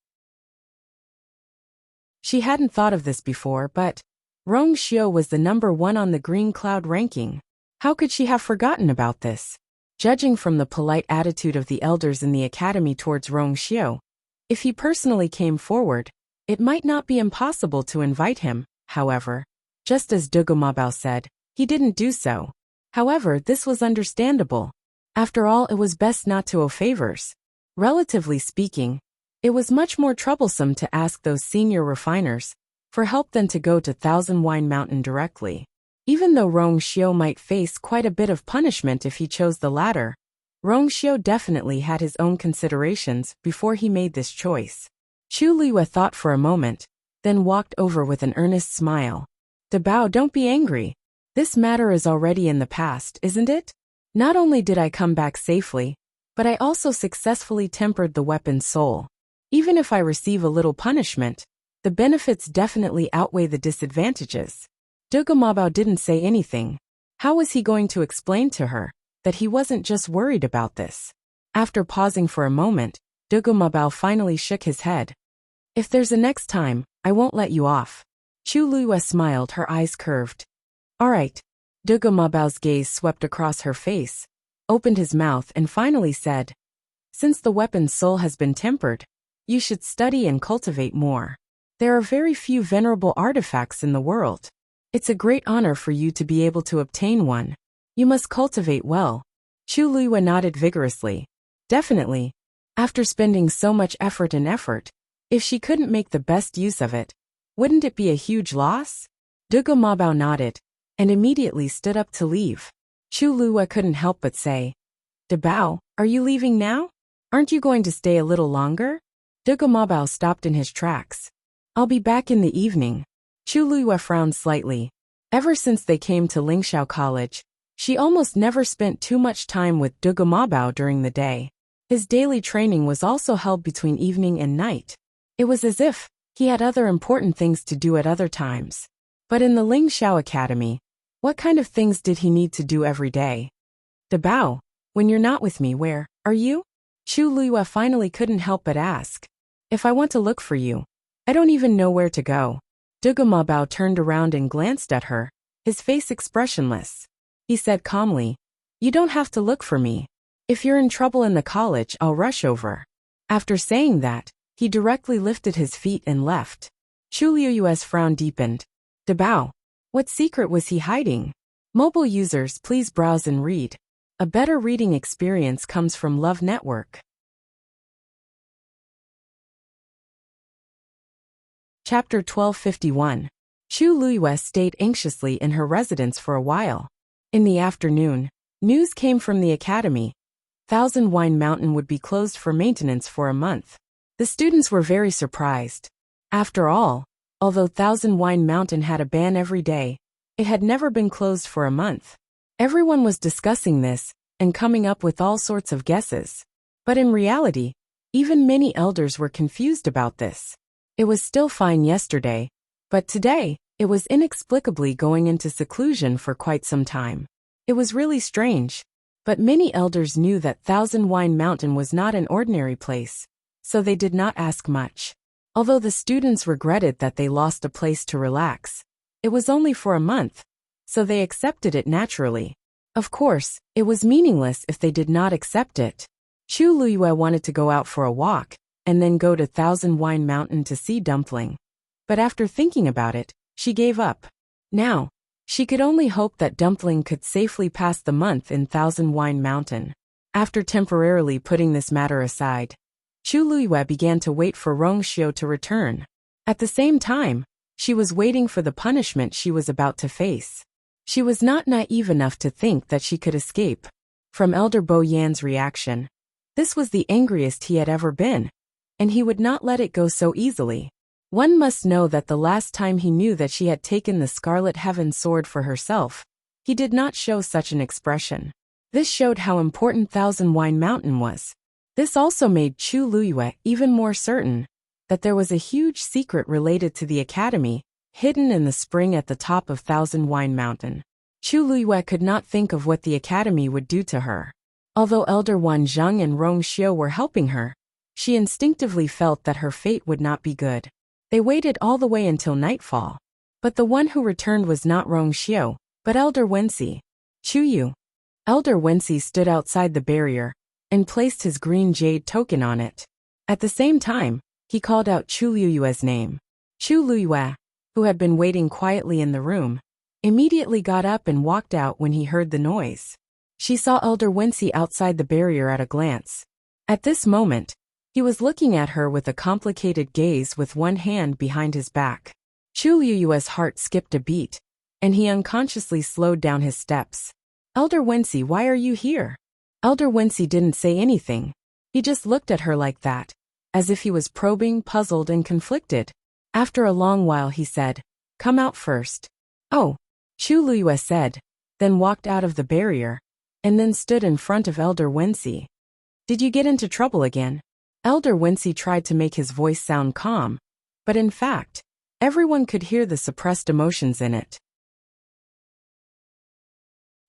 S1: She hadn't thought of this before, but Rong Xiu was the #1 on the Green Cloud ranking. How could she have forgotten about this? Judging from the polite attitude of the elders in the academy towards Rong Xiu, if he personally came forward, it might not be impossible to invite him. However, just as Dugumabao said, he didn't do so. However, this was understandable. After all, it was best not to owe favors. Relatively speaking, it was much more troublesome to ask those senior refiners for help than to go to Thousand Wine Mountain directly. Even though Rong Xiu might face quite a bit of punishment if he chose the latter, Rong Xiu definitely had his own considerations before he made this choice. Chu Liyue thought for a moment, then walked over with an earnest smile. "Dabao, don't be angry. This matter is already in the past, isn't it? Not only did I come back safely, but I also successfully tempered the weapon's soul. Even if I receive a little punishment, the benefits definitely outweigh the disadvantages." Dugumabao didn't say anything. How was he going to explain to her that he wasn't just worried about this? After pausing for a moment, Dugumabao finally shook his head. "If there's a next time, I won't let you off." Chu Luyue smiled, her eyes curved. "All right." Dugumabao's gaze swept across her face, opened his mouth and finally said, "Since the weapon's soul has been tempered, you should study and cultivate more. There are very few venerable artifacts in the world. It's a great honor for you to be able to obtain one. You must cultivate well." Chu Luyue nodded vigorously. Definitely. After spending so much effort, if she couldn't make the best use of it, wouldn't it be a huge loss? Dugumabao nodded, and immediately stood up to leave. Chu Luyue couldn't help but say, "Dabao, are you leaving now? Aren't you going to stay a little longer?" Dugumabao stopped in his tracks. "I'll be back in the evening." Chu Luyue frowned slightly. Ever since they came to Lingxiao College, she almost never spent too much time with Dugumabao during the day. His daily training was also held between evening and night. It was as if he had other important things to do at other times. But in the Lingxiao Academy, what kind of things did he need to do every day? "Dabao, when you're not with me, where are you?" Chu Luyue finally couldn't help but ask. "If I want to look for you, I don't even know where to go." Dugumabao turned around and glanced at her, his face expressionless. He said calmly, "You don't have to look for me. If you're in trouble in the college, I'll rush over." After saying that, he directly lifted his feet and left. Chu Luyue's frown deepened. Dabao, what secret was he hiding? Mobile users, please browse and read. A better reading experience comes from Love Network. Chapter 1251. Chu Luyue stayed anxiously in her residence for a while. In the afternoon, news came from the academy. Thousand Wine Mountain would be closed for maintenance for a month. The students were very surprised. After all, although Thousand Wine Mountain had a ban every day, it had never been closed for a month. Everyone was discussing this and coming up with all sorts of guesses. But in reality, even many elders were confused about this. It was still fine yesterday, but today, it was inexplicably going into seclusion for quite some time. It was really strange, but many elders knew that Thousand Wine Mountain was not an ordinary place. so they did not ask much. Although the students regretted that they lost a place to relax, it was only for a month, so they accepted it naturally. Of course, it was meaningless if they did not accept it. Chu Luyue wanted to go out for a walk, and then go to Thousand Wine Mountain to see Dumpling. But after thinking about it, she gave up. Now, she could only hope that Dumpling could safely pass the month in Thousand Wine Mountain. After temporarily putting this matter aside, Chu Luyue began to wait for Rongxiu to return. At the same time, she was waiting for the punishment she was about to face. She was not naive enough to think that she could escape from Elder Bo Yan's reaction. This was the angriest he had ever been, and he would not let it go so easily. One must know that the last time he knew that she had taken the Scarlet Heaven sword for herself, he did not show such an expression. This showed how important Thousand Wine Mountain was. This also made Chu Luyue even more certain that there was a huge secret related to the academy, hidden in the spring at the top of Thousand Wine Mountain. Chu Luyue could not think of what the academy would do to her. Although Elder Wan Zheng and Rongxiu were helping her, she instinctively felt that her fate would not be good. They waited all the way until nightfall. But the one who returned was not Rongxiu, but Elder Wensi. Chu Yu. Elder Wensi stood outside the barrier and placed his green jade token on it. At the same time, he called out Chu Luyue's name. Chu Luyue, who had been waiting quietly in the room, immediately got up and walked out when he heard the noise. She saw Elder Wensi outside the barrier at a glance. At this moment, he was looking at her with a complicated gaze with one hand behind his back. Chu Luyue's heart skipped a beat, and he unconsciously slowed down his steps. Elder Wensi, why are you here? Elder Wensi didn't say anything. He just looked at her like that, as if he was probing, puzzled, and conflicted. After a long while he said, "Come out first." "Oh," Chu Luyue said, then walked out of the barrier, and then stood in front of Elder Wensi. "Did you get into trouble again?" Elder Wensi tried to make his voice sound calm, but in fact, everyone could hear the suppressed emotions in it.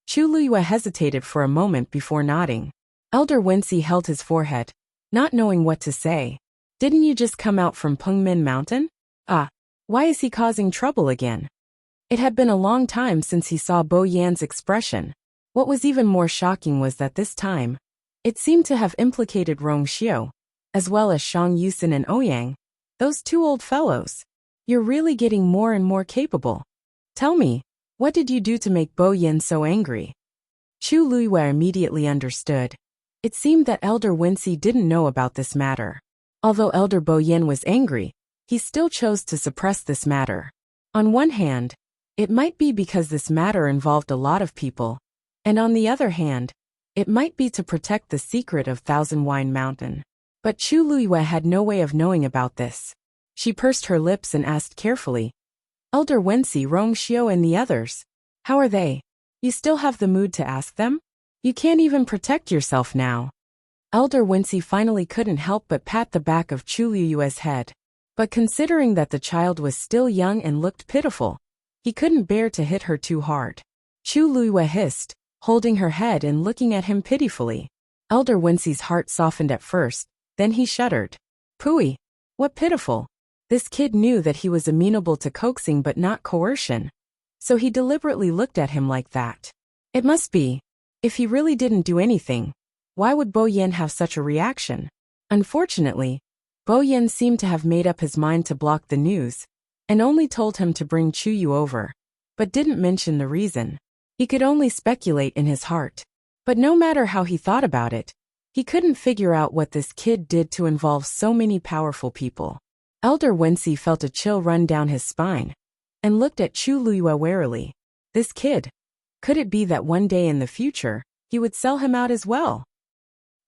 S1: Chu Luyue hesitated for a moment before nodding. Elder Wensi held his forehead, not knowing what to say. "Didn't you just come out from Pengmin Mountain? Why is he causing trouble again?" It had been a long time since he saw Bo Yan's expression. What was even more shocking was that this time, it seemed to have implicated Rongxiu, as well as Shang Yusin and Ouyang, those two old fellows. "You're really getting more and more capable. Tell me, what did you do to make Bo Yan so angry?" Chu Luyue immediately understood. It seemed that Elder Wensi didn't know about this matter. Although Elder Bo Yan was angry, he still chose to suppress this matter. On one hand, it might be because this matter involved a lot of people, and on the other hand, it might be to protect the secret of Thousand Wine Mountain. But Chu Luyue had no way of knowing about this. She pursed her lips and asked carefully, "Elder Wensi, Rongxiu, and the others, how are they? You still have the mood to ask them? You can't even protect yourself now." Elder Wensi finally couldn't help but pat the back of Chu Luyue's head. But considering that the child was still young and looked pitiful, he couldn't bear to hit her too hard. Chu Luyue hissed, holding her head and looking at him pitifully. Elder Wensi's heart softened at first, then he shuddered. "Pooey, what pitiful." This kid knew that he was amenable to coaxing but not coercion, so he deliberately looked at him like that. It must be. If he really didn't do anything, why would Bo Yan have such a reaction? Unfortunately, Bo Yan seemed to have made up his mind to block the news, and only told him to bring Chu Yu over, but didn't mention the reason. He could only speculate in his heart. But no matter how he thought about it, he couldn't figure out what this kid did to involve so many powerful people. Elder Wensi felt a chill run down his spine, and looked at Chu Luyue warily. This kid. Could it be that one day in the future, he would sell him out as well?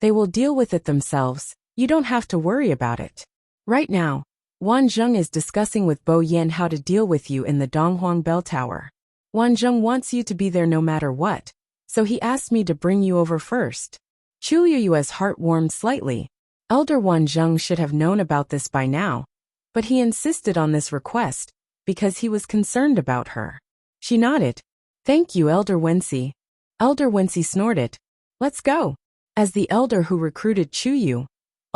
S1: They will deal with it themselves, you don't have to worry about it. Right now, Wan Zheng is discussing with Bo Yan how to deal with you in the Donghuang Bell Tower. Wan Zheng wants you to be there no matter what, so he asked me to bring you over first. Chu Luyue's heart warmed slightly. Elder Wan Zheng should have known about this by now, but he insisted on this request because he was concerned about her. She nodded. "Thank you, Elder Wensi." Elder Wensi snorted. "Let's go." As the elder who recruited Chu Yu,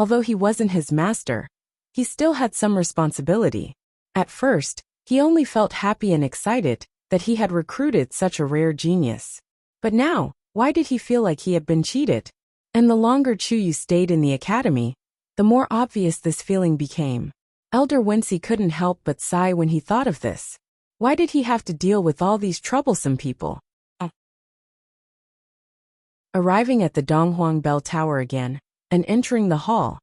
S1: Although he wasn't his master, he still had some responsibility. At first, he only felt happy and excited that he had recruited such a rare genius. But now, why did he feel like he had been cheated? And the longer Chuyu stayed in the academy, the more obvious this feeling became. Elder Wincy couldn't help but sigh when he thought of this. Why did he have to deal with all these troublesome people? Arriving at the Donghuang Bell Tower again, and entering the hall,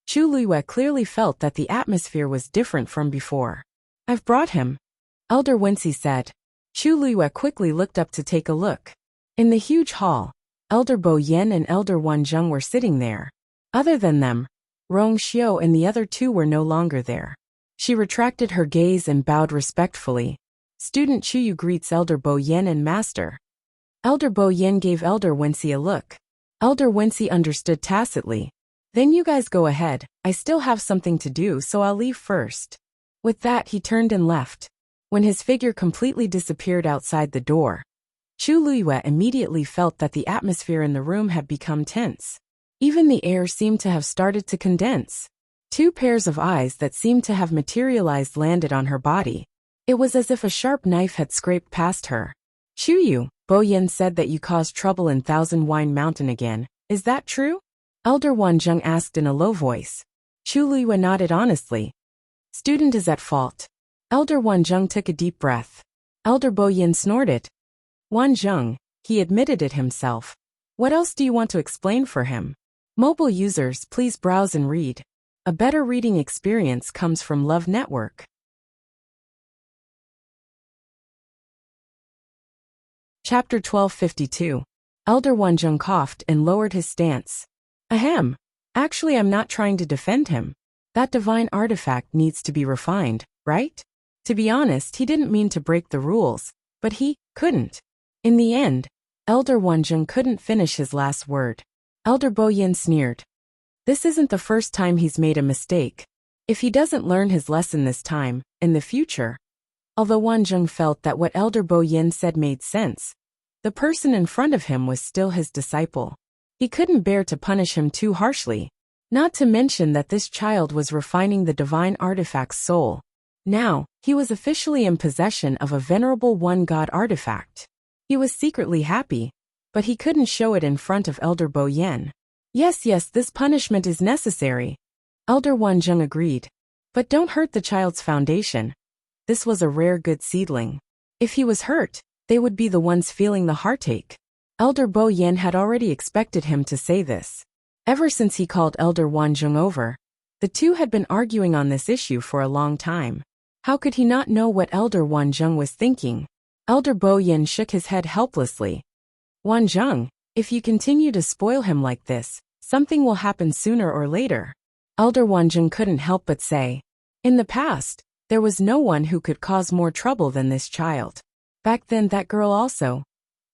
S1: Chu Luiyue clearly felt that the atmosphere was different from before. I've brought him, Elder Wincy said. Chu Luiyue quickly looked up to take a look. In the huge hall, Elder Bo Yen and Elder Wan Zheng were sitting there. Other than them, Rong Xiu and the other two were no longer there. She retracted her gaze and bowed respectfully. Student Chuyu greets Elder Bo Yen and Master. Elder Bo Yen gave Elder Wincy a look. Elder Wincy understood tacitly. Then you guys go ahead, I still have something to do so I'll leave first. With that he turned and left. When his figure completely disappeared outside the door, Chu Luiyue immediately felt that the atmosphere in the room had become tense. Even the air seemed to have started to condense. Two pairs of eyes that seemed to have materialized landed on her body. It was as if a sharp knife had scraped past her. Chuyu, Bo Yen said that you caused trouble in Thousand Wine Mountain again. Is that true? Elder Wan Zheng asked in a low voice. Chu Luiyue nodded honestly. Student is at fault. Elder Wan Zheng took a deep breath. Elder Bo Yen snorted. Wan Zheng, he admitted it himself. What else do you want to explain for him? Mobile users, please browse and read. A better reading experience comes from Love Network. Chapter 1252. Elder Wan Zheng coughed and lowered his stance. Ahem. Actually, I'm not trying to defend him. That divine artifact needs to be refined, right? To be honest, he didn't mean to break the rules, but he couldn't. In the end, Elder Wan Zheng couldn't finish his last word. Elder Bo Yen sneered. This isn't the first time he's made a mistake. If he doesn't learn his lesson this time, in the future. Although Wan Zheng felt that what Elder Bo Yen said made sense, the person in front of him was still his disciple. He couldn't bear to punish him too harshly. Not to mention that this child was refining the divine artifact's soul. Now, he was officially in possession of a venerable one-god artifact. He was secretly happy, but he couldn't show it in front of Elder Bo Yen. Yes, this punishment is necessary. Elder Wan Zheng agreed. But don't hurt the child's foundation. This was a rare good seedling. If he was hurt, they would be the ones feeling the heartache. Elder Bo Yen had already expected him to say this. Ever since he called Elder Wan Zheng over, the two had been arguing on this issue for a long time. How could he not know what Elder Wan Zheng was thinking? Elder Bo Yen shook his head helplessly. Wan Zheng, if you continue to spoil him like this, something will happen sooner or later. Elder Wan Zheng couldn't help but say. In the past, there was no one who could cause more trouble than this child. Back then that girl also.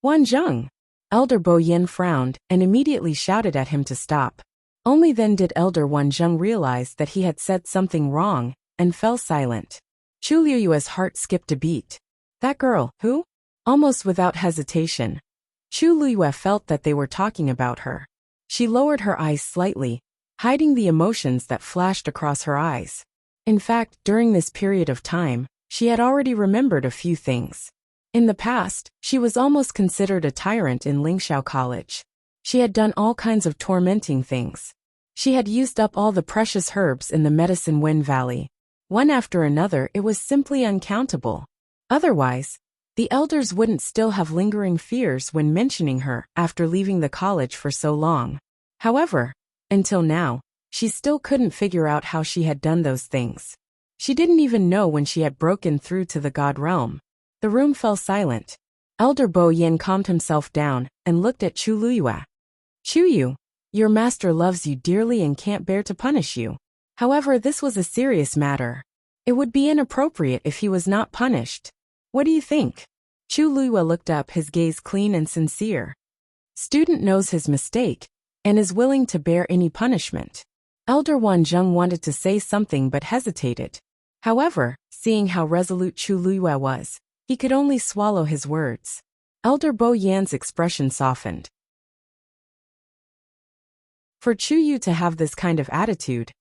S1: Wan Zheng. Elder Bo Yen frowned and immediately shouted at him to stop. Only then did Elder Wan Zheng realize that he had said something wrong, and fell silent. Chu Luiyue's heart skipped a beat. That girl, who? Almost without hesitation, Chu Luiyue felt that they were talking about her. She lowered her eyes slightly, hiding the emotions that flashed across her eyes. In fact, during this period of time, she had already remembered a few things. In the past, she was almost considered a tyrant in Lingxiao College. She had done all kinds of tormenting things. She had used up all the precious herbs in the Medicine Wind Valley. One after another, it was simply uncountable. Otherwise, the elders wouldn't still have lingering fears when mentioning her after leaving the college for so long. However, until now, she still couldn't figure out how she had done those things. She didn't even know when she had broken through to the god realm. The room fell silent. Elder Bo Yen calmed himself down and looked at Chu Luiyue. Chuyu, your master loves you dearly and can't bear to punish you. However, this was a serious matter. It would be inappropriate if he was not punished. What do you think? Chu Luiyue looked up, his gaze clean and sincere. Student knows his mistake and is willing to bear any punishment. Elder Wan Zheng wanted to say something but hesitated. However, seeing how resolute Chu Luiyue was, he could only swallow his words. Elder Bo Yan's expression softened. For Chu Yu to have this kind of attitude,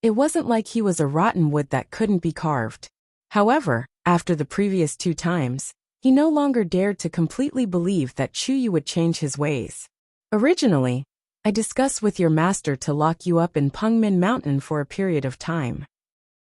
S1: it wasn't like he was a rotten wood that couldn't be carved. However, after the previous 2 times, he no longer dared to completely believe that Chu Yu would change his ways. Originally, I discussed with your master to lock you up in Pengmin Mountain for a period of time.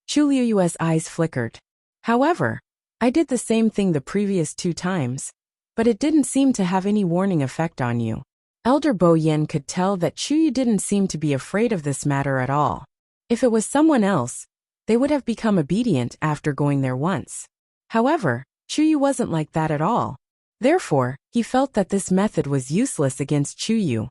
S1: Chu Liyue's eyes flickered. However, I did the same thing the previous 2 times, but it didn't seem to have any warning effect on you. Elder Bo Yen could tell that Chu Yu didn't seem to be afraid of this matter at all. If it was someone else, they would have become obedient after going there once. However, Chu Yu wasn't like that at all. Therefore, he felt that this method was useless against Chu Yu.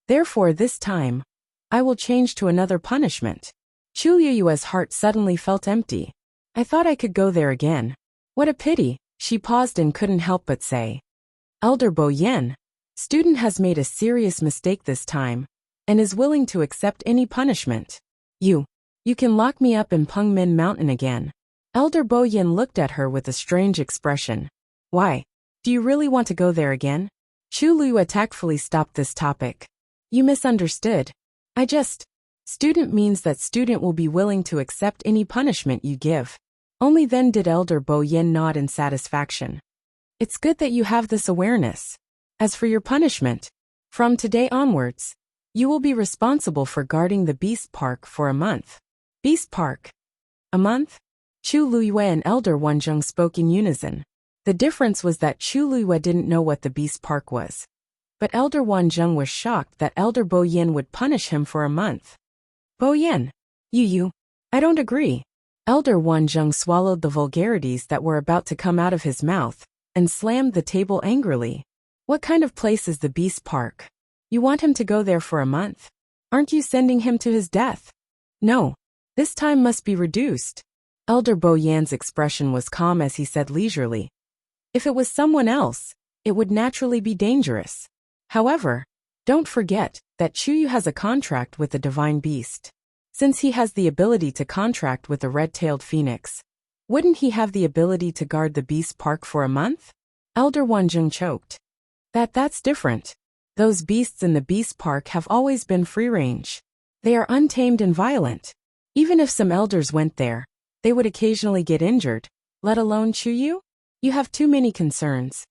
S1: Therefore, this time, I will change to another punishment. Chu Liyue's heart suddenly felt empty. I thought I could go there again. What a pity, she paused and couldn't help but say. Elder Bo Yen, student has made a serious mistake this time, and is willing to accept any punishment. You can lock me up in Pengmin Mountain again. Elder Bo Yen looked at her with a strange expression. Why? Do you really want to go there again? Chu Liyue tactfully stopped this topic. You misunderstood. Student means that student will be willing to accept any punishment you give. Only then did Elder Bo Yen nod in satisfaction. It's good that you have this awareness. As for your punishment, from today onwards, you will be responsible for guarding the Beast Park for a month. Beast Park? A month? Chu Liyue and Elder Wanzheng spoke in unison. The difference was that Chu Liyue didn't know what the Beast Park was. But Elder Wanzheng was shocked that Elder Bo Yen would punish him for a month. Bo Yen, I don't agree. Elder Wanzheng swallowed the vulgarities that were about to come out of his mouth, and slammed the table angrily. What kind of place is the Beast Park? You want him to go there for a month? Aren't you sending him to his death? No. This time must be reduced. Elder Bo Yan's expression was calm as he said leisurely. If it was someone else, it would naturally be dangerous. However, don't forget that Chu Yu has a contract with the divine beast. Since he has the ability to contract with the red-tailed phoenix, wouldn't he have the ability to guard the Beast Park for a month? Elder Wanzheng choked. That's different. Those beasts in the Beast Park have always been free-range. They are untamed and violent. Even if some elders went there, they would occasionally get injured, let alone Chu Yu? You have too many concerns.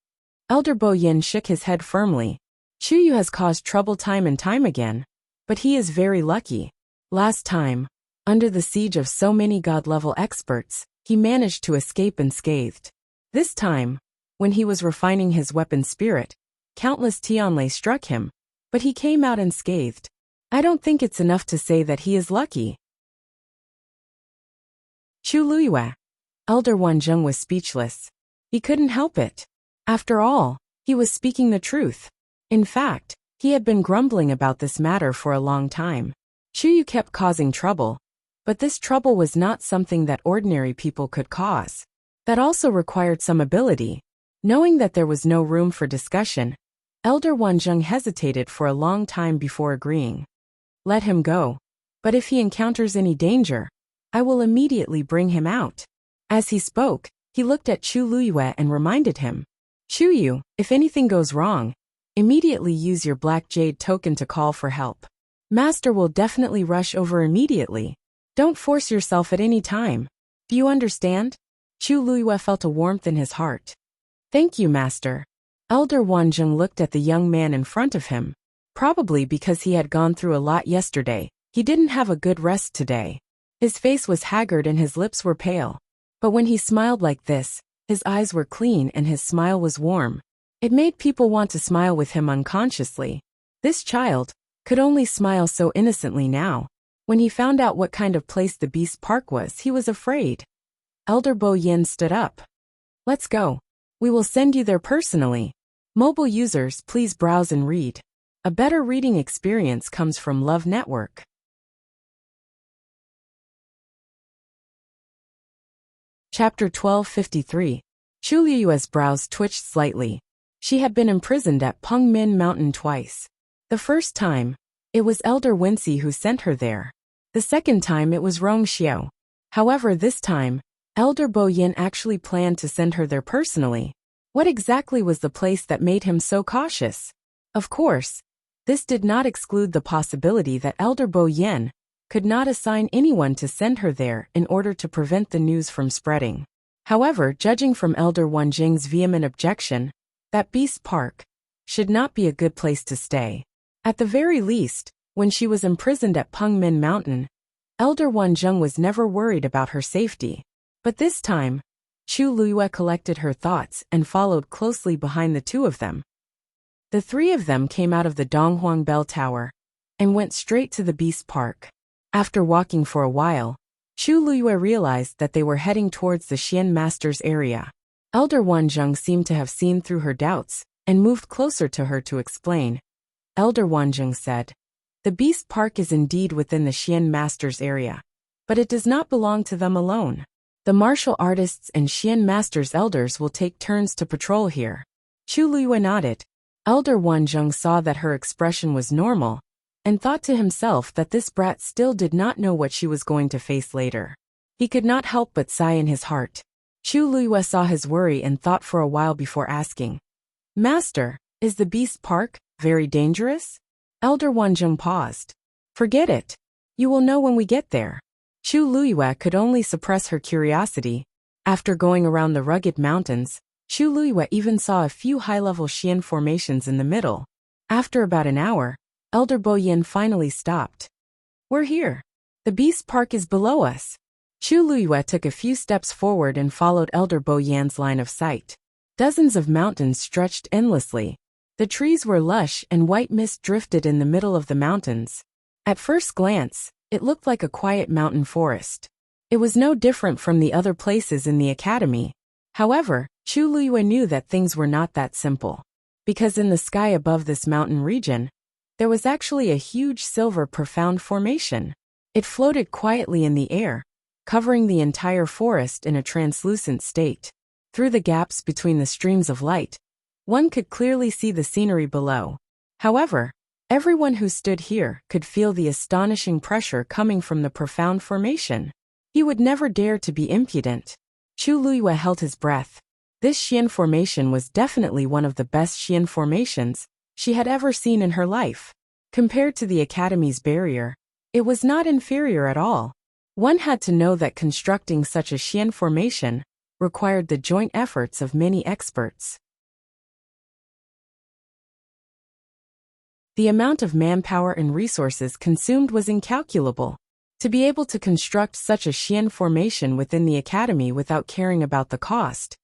S1: Elder Bo Yen shook his head firmly. Chu Yu has caused trouble time and time again, but he is very lucky. Last time, under the siege of so many god-level experts, he managed to escape unscathed. This time, when he was refining his weapon spirit, countless Tianlei struck him, but he came out unscathed. I don't think it's enough to say that he is lucky. Chu Liyue. Elder Wanzheng was speechless. He couldn't help it. After all, he was speaking the truth. In fact, he had been grumbling about this matter for a long time. Chu Yu kept causing trouble, but this trouble was not something that ordinary people could cause. That also required some ability. Knowing that there was no room for discussion, Elder Wanzheng hesitated for a long time before agreeing. Let him go. But if he encounters any danger, I will immediately bring him out. As he spoke, he looked at Chu Liyue and reminded him. Chu Yu, if anything goes wrong, immediately use your black jade token to call for help. Master will definitely rush over immediately. Don't force yourself at any time. Do you understand? Chu Liyue felt a warmth in his heart. Thank you, Master. Elder Wanzheng looked at the young man in front of him. Probably because he had gone through a lot yesterday, he didn't have a good rest today. His face was haggard and his lips were pale. But when he smiled like this, his eyes were clean and his smile was warm. It made people want to smile with him unconsciously. This child could only smile so innocently now. When he found out what kind of place the Beast Park was, he was afraid. Elder Bo Yen stood up. Let's go. We will send you there personally. Mobile users, please browse and read. A better reading experience comes from Love Network. Chapter 1253. Chu Liyue's brows twitched slightly. She had been imprisoned at Pengmin Mountain twice. The first time, it was Elder Wincy who sent her there. The second time it was Rong Xiao. However, this time, Elder Bo Yen actually planned to send her there personally. What exactly was the place that made him so cautious? Of course, This did not exclude the possibility that Elder Bo Yen could not assign anyone to send her there in order to prevent the news from spreading. However, judging from Elder Wanjing's vehement objection, that Beast Park should not be a good place to stay. At the very least, when she was imprisoned at Pengmin Mountain, Elder Wanjing was never worried about her safety. But this time, Chu Luiyue collected her thoughts and followed closely behind the two of them. The three of them came out of the Donghuang Bell Tower and went straight to the Beast Park. After walking for a while, Chu Luiyue realized that they were heading towards the Xian Master's area. Elder Wanjing seemed to have seen through her doubts and moved closer to her to explain. Elder Wanjing said, "The Beast Park is indeed within the Xian Master's area, but it does not belong to them alone. The martial artists and Xian Master's elders will take turns to patrol here." Chu Luiyue nodded. Elder Wanjing saw that her expression was normal and thought to himself that this brat still did not know what she was going to face later. He could not help but sigh in his heart. Chu Luiyue saw his worry and thought for a while before asking, "Master, is the Beast Park very dangerous?" Elder Wanjing paused. "Forget it. You will know when we get there." Chu Luiyue could only suppress her curiosity. After going around the rugged mountains, Chu Luiyue even saw a few high-level Xian formations in the middle. After about an hour, Elder Bo Yin finally stopped. "We're here. The Beast Park is below us." Chu Luiyue took a few steps forward and followed Elder Bo Yan's line of sight. Dozens of mountains stretched endlessly. The trees were lush and white mist drifted in the middle of the mountains. At first glance, it looked like a quiet mountain forest. It was no different from the other places in the academy. However, Chu Luiyue knew that things were not that simple. Because in the sky above this mountain region, there was actually a huge silver profound formation. It floated quietly in the air, covering the entire forest in a translucent state. Through the gaps between the streams of light, one could clearly see the scenery below. However, everyone who stood here could feel the astonishing pressure coming from the profound formation. He would never dare to be impudent. Chu Luiyue held his breath. This Xian formation was definitely one of the best Xian formations she had ever seen in her life. Compared to the Academy's barrier, it was not inferior at all. One had to know that constructing such a Xian formation required the joint efforts of many experts. The amount of manpower and resources consumed was incalculable. To be able to construct such a Xian formation within the Academy without caring about the cost,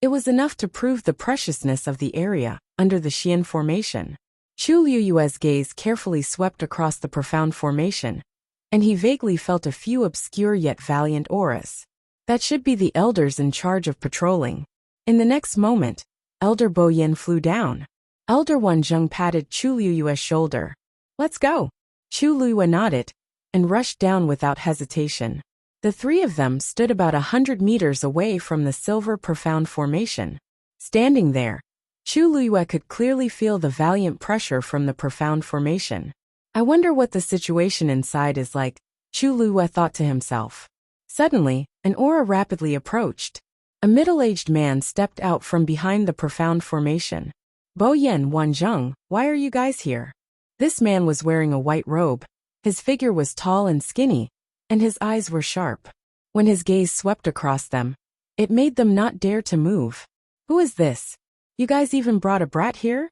S1: it was enough to prove the preciousness of the area under the Xian formation. Chu Luiyue's gaze carefully swept across the profound formation, and he vaguely felt a few obscure yet valiant auras. That should be the elders in charge of patrolling. In the next moment, Elder Bo Yin flew down. Elder Wanjing patted Chu Luiyue's shoulder. "Let's go." Chu Luiyue nodded and rushed down without hesitation. The three of them stood about 100 meters away from the silver profound formation. Standing there, Chu Luiyue could clearly feel the valiant pressure from the profound formation. "I wonder what the situation inside is like," Chu Luiyue thought to himself. Suddenly, an aura rapidly approached. A middle-aged man stepped out from behind the profound formation. "Bo Yen, Wanjing, why are you guys here?" This man was wearing a white robe. His figure was tall and skinny, and his eyes were sharp. When his gaze swept across them, it made them not dare to move. "Who is this? You guys even brought a brat here?"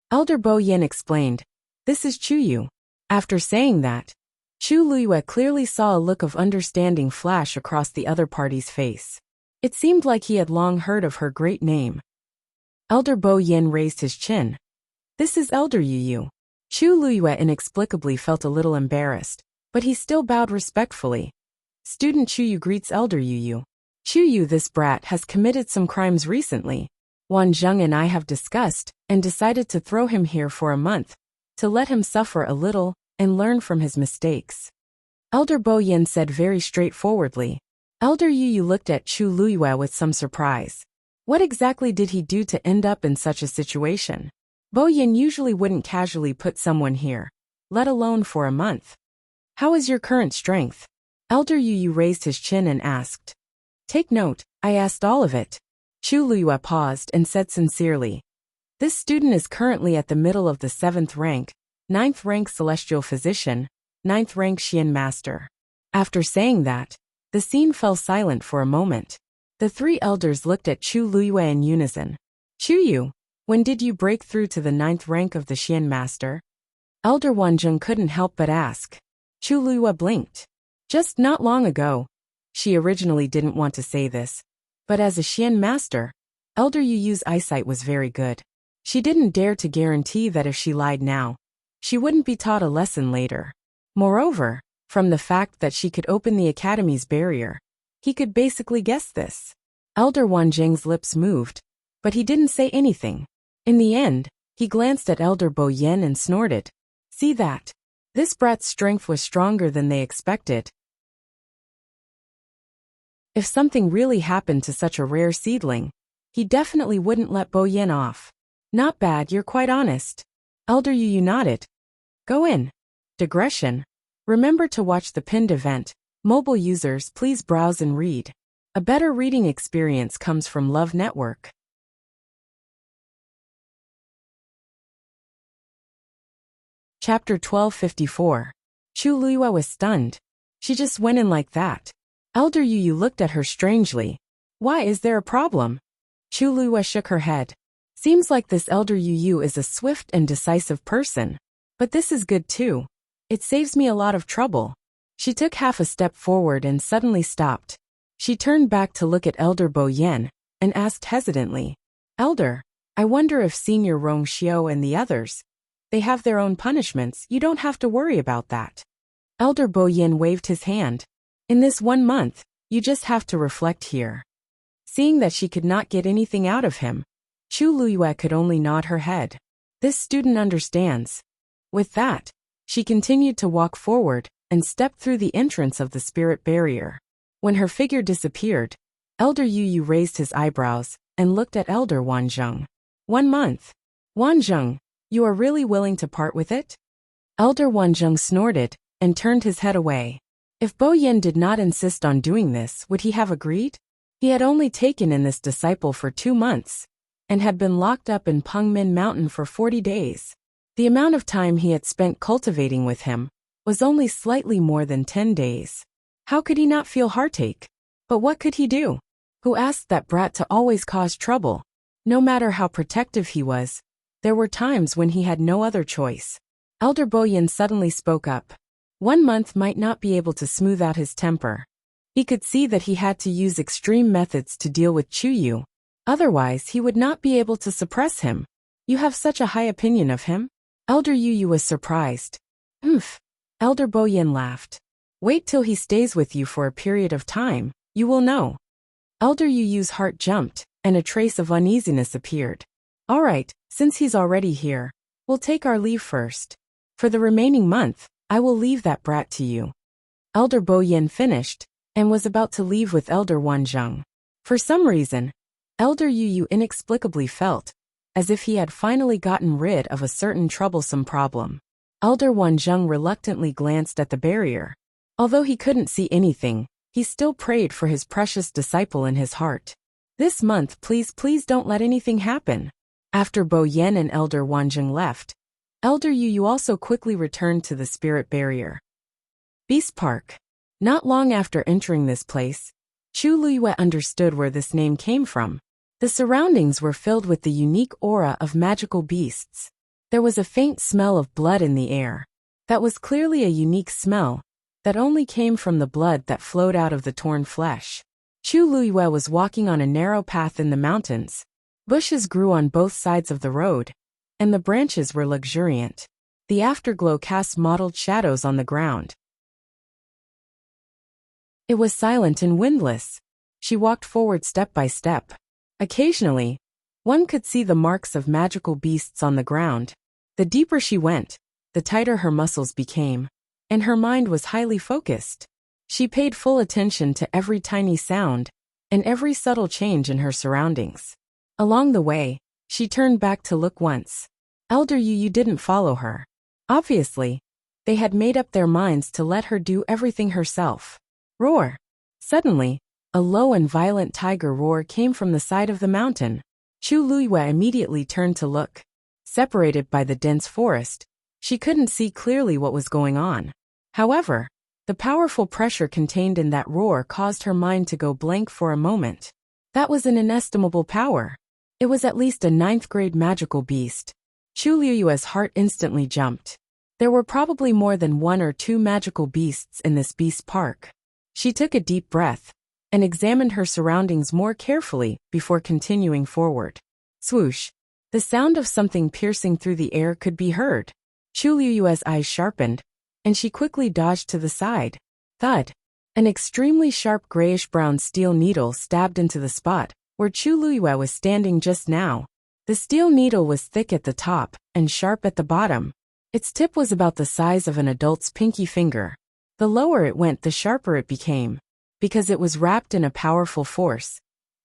S1: Elder Bo Yin explained. "This is Chu Yu." After saying that, Chu Luiyue clearly saw a look of understanding flash across the other party's face. It seemed like he had long heard of her great name. Elder Bo Yin raised his chin. "This is Elder Yu. Chu Luiyue inexplicably felt a little embarrassed, but he still bowed respectfully. "Student Chu Yu greets Elder Yu. Chu Yu, this brat has committed some crimes recently. Wanjing and I have discussed and decided to throw him here for a month, to let him suffer a little and learn from his mistakes." Elder Bo Yin said very straightforwardly. Elder Yu looked at Chu Luiyue with some surprise. What exactly did he do to end up in such a situation? Bo Yin usually wouldn't casually put someone here, let alone for a month. "How is your current strength?" Elder Yu raised his chin and asked. "Take note, I asked all of it." Chu Luiyue paused and said sincerely. "This student is currently at the middle of the 7th rank, 9th rank celestial physician, 9th rank Xian master. After saying that, the scene fell silent for a moment. The three elders looked at Chu Luyue in unison. Chu, when did you break through to the 9th rank of the Xian master? Elder Wanzheng couldn't help but ask. Chu Luyue blinked. Just not long ago. She originally didn't want to say this, but as a Xian master, Elder Yu's eyesight was very good. She didn't dare to guarantee that if she lied now, she wouldn't be taught a lesson later. Moreover, from the fact that she could open the academy's barrier, he could basically guess this. Elder Wanzheng's lips moved, but he didn't say anything. In the end, he glanced at Elder Bo Yen and snorted. See that? This brat's strength was stronger than they expected. If something really happened to such a rare seedling, he definitely wouldn't let Bo Yen off. Not bad, you're quite honest. Elder Yu nodded. Go in. Digression. Remember to watch the pinned event. Mobile users, please browse and read. A better reading experience comes from Love Network. Chapter 1254. Chu Luyue was stunned. She just went in like that. Elder Yu looked at her strangely. Why, is there a problem? Chu Luyue shook her head. Seems like this Elder Yu is a swift and decisive person. But this is good too. It saves me a lot of trouble. She took half a step forward and suddenly stopped. She turned back to look at Elder Bo Yen and asked hesitantly, Elder, I wonder if Senior Rong Xiao and the others, they have their own punishments, you don't have to worry about that. Elder Bo Yen waved his hand. In this 1 month, you just have to reflect here. Seeing that she could not get anything out of him, Chu Luyue could only nod her head. This student understands. With that, she continued to walk forward and stepped through the entrance of the spirit barrier. When her figure disappeared, Elder Yu raised his eyebrows and looked at Elder Wanzheng. 1 month. Wanzheng, you are really willing to part with it? Elder Wanzheng snorted and turned his head away. If Bo Yen did not insist on doing this, would he have agreed? He had only taken in this disciple for 2 months, and had been locked up in Pengmin Mountain for 40 days. The amount of time he had spent cultivating with him was only slightly more than 10 days. How could he not feel heartache? But what could he do? Who asked that brat to always cause trouble? No matter how protective he was, there were times when he had no other choice. Elder Bo Yen suddenly spoke up. 1 month might not be able to smooth out his temper. He could see that he had to use extreme methods to deal with Chu. Otherwise, he would not be able to suppress him. You have such a high opinion of him? Elder Yu was surprised. Elder Bo Yen laughed. Wait till he stays with you for a period of time, you will know. Elder Yu's heart jumped, and a trace of uneasiness appeared. All right, since he's already here, we'll take our leave first. For the remaining month, I will leave that brat to you. Elder Bo Yen finished, and was about to leave with Elder Wanzheng. For some reason, Elder Yu inexplicably felt as if he had finally gotten rid of a certain troublesome problem. Elder Wanzheng reluctantly glanced at the barrier. Although he couldn't see anything, he still prayed for his precious disciple in his heart. This month, please don't let anything happen. After Bo Yen and Elder Wanzheng left, Elder Yu also quickly returned to the spirit barrier. Beast Park. Not long after entering this place, Chu Luyue understood where this name came from. The surroundings were filled with the unique aura of magical beasts. There was a faint smell of blood in the air. That was clearly a unique smell that only came from the blood that flowed out of the torn flesh. Chu Luyue was walking on a narrow path in the mountains. Bushes grew on both sides of the road, and the branches were luxuriant. The afterglow cast mottled shadows on the ground. It was silent and windless. She walked forward step by step. Occasionally, one could see the marks of magical beasts on the ground. The deeper she went, the tighter her muscles became, and her mind was highly focused. She paid full attention to every tiny sound and every subtle change in her surroundings. Along the way, she turned back to look once. Elder Yu didn't follow her. Obviously, they had made up their minds to let her do everything herself. Roar! Suddenly, a low and violent tiger roar came from the side of the mountain. Chu Luyue immediately turned to look. Separated by the dense forest, She couldn't see clearly what was going on. However, the powerful pressure contained in that roar caused her mind to go blank for a moment. That was an inestimable power. It was at least a ninth-grade magical beast. Chu Liyue's heart instantly jumped. There were probably more than 1 or 2 magical beasts in this beast park. She took a deep breath and examined her surroundings more carefully before continuing forward. Swoosh! The sound of something piercing through the air could be heard. Chu Liyue's eyes sharpened, and she quickly dodged to the side. Thud! An extremely sharp grayish-brown steel needle stabbed into the spot where Chu Liyue was standing just now. The steel needle was thick at the top and sharp at the bottom. Its tip was about the size of an adult's pinky finger. The lower it went, the sharper it became. Because it was wrapped in a powerful force,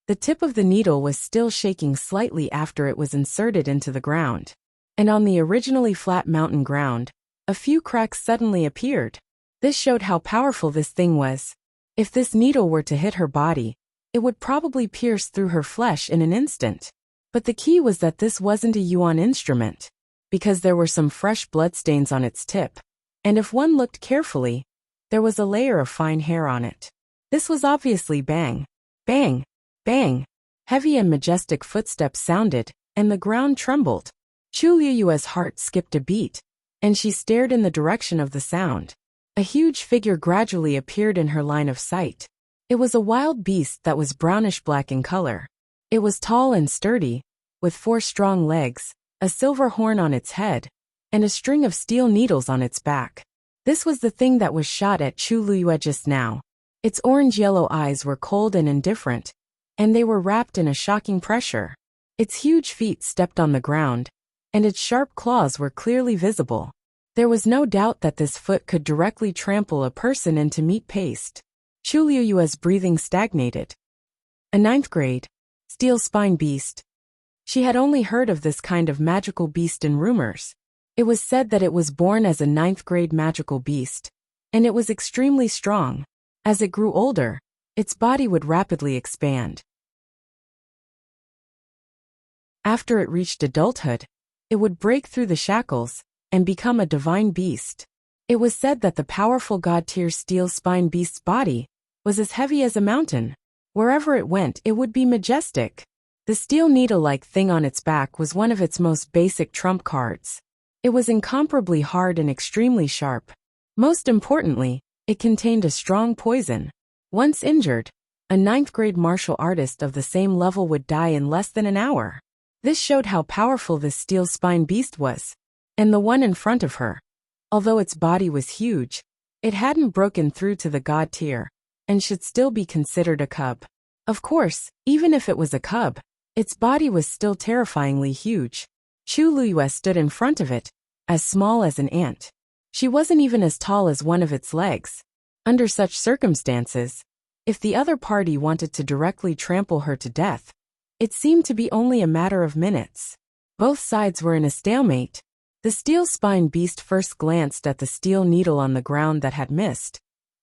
S1: the tip of the needle was still shaking slightly after it was inserted into the ground. And on the originally flat mountain ground, a few cracks suddenly appeared. This showed how powerful this thing was. If this needle were to hit her body, it would probably pierce through her flesh in an instant. But the key was that this wasn't a yuan instrument, because there were some fresh bloodstains on its tip. And if one looked carefully, there was a layer of fine hair on it. This was obviously bang, bang, bang. Heavy and majestic footsteps sounded, and the ground trembled. Chu Liyue's heart skipped a beat, and she stared in the direction of the sound. A huge figure gradually appeared in her line of sight. It was a wild beast that was brownish-black in color. It was tall and sturdy, with 4 strong legs, a silver horn on its head, and a string of steel needles on its back. This was the thing that was shot at Chu Liyue just now. Its orange-yellow eyes were cold and indifferent, and they were wrapped in a shocking pressure. Its huge feet stepped on the ground, and its sharp claws were clearly visible. There was no doubt that this foot could directly trample a person into meat paste. Chu Liyue's breathing stagnated. A 9th grade, steel spine beast. She had only heard of this kind of magical beast in rumors. It was said that it was born as a 9th grade magical beast, and it was extremely strong. As it grew older, its body would rapidly expand. After it reached adulthood, it would break through the shackles and become a divine beast. It was said that the powerful god-tier steel spine beast's body was as heavy as a mountain. Wherever it went, it would be majestic. The steel needle-like thing on its back was one of its most basic trump cards. It was incomparably hard and extremely sharp. Most importantly, it contained a strong poison. Once injured, a 9th grade martial artist of the same level would die in less than an hour. This showed how powerful this steel spine beast was. And the one in front of her, although its body was huge, it hadn't broken through to the god tier, and should still be considered a cub. Of course, even if it was a cub, its body was still terrifyingly huge. Chu Liyue stood in front of it, as small as an ant. She wasn't even as tall as one of its legs. Under such circumstances, if the other party wanted to directly trample her to death, it seemed to be only a matter of minutes. Both sides were in a stalemate. The steel spine beast first glanced at the steel needle on the ground that had missed,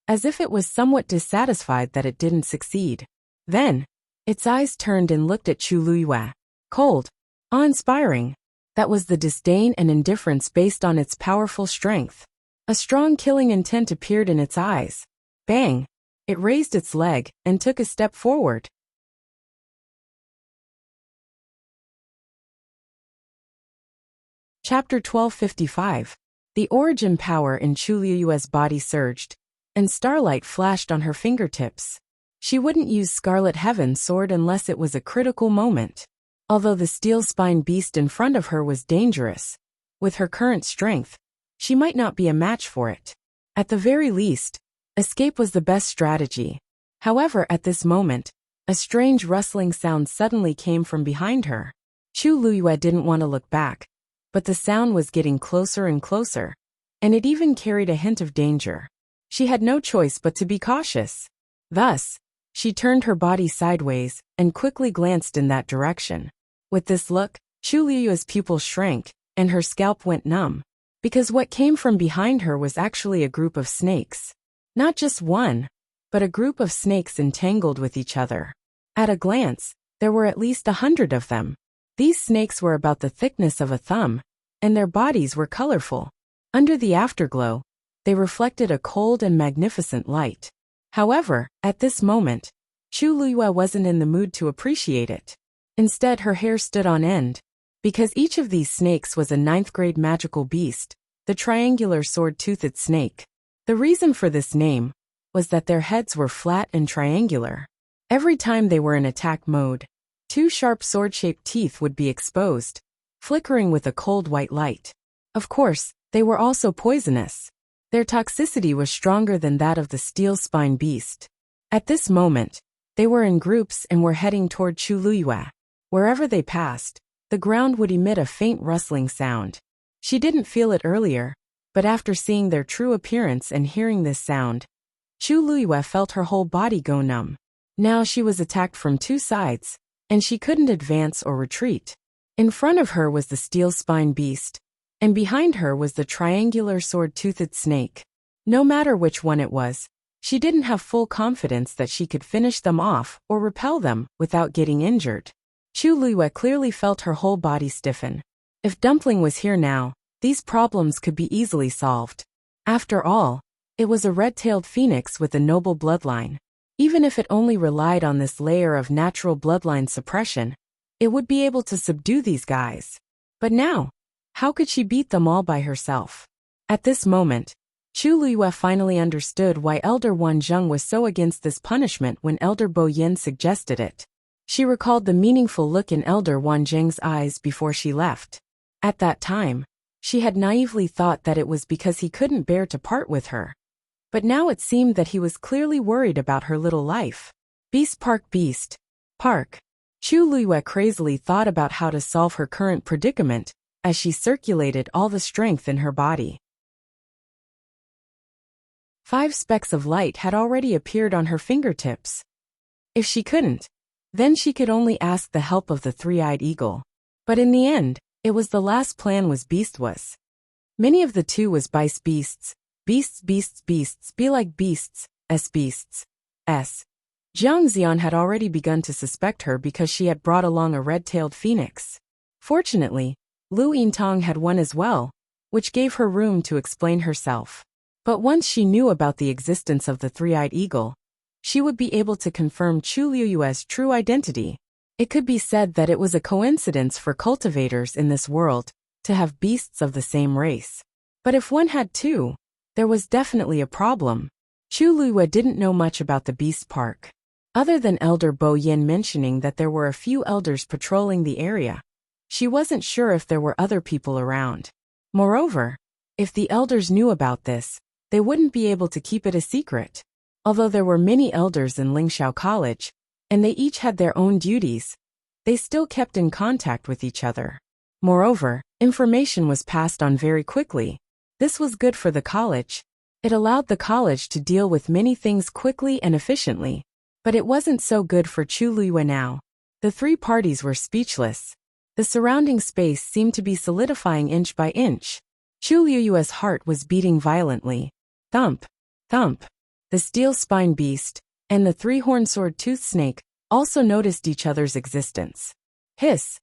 S1: as if it was somewhat dissatisfied that it didn't succeed. Then, its eyes turned and looked at Chu Liyue. Cold, awe-inspiring. That was the disdain and indifference based on its powerful strength. A strong killing intent appeared in its eyes. Bang! It raised its leg and took a step forward. Chapter 1255. The origin power in Chu Liyue's body surged, and starlight flashed on her fingertips. She wouldn't use Scarlet Heaven's sword unless it was a critical moment. Although the steel spine beast in front of her was dangerous, with her current strength, she might not be a match for it. At the very least, escape was the best strategy. However, at this moment, a strange rustling sound suddenly came from behind her. Chu Liyue didn't want to look back, but the sound was getting closer and closer, and it even carried a hint of danger. She had no choice but to be cautious. Thus, she turned her body sideways and quickly glanced in that direction. With this look, Chu Liyue's pupils shrank, and her scalp went numb, because what came from behind her was actually a group of snakes. Not just one, but a group of snakes entangled with each other. At a glance, there were at least 100 of them. These snakes were about the thickness of a thumb, and their bodies were colorful. Under the afterglow, they reflected a cold and magnificent light. However, at this moment, Chu Luiyue wasn't in the mood to appreciate it. Instead, her hair stood on end. Because each of these snakes was a 9th-grade magical beast, the triangular sword-toothed snake. The reason for this name was that their heads were flat and triangular. Every time they were in attack mode, 2 sharp sword-shaped teeth would be exposed, flickering with a cold white light. Of course, they were also poisonous. Their toxicity was stronger than that of the steel spine beast. At this moment, they were in groups and were heading toward Chu Luiyue. Wherever they passed, the ground would emit a faint rustling sound. She didn't feel it earlier, but after seeing their true appearance and hearing this sound, Chu Luiyue felt her whole body go numb. Now she was attacked from 2 sides, and she couldn't advance or retreat. In front of her was the steel spine beast, and behind her was the triangular sword-toothed snake. No matter which one it was, she didn't have full confidence that she could finish them off or repel them without getting injured. Chu Luiyue clearly felt her whole body stiffen. If Dumpling was here now, these problems could be easily solved. After all, it was a red-tailed phoenix with a noble bloodline. Even if it only relied on this layer of natural bloodline suppression, it would be able to subdue these guys. But now, how could she beat them all by herself? At this moment, Chu Luiyue finally understood why Elder Wan Zheng was so against this punishment when Elder Bo Yin suggested it. She recalled the meaningful look in Elder Wan Zheng's eyes before she left. At that time, she had naively thought that it was because he couldn't bear to part with her. But now it seemed that he was clearly worried about her little life. Beast Park. Chu Luiyue crazily thought about how to solve her current predicament as she circulated all the strength in her body. 5 specks of light had already appeared on her fingertips. If she couldn't, then she could only ask the help of the 3-eyed eagle. But in the end, it was the last plan was beast was. Many of the 2 was bice beasts, beasts be like beasts, beasts. Jiang Xian had already begun to suspect her because she had brought along a red-tailed phoenix. Fortunately, Lu Yintang had one as well, which gave her room to explain herself. But once she knew about the existence of the 3-eyed eagle, she would be able to confirm Chu Luiyue's true identity. It could be said that it was a coincidence for cultivators in this world to have beasts of the same race. But if one had 2, there was definitely a problem. Chu Luiyue didn't know much about the beast park. Other than Elder Bo Yin mentioning that there were a few elders patrolling the area, she wasn't sure if there were other people around. Moreover, if the elders knew about this, they wouldn't be able to keep it a secret. Although there were many elders in Lingxiao College, and they each had their own duties, they still kept in contact with each other. Moreover, information was passed on very quickly. This was good for the college. It allowed the college to deal with many things quickly and efficiently. But it wasn't so good for Chu Luiyue now. The 3 parties were speechless. The surrounding space seemed to be solidifying inch by inch. Chu Luiyue's heart was beating violently. Thump, thump. The steel spine beast and the 3-horned sword-toothed snake also noticed each other's existence. Hiss.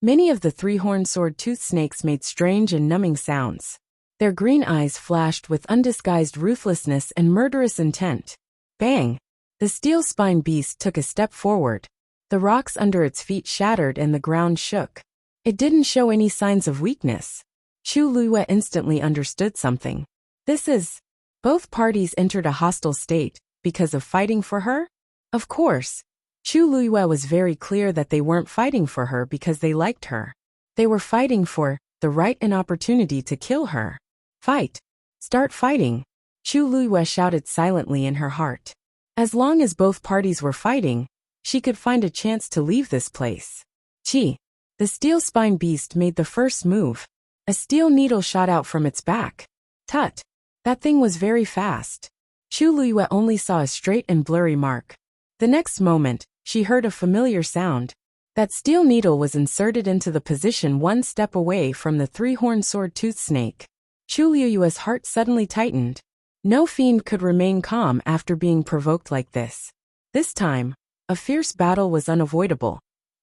S1: Many of the 3-horned sword-toothed snakes made strange and numbing sounds. Their green eyes flashed with undisguised ruthlessness and murderous intent. Bang! The steel spine beast took a step forward. The rocks under its feet shattered and the ground shook. It didn't show any signs of weakness. Chu Luiyue instantly understood something. This is... Both parties entered a hostile state because of fighting for her? Of course. Chu Luiyue was very clear that they weren't fighting for her because they liked her. They were fighting for the right and opportunity to kill her. Fight. Start fighting. Chu Luiyue shouted silently in her heart. As long as both parties were fighting, she could find a chance to leave this place. Chi. The steel spine beast made the first move. A steel needle shot out from its back. Tut. That thing was very fast. Chu Luiyue only saw a straight and blurry mark. The next moment, she heard a familiar sound. That steel needle was inserted into the position 1 step away from the 3-horned sword-toothed snake. Chu Luiyue's heart suddenly tightened. No fiend could remain calm after being provoked like this. This time, a fierce battle was unavoidable.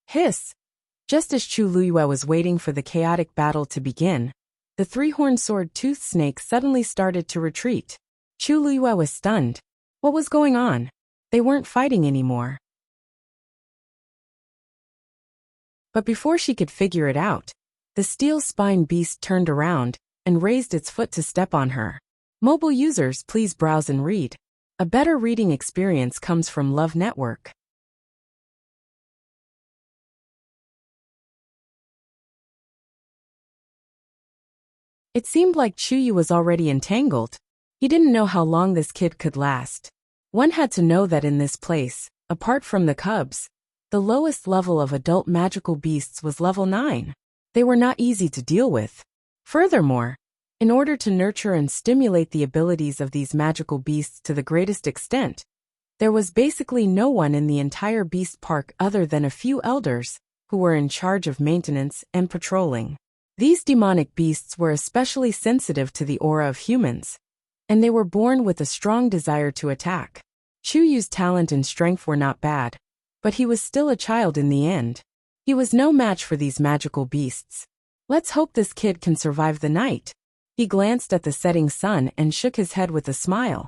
S1: Hiss! Just as Chu Luiyue was waiting for the chaotic battle to begin, the three-horned sword-toothed snake suddenly started to retreat. Chu Luiyue was stunned. What was going on? They weren't fighting anymore. But before she could figure it out, the steel-spine beast turned around and raised its foot to step on her. Mobile users, please browse and read. A better reading experience comes from Love Network. It seemed like Chuyu was already entangled. He didn't know how long this kid could last. One had to know that in this place, apart from the cubs, the lowest level of adult magical beasts was level 9. They were not easy to deal with. Furthermore, in order to nurture and stimulate the abilities of these magical beasts to the greatest extent, there was basically no one in the entire beast park other than a few elders, who were in charge of maintenance and patrolling. These demonic beasts were especially sensitive to the aura of humans, and they were born with a strong desire to attack. Chuyu's talent and strength were not bad, but he was still a child in the end. He was no match for these magical beasts. Let's hope this kid can survive the night. He glanced at the setting sun and shook his head with a smile.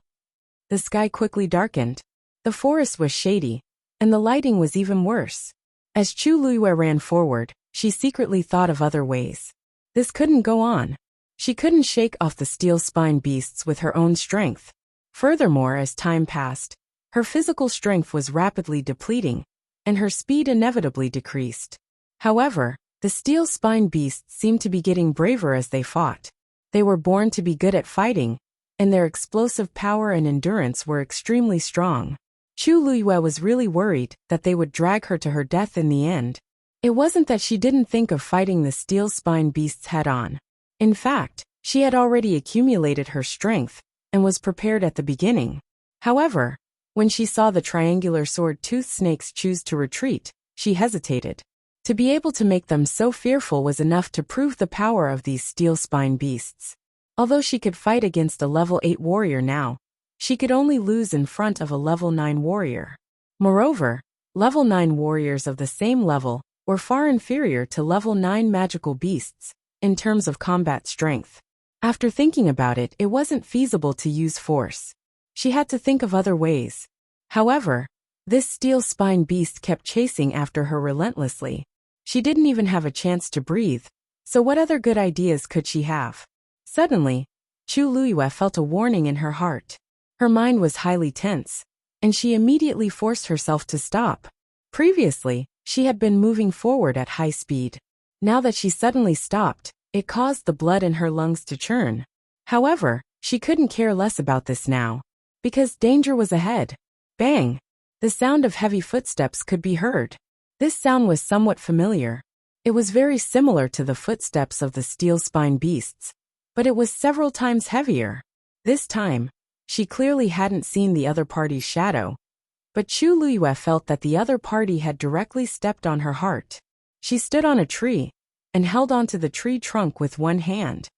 S1: The sky quickly darkened. The forest was shady, and the lighting was even worse. As Chu Luiyue ran forward, she secretly thought of other ways. This couldn't go on. She couldn't shake off the steel-spine beasts with her own strength. Furthermore, as time passed, her physical strength was rapidly depleting, and her speed inevitably decreased. However, the steel-spine beasts seemed to be getting braver as they fought. They were born to be good at fighting, and their explosive power and endurance were extremely strong. Chu Luiyue was really worried that they would drag her to her death in the end. It wasn't that she didn't think of fighting the steel-spine beasts head-on. In fact, she had already accumulated her strength and was prepared at the beginning. However, when she saw the triangular sword-toothed snakes choose to retreat, she hesitated. To be able to make them so fearful was enough to prove the power of these steel-spine beasts. Although she could fight against a level 8 warrior now, she could only lose in front of a level 9 warrior. Moreover, level 9 warriors of the same level were far inferior to level 9 magical beasts in terms of combat strength. After thinking about it, it wasn't feasible to use force. She had to think of other ways. However, this steel-spine beast kept chasing after her relentlessly. She didn't even have a chance to breathe, so what other good ideas could she have? Suddenly, Chu Luiyue felt a warning in her heart. Her mind was highly tense, and she immediately forced herself to stop. Previously, she had been moving forward at high speed. Now that she suddenly stopped, it caused the blood in her lungs to churn. However, she couldn't care less about this now, because danger was ahead. Bang! The sound of heavy footsteps could be heard. This sound was somewhat familiar. It was very similar to the footsteps of the steel-spine beasts, but it was several times heavier. This time, she clearly hadn't seen the other party's shadow, but Chu Luiyue felt that the other party had directly stepped on her heart. She stood on a tree and held onto the tree trunk with one hand.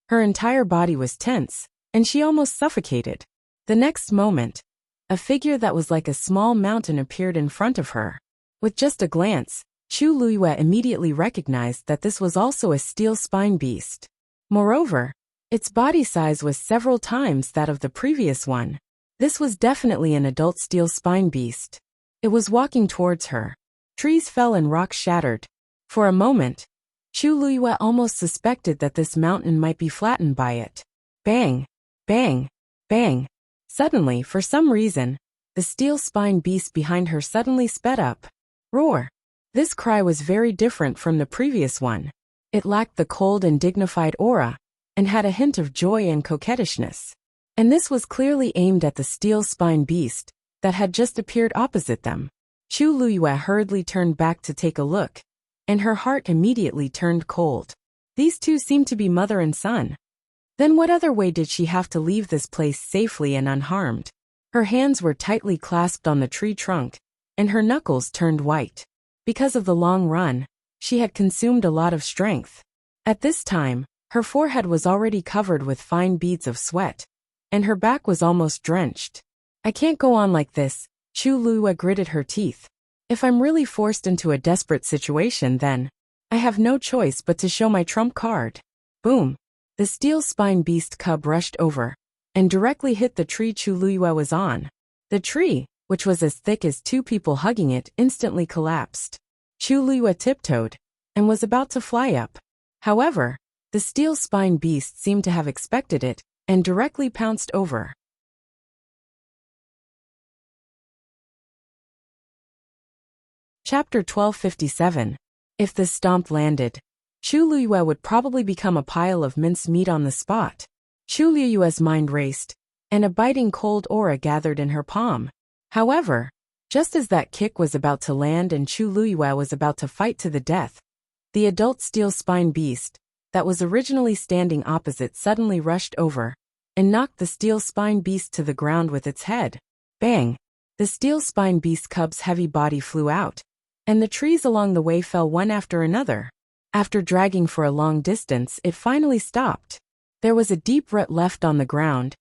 S1: Her entire body was tense, and she almost suffocated. The next moment, a figure that was like a small mountain appeared in front of her. With just a glance, Chu Luiyue immediately recognized that this was also a steel-spine beast. Moreover, its body size was several times that of the previous one. This was definitely an adult steel-spine beast. It was walking towards her. Trees fell and rocks shattered. For a moment, Chu Luiyue almost suspected that this mountain might be flattened by it. Bang! Bang! Bang! Suddenly, for some reason, the steel-spine beast behind her suddenly sped up. Roar! This cry was very different from the previous one. It lacked the cold and dignified aura, and had a hint of joy and coquettishness. And this was clearly aimed at the steel-spine beast that had just appeared opposite them. Chu Luiyue hurriedly turned back to take a look, and her heart immediately turned cold. These two seemed to be mother and son. Then what other way did she have to leave this place safely and unharmed? Her hands were tightly clasped on the tree trunk, and her knuckles turned white. Because of the long run, she had consumed a lot of strength. At this time, her forehead was already covered with fine beads of sweat, and her back was almost drenched. I can't go on like this, Chu Luiyue gritted her teeth. If I'm really forced into a desperate situation, then I have no choice but to show my trump card. Boom! The steel spine beast cub rushed over and directly hit the tree Chuluyue was on. The tree, which was as thick as two people hugging it, instantly collapsed. Chuluyue tiptoed and was about to fly up. However, the steel spine beast seemed to have expected it and directly pounced over. Chapter 1257. If the stomp landed, Chuluyue would probably become a pile of minced meat on the spot. Chuluyue's mind raced, and a biting cold aura gathered in her palm. However, just as that kick was about to land and Chuluyue was about to fight to the death, the adult steel spine beast, that was originally standing opposite, suddenly rushed over and knocked the steel spine beast to the ground with its head. Bang! The steel spine beast cub's heavy body flew out, and the trees along the way fell one after another. After dragging for a long distance, it finally stopped. There was a deep rut left on the ground,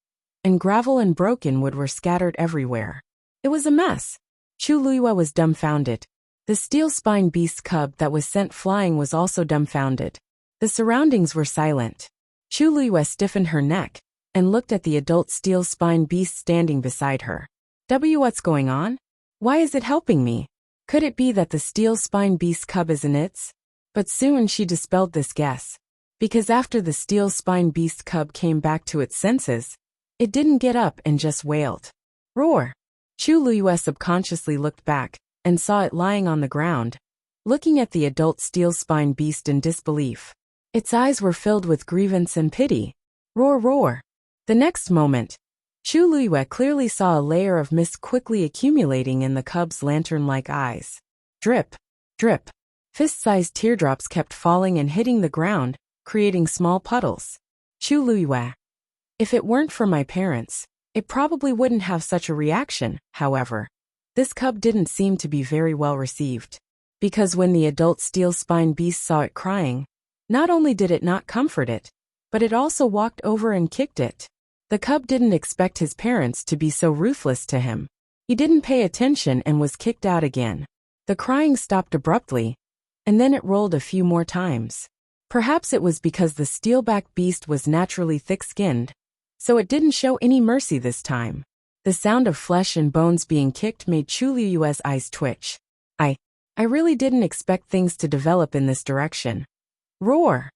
S1: and gravel and broken wood were scattered everywhere. It was a mess. Chuluyue was dumbfounded. The steel spine beast cub that was sent flying was also dumbfounded. The surroundings were silent. Chuluyue stiffened her neck and looked at the adult steel spine beast standing beside her. What's going on? Why is it helping me? Could it be that the steel spine beast cub is in its? But soon she dispelled this guess. Because after the steel spine beast cub came back to its senses, it didn't get up and just wailed. Roar! Chuluyue subconsciously looked back and saw it lying on the ground, looking at the adult steel spine beast in disbelief. Its eyes were filled with grievance and pity. Roar, roar! The next moment, Chuluyue clearly saw a layer of mist quickly accumulating in the cub's lantern-like eyes. Drip, drip. Fist-sized teardrops kept falling and hitting the ground, creating small puddles. Chuluyue. If it weren't for my parents, it probably wouldn't have such a reaction. However, this cub didn't seem to be very well received. Because when the adult steel spine beast saw it crying, not only did it not comfort it, but it also walked over and kicked it. The cub didn't expect his parents to be so ruthless to him. He didn't pay attention and was kicked out again. The crying stopped abruptly, and then it rolled a few more times. Perhaps it was because the steelback beast was naturally thick-skinned, so it didn't show any mercy this time. The sound of flesh and bones being kicked made Chuluyue's eyes twitch. I really didn't expect things to develop in this direction. Roar!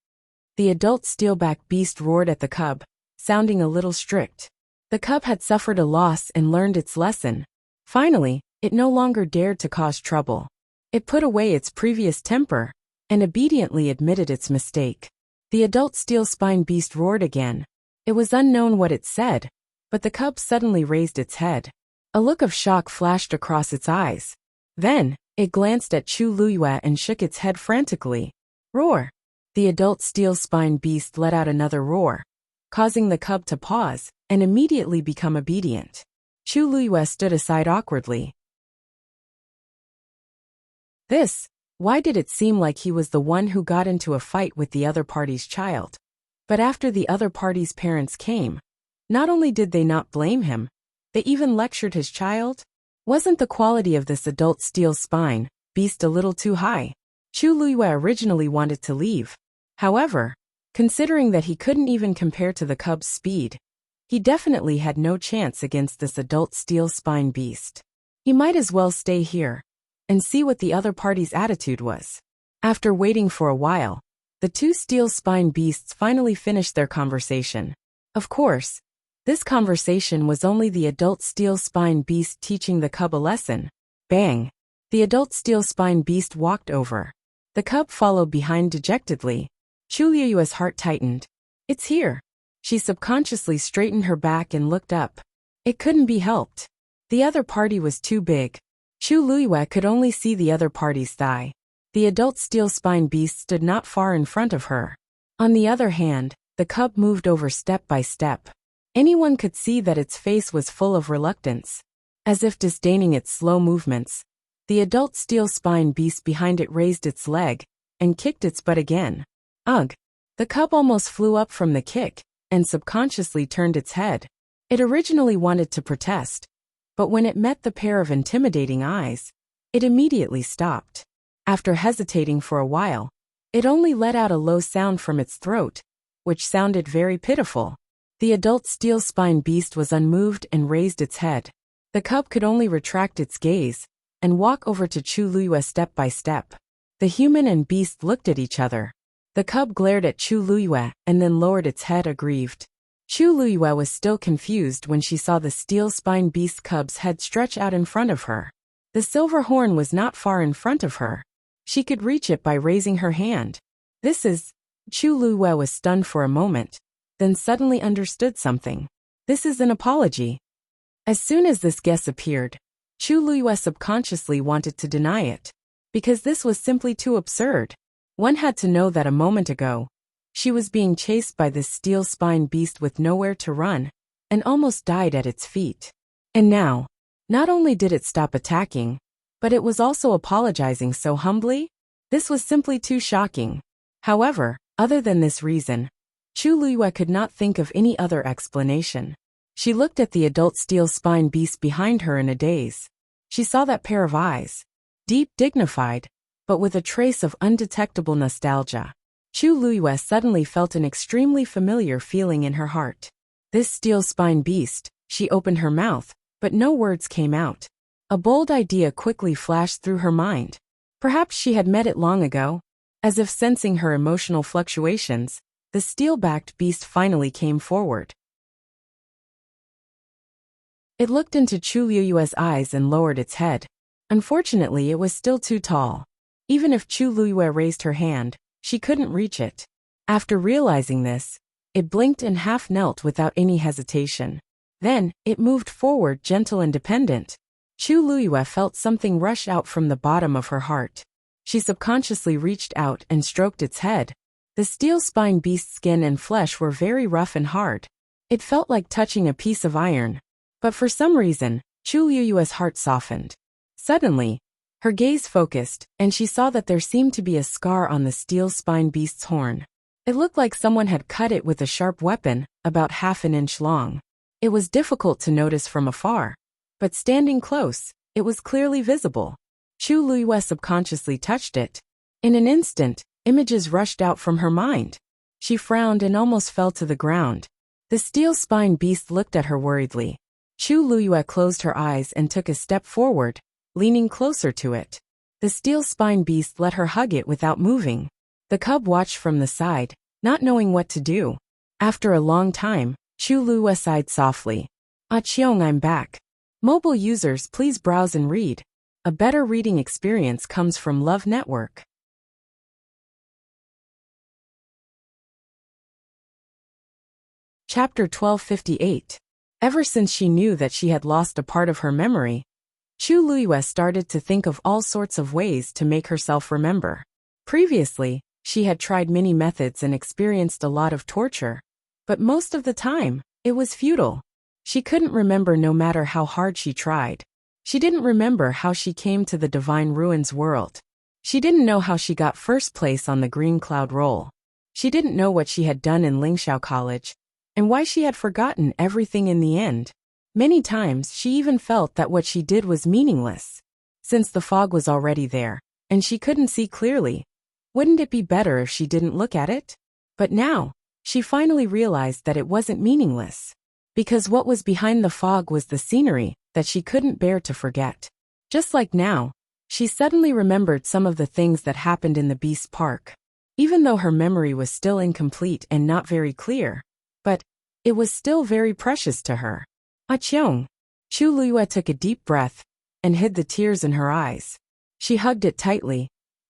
S1: The adult steelback beast roared at the cub, sounding a little strict. The cub had suffered a loss and learned its lesson. Finally, it no longer dared to cause trouble. It put away its previous temper and obediently admitted its mistake. The adult steel spine beast roared again. It was unknown what it said, but the cub suddenly raised its head. A look of shock flashed across its eyes. Then, it glanced at Chuluyue and shook its head frantically. Roar! The adult steel spine beast let out another roar, causing the cub to pause and immediately become obedient. Chuluyue stood aside awkwardly. Why did it seem like he was the one who got into a fight with the other party's child? But after the other party's parents came, not only did they not blame him, they even lectured his child? Wasn't the quality of this adult steel spine beast a little too high? Chuluyue originally wanted to leave. However, considering that he couldn't even compare to the cub's speed, he definitely had no chance against this adult steel spine beast. He might as well stay here and see what the other party's attitude was. After waiting for a while, the two steel spine beasts finally finished their conversation. Of course, this conversation was only the adult steel spine beast teaching the cub a lesson. Bang! The adult steel spine beast walked over. The cub followed behind dejectedly. Chuluyue's heart tightened. It's here. She subconsciously straightened her back and looked up. It couldn't be helped. The other party was too big. Chuluyue could only see the other party's thigh. The adult steel spine beast stood not far in front of her. On the other hand, the cub moved over step by step. Anyone could see that its face was full of reluctance. As if disdaining its slow movements, the adult steel spine beast behind it raised its leg and kicked its butt again. Ugh! The cub almost flew up from the kick and subconsciously turned its head. It originally wanted to protest, but when it met the pair of intimidating eyes, it immediately stopped. After hesitating for a while, It only let out a low sound from its throat, which sounded very pitiful. The adult steel-spine beast was unmoved and raised its head. The cub could only retract its gaze and walk over to Chu Luyue step by step. The human and beast looked at each other. The cub glared at Chu Luyue and then lowered its head aggrieved. Chu Luyue was still confused when she saw the steel-spine beast cub's head stretch out in front of her. The silver horn was not far in front of her. She could reach it by raising her hand. This is... Chu Luyue was stunned for a moment, then suddenly understood something. This is an apology. As soon as this guess appeared, Chu Luyue subconsciously wanted to deny it, because this was simply too absurd. One had to know that a moment ago, she was being chased by this steel-spine beast with nowhere to run, and almost died at its feet. And now, not only did it stop attacking, but it was also apologizing so humbly. This was simply too shocking. However, other than this reason, Chu Luyue could not think of any other explanation. She looked at the adult steel-spine beast behind her in a daze. She saw that pair of eyes, deep, dignified, but with a trace of undetectable nostalgia. Chu Luyue suddenly felt an extremely familiar feeling in her heart. This steel-spine beast, she opened her mouth, but no words came out. A bold idea quickly flashed through her mind. Perhaps she had met it long ago. As if sensing her emotional fluctuations, the steel-backed beast finally came forward. It looked into Chu Luyue's eyes and lowered its head. Unfortunately, it was still too tall. Even if Chu Luyue raised her hand, she couldn't reach it. After realizing this, it blinked and half knelt without any hesitation. Then, it moved forward, gentle and dependent. Chu Luyue felt something rush out from the bottom of her heart. She subconsciously reached out and stroked its head. The steel-spine beast's skin and flesh were very rough and hard. It felt like touching a piece of iron. But for some reason, Chu Luyue's heart softened. Suddenly, her gaze focused, and she saw that there seemed to be a scar on the steel-spine beast's horn. It looked like someone had cut it with a sharp weapon, about half an inch long. It was difficult to notice from afar, but standing close, it was clearly visible. Chu Luyue subconsciously touched it. In an instant, images rushed out from her mind. She frowned and almost fell to the ground. The steel-spine beast looked at her worriedly. Chu Luyue closed her eyes and took a step forward, leaning closer to it. The steel-spine beast let her hug it without moving. The cub watched from the side, not knowing what to do. After a long time, Chu Luyue sighed softly. "Cheong, I'm back." Mobile users, please browse and read. A better reading experience comes from Love Network. Chapter 1258. Ever since she knew that she had lost a part of her memory, Chu Luyue started to think of all sorts of ways to make herself remember. Previously, she had tried many methods and experienced a lot of torture, but most of the time, it was futile. She couldn't remember no matter how hard she tried. She didn't remember how she came to the Divine Ruins world. She didn't know how she got first place on the Green Cloud roll. She didn't know what she had done in Lingxiao College, and why she had forgotten everything in the end. Many times she even felt that what she did was meaningless. Since the fog was already there, and she couldn't see clearly, wouldn't it be better if she didn't look at it? But now, she finally realized that it wasn't meaningless. Because what was behind the fog was the scenery that she couldn't bear to forget. Just like now, she suddenly remembered some of the things that happened in the Beast Park. Even though her memory was still incomplete and not very clear, but it was still very precious to her. Cheong. Chu Luyue took a deep breath and hid the tears in her eyes. She hugged it tightly,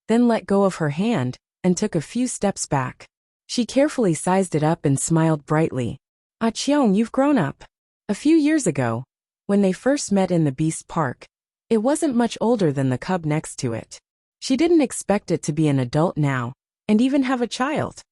S1: then let go of her hand and took a few steps back. She carefully sized it up and smiled brightly. Cheong, you've grown up. A few years ago, when they first met in the Beast Park, it wasn't much older than the cub next to it. She didn't expect it to be an adult now, and even have a child.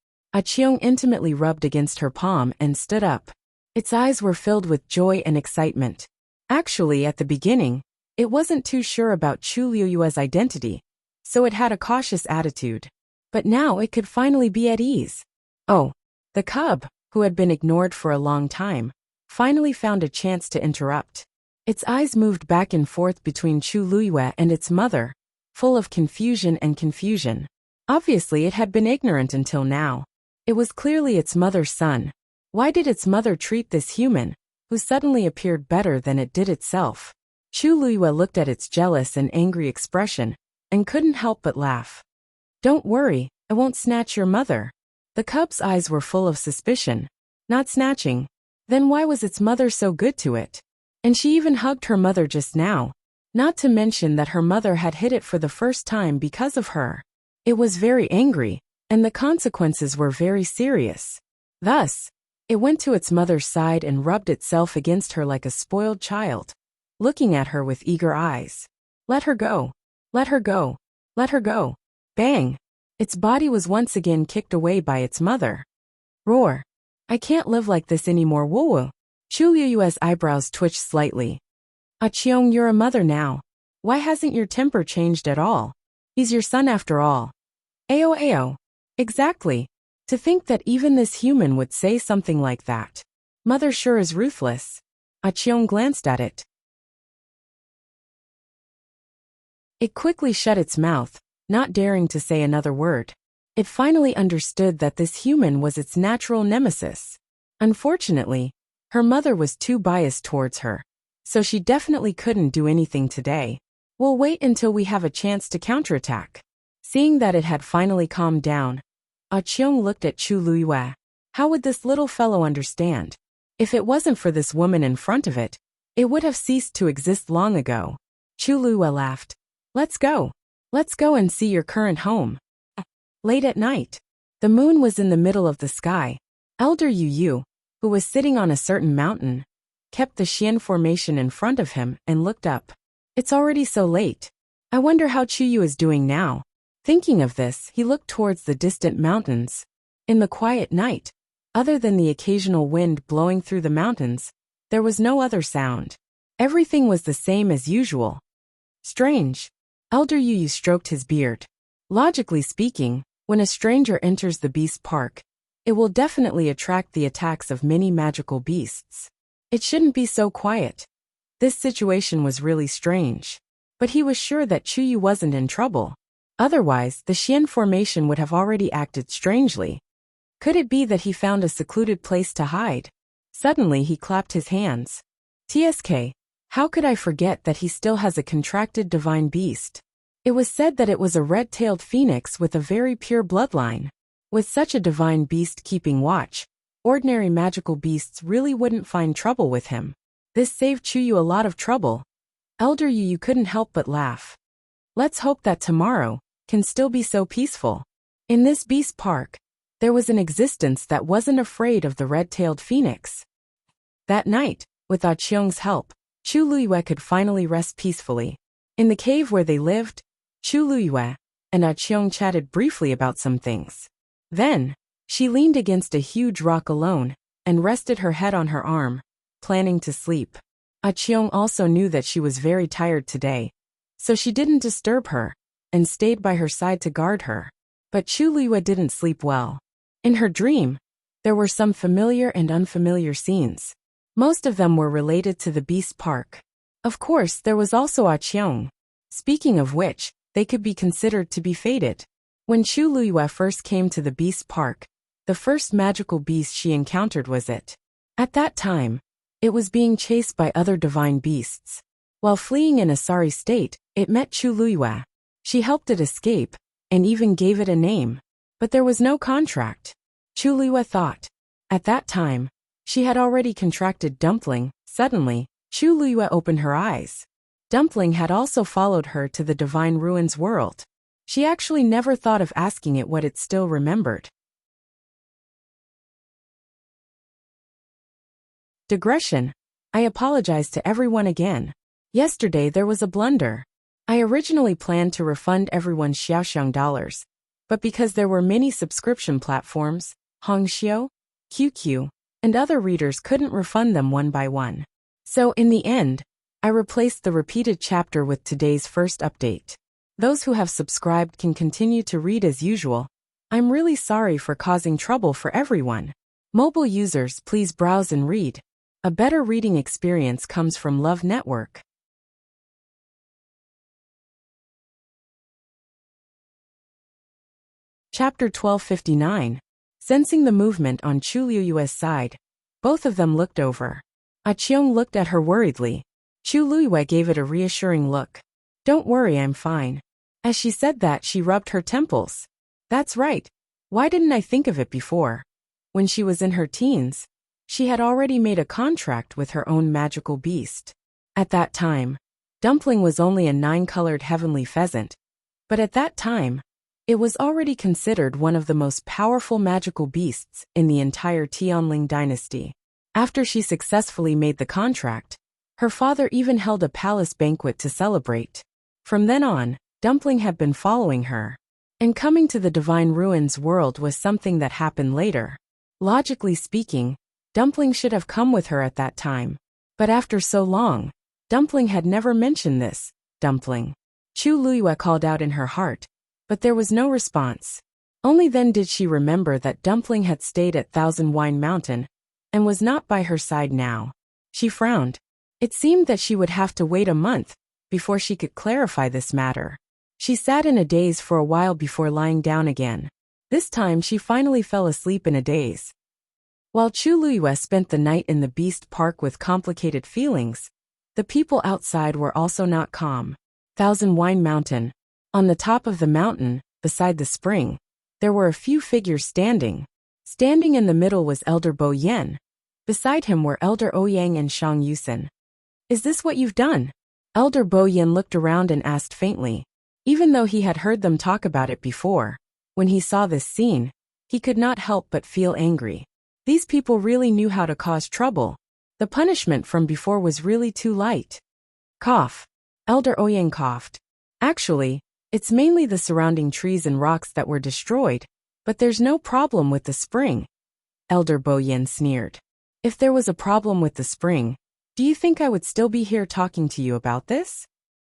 S1: Cheong intimately rubbed against her palm and stood up. Its eyes were filled with joy and excitement. Actually, at the beginning, it wasn't too sure about Chu Luyue's identity, so it had a cautious attitude. But now it could finally be at ease. Oh, the cub, who had been ignored for a long time, finally found a chance to interrupt. Its eyes moved back and forth between Chu Luyue and its mother, full of confusion and confusion. Obviously it had been ignorant until now. It was clearly its mother's son. Why did its mother treat this human, who suddenly appeared better than it did itself? Chu Luiyue looked at its jealous and angry expression, and couldn't help but laugh. Don't worry, I won't snatch your mother. The cub's eyes were full of suspicion. Not snatching. Then why was its mother so good to it? And she even hugged her mother just now. Not to mention that her mother had hit it for the first time because of her. It was very angry, and the consequences were very serious. Thus, it went to its mother's side and rubbed itself against her like a spoiled child, looking at her with eager eyes. Let her go. Let her go. Let her go. Bang! Its body was once again kicked away by its mother. Roar! I can't live like this anymore, woo-woo. Chu Luiyue's eyebrows twitched slightly. Chiong, you're a mother now. Why hasn't your temper changed at all? He's your son after all. Ao. Exactly. To think that even this human would say something like that. Mother sure is ruthless. Chiong glanced at it. It quickly shut its mouth, not daring to say another word. It finally understood that this human was its natural nemesis. Unfortunately, her mother was too biased towards her, so she definitely couldn't do anything today. We'll wait until we have a chance to counterattack. Seeing that it had finally calmed down, Chiong looked at Chu Luiyue. How would this little fellow understand? If it wasn't for this woman in front of it, it would have ceased to exist long ago. Chu Luiyue laughed. Let's go. Let's go and see your current home. Late at night, the moon was in the middle of the sky. Elder Yu, who was sitting on a certain mountain, kept the Xian formation in front of him and looked up. It's already so late. I wonder how Chuyu is doing now. Thinking of this, he looked towards the distant mountains. In the quiet night, other than the occasional wind blowing through the mountains, there was no other sound. Everything was the same as usual. Strange. Elder Yu stroked his beard. Logically speaking, when a stranger enters the beast park, it will definitely attract the attacks of many magical beasts. It shouldn't be so quiet. This situation was really strange. But he was sure that Chuyu wasn't in trouble. Otherwise, the Xian formation would have already acted strangely. Could it be that he found a secluded place to hide? Suddenly he clapped his hands. TSK, how could I forget that he still has a contracted divine beast? It was said that it was a red-tailed phoenix with a very pure bloodline. With such a divine beast keeping watch, ordinary magical beasts really wouldn't find trouble with him. This saved Chuyu a lot of trouble. Elder Yu couldn't help but laugh. Let's hope that tomorrow can still be so peaceful. In this beast park, there was an existence that wasn't afraid of the red-tailed phoenix. That night, with Chiong's help, Chu Luiyue could finally rest peacefully. In the cave where they lived, Chu Luiyue and Chiong chatted briefly about some things. Then, she leaned against a huge rock alone and rested her head on her arm, planning to sleep. Chiong also knew that she was very tired today, so she didn't disturb her and stayed by her side to guard her. But Chu Luiyue didn't sleep well. In her dream, there were some familiar and unfamiliar scenes. Most of them were related to the Beast Park. Of course, there was also Chiong. Speaking of which, they could be considered to be fated. When Chu Luiyue first came to the Beast Park, the first magical beast she encountered was it. At that time, it was being chased by other divine beasts. While fleeing in a sorry state, it met Chu Luiyue. She helped it escape, and even gave it a name. But there was no contract. Chu Luiyue thought. At that time, she had already contracted Dumpling. Suddenly, Chu Luiyue opened her eyes. Dumpling had also followed her to the Divine Ruins world. She actually never thought of asking it what it still remembered. Digression. I apologize to everyone again. Yesterday there was a blunder. I originally planned to refund everyone's Xiaoxiang dollars, but because there were many subscription platforms, Hongxiu, QQ, and other readers couldn't refund them one by one. So in the end, I replaced the repeated chapter with today's first update. Those who have subscribed can continue to read as usual. I'm really sorry for causing trouble for everyone. Mobile users, please browse and read. A better reading experience comes from Love Network. Chapter 1259. Sensing the movement on Chu Liyue's side, both of them looked over. Ah Cheong looked at her worriedly. Chu Liyue gave it a reassuring look. "Don't worry, I'm fine." As she said that, she rubbed her temples. That's right. Why didn't I think of it before? When she was in her teens, she had already made a contract with her own magical beast. At that time, Dumpling was only a 9-colored heavenly pheasant. But at that time, it was already considered one of the most powerful magical beasts in the entire Tianling dynasty. After she successfully made the contract, her father even held a palace banquet to celebrate. From then on, Dumpling had been following her. And coming to the Divine Ruins world was something that happened later. Logically speaking, Dumpling should have come with her at that time. But after so long, Dumpling had never mentioned this. Dumpling. Chu Liyue called out in her heart, but there was no response. Only then did she remember that Dumpling had stayed at Thousand Wine Mountain and was not by her side now. She frowned. It seemed that she would have to wait a month before she could clarify this matter. She sat in a daze for a while before lying down again. This time she finally fell asleep in a daze. While Chu Liyue spent the night in the Beast Park with complicated feelings, the people outside were also not calm. Thousand Wine Mountain. On the top of the mountain, beside the spring, there were a few figures standing. Standing in the middle was Elder Bo Yen. Beside him were Elder Ouyang and Shang Yusin. "Is this what you've done?" Elder Bo Yen looked around and asked faintly. Even though he had heard them talk about it before, when he saw this scene, he could not help but feel angry. These people really knew how to cause trouble. The punishment from before was really too light. Cough. Elder Ouyang coughed. "Actually, it's mainly the surrounding trees and rocks that were destroyed, but there's no problem with the spring." Elder Bo Yen sneered. "If there was a problem with the spring, do you think I would still be here talking to you about this?"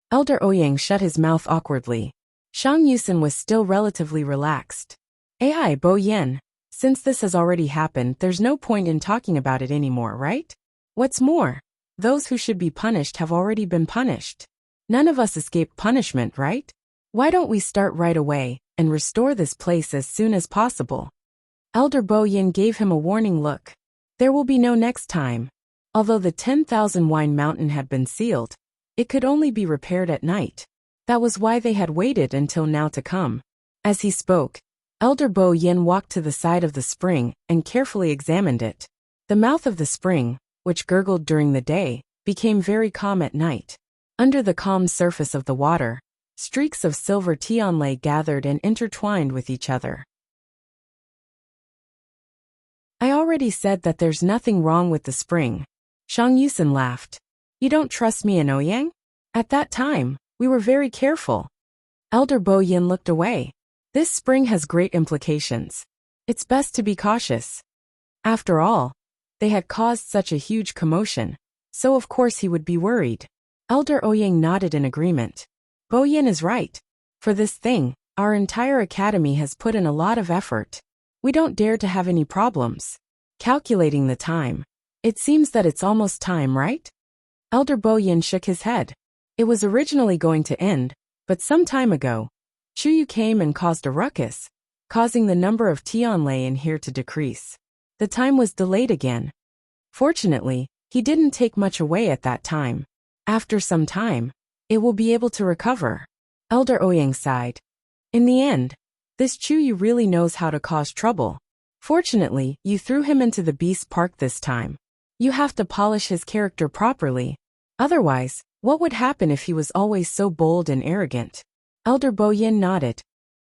S1: Elder Ouyang shut his mouth awkwardly. Shang Yusin was still relatively relaxed. "Ai Bo Yen, since this has already happened, there's no point in talking about it anymore, right? What's more, those who should be punished have already been punished. None of us escaped punishment, right? Why don't we start right away and restore this place as soon as possible?" Elder Bo Yen gave him a warning look. There will be no next time. Although the 10,000 Wine Mountain had been sealed, it could only be repaired at night. That was why they had waited until now to come. As he spoke, Elder Bo Yen walked to the side of the spring and carefully examined it. The mouth of the spring, which gurgled during the day, became very calm at night. Under the calm surface of the water, streaks of silver tianlei gathered and intertwined with each other. "I already said that there's nothing wrong with the spring." Shang Yusin laughed. "You don't trust me and Ouyang? At that time, we were very careful." Elder Bo Yen looked away. "This spring has great implications. It's best to be cautious." After all, they had caused such a huge commotion, so of course he would be worried. Elder Ouyang nodded in agreement. "Bo Yen is right. For this thing, our entire academy has put in a lot of effort. We don't dare to have any problems." Calculating the time, "It seems that it's almost time, right?" Elder Bo Yen shook his head. "It was originally going to end, but some time ago, Chuyu came and caused a ruckus, causing the number of tianlei in here to decrease. The time was delayed again. Fortunately, he didn't take much away at that time. After some time, it will be able to recover." Elder Ouyang sighed. "In the end, this Chuyu really knows how to cause trouble. Fortunately, you threw him into the Beast Park this time. You have to polish his character properly. Otherwise, what would happen if he was always so bold and arrogant?" Elder Bo Yen nodded.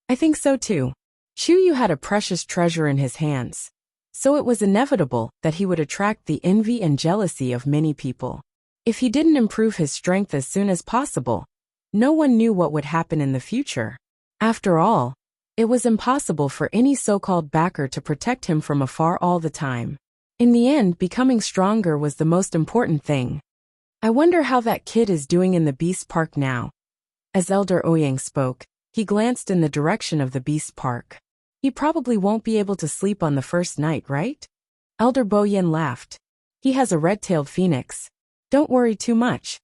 S1: "I think so too. Chuyu had a precious treasure in his hands, so it was inevitable that he would attract the envy and jealousy of many people. If he didn't improve his strength as soon as possible, no one knew what would happen in the future. After all, it was impossible for any so-called backer to protect him from afar all the time. In the end, becoming stronger was the most important thing. I wonder how that kid is doing in the Beast Park now." As Elder Ouyang spoke, he glanced in the direction of the Beast Park. "He probably won't be able to sleep on the first night, right?" Elder Bo Yen laughed. "He has a red-tailed phoenix. Don't worry too much."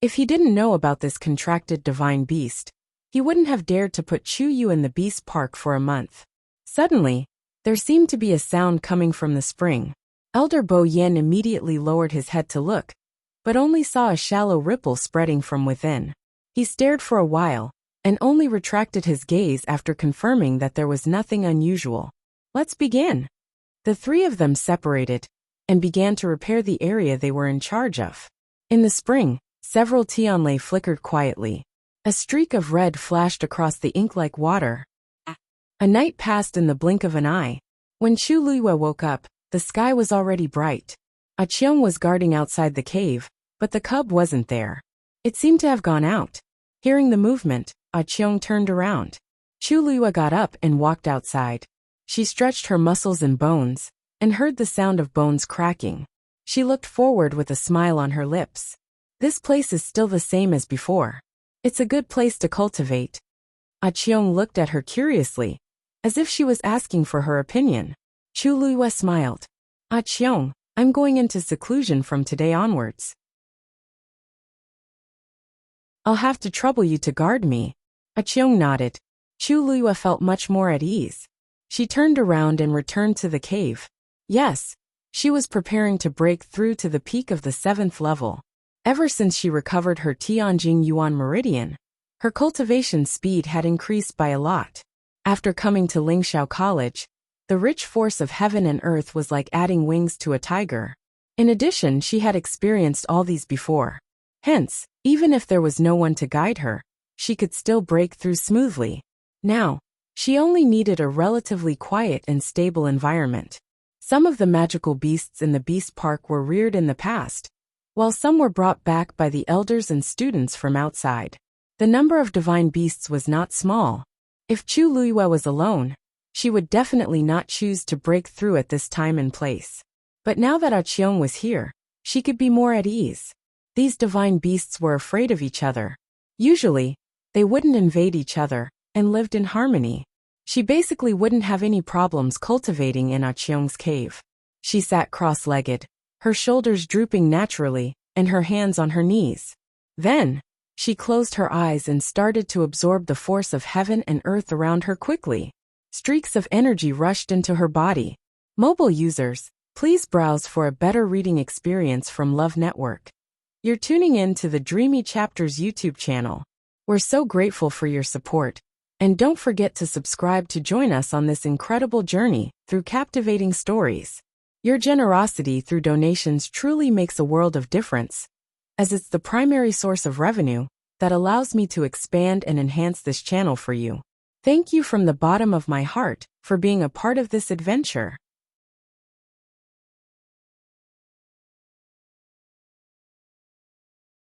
S1: If he didn't know about this contracted divine beast, He wouldn't have dared to put Chu Yu in the Beast Park for a month. Suddenly, there seemed to be a sound coming from the spring. Elder Bo Yin immediately lowered his head to look, but only saw a shallow ripple spreading from within. He stared for a while, and only retracted his gaze after confirming that there was nothing unusual. Let's begin. The three of them separated, and began to repair the area they were in charge of. In the spring, several Tianlei flickered quietly. A streak of red flashed across the ink-like water. A night passed in the blink of an eye. When Chu Luiyue woke up, the sky was already bright. A Qiong was guarding outside the cave, but the cub wasn't there. It seemed to have gone out. Hearing the movement, A Qiong turned around. Chu Luiyue got up and walked outside. She stretched her muscles and bones, and heard the sound of bones cracking. She looked forward with a smile on her lips. This place is still the same as before. It's a good place to cultivate. A Qiong looked at her curiously, as if she was asking for her opinion. Chu Luiyue smiled. A Qiong, I'm going into seclusion from today onwards. I'll have to trouble you to guard me. A Qiong nodded. Chu Luiyue felt much more at ease. She turned around and returned to the cave. Yes, she was preparing to break through to the peak of the 7th level. Ever since she recovered her Tianjing Yuan Meridian, her cultivation speed had increased by a lot. After coming to Lingxiao College, the rich force of heaven and earth was like adding wings to a tiger. In addition, she had experienced all these before. Hence, even if there was no one to guide her, she could still break through smoothly. Now, she only needed a relatively quiet and stable environment. Some of the magical beasts in the Beast Park were reared in the past, while some were brought back by the elders and students from outside. The number of divine beasts was not small. If Chu Luiyue was alone, she would definitely not choose to break through at this time and place. But now that A Qiong was here, she could be more at ease. These divine beasts were afraid of each other. Usually, they wouldn't invade each other, and lived in harmony. She basically wouldn't have any problems cultivating in A Qiong's cave. She sat cross-legged, her shoulders drooping naturally, and her hands on her knees. Then, she closed her eyes and started to absorb the force of heaven and earth around her quickly. Streaks of energy rushed into her body. Mobile users, please browse for a better reading experience from Love Network. You're tuning in to the Dreamy Chapters YouTube channel. We're so grateful for your support. And don't forget to subscribe to join us on this incredible journey through captivating stories. Your generosity through donations truly makes a world of difference, as it's the primary source of revenue that allows me to expand and enhance this channel for you. Thank you from the bottom of my heart for being a part of this adventure.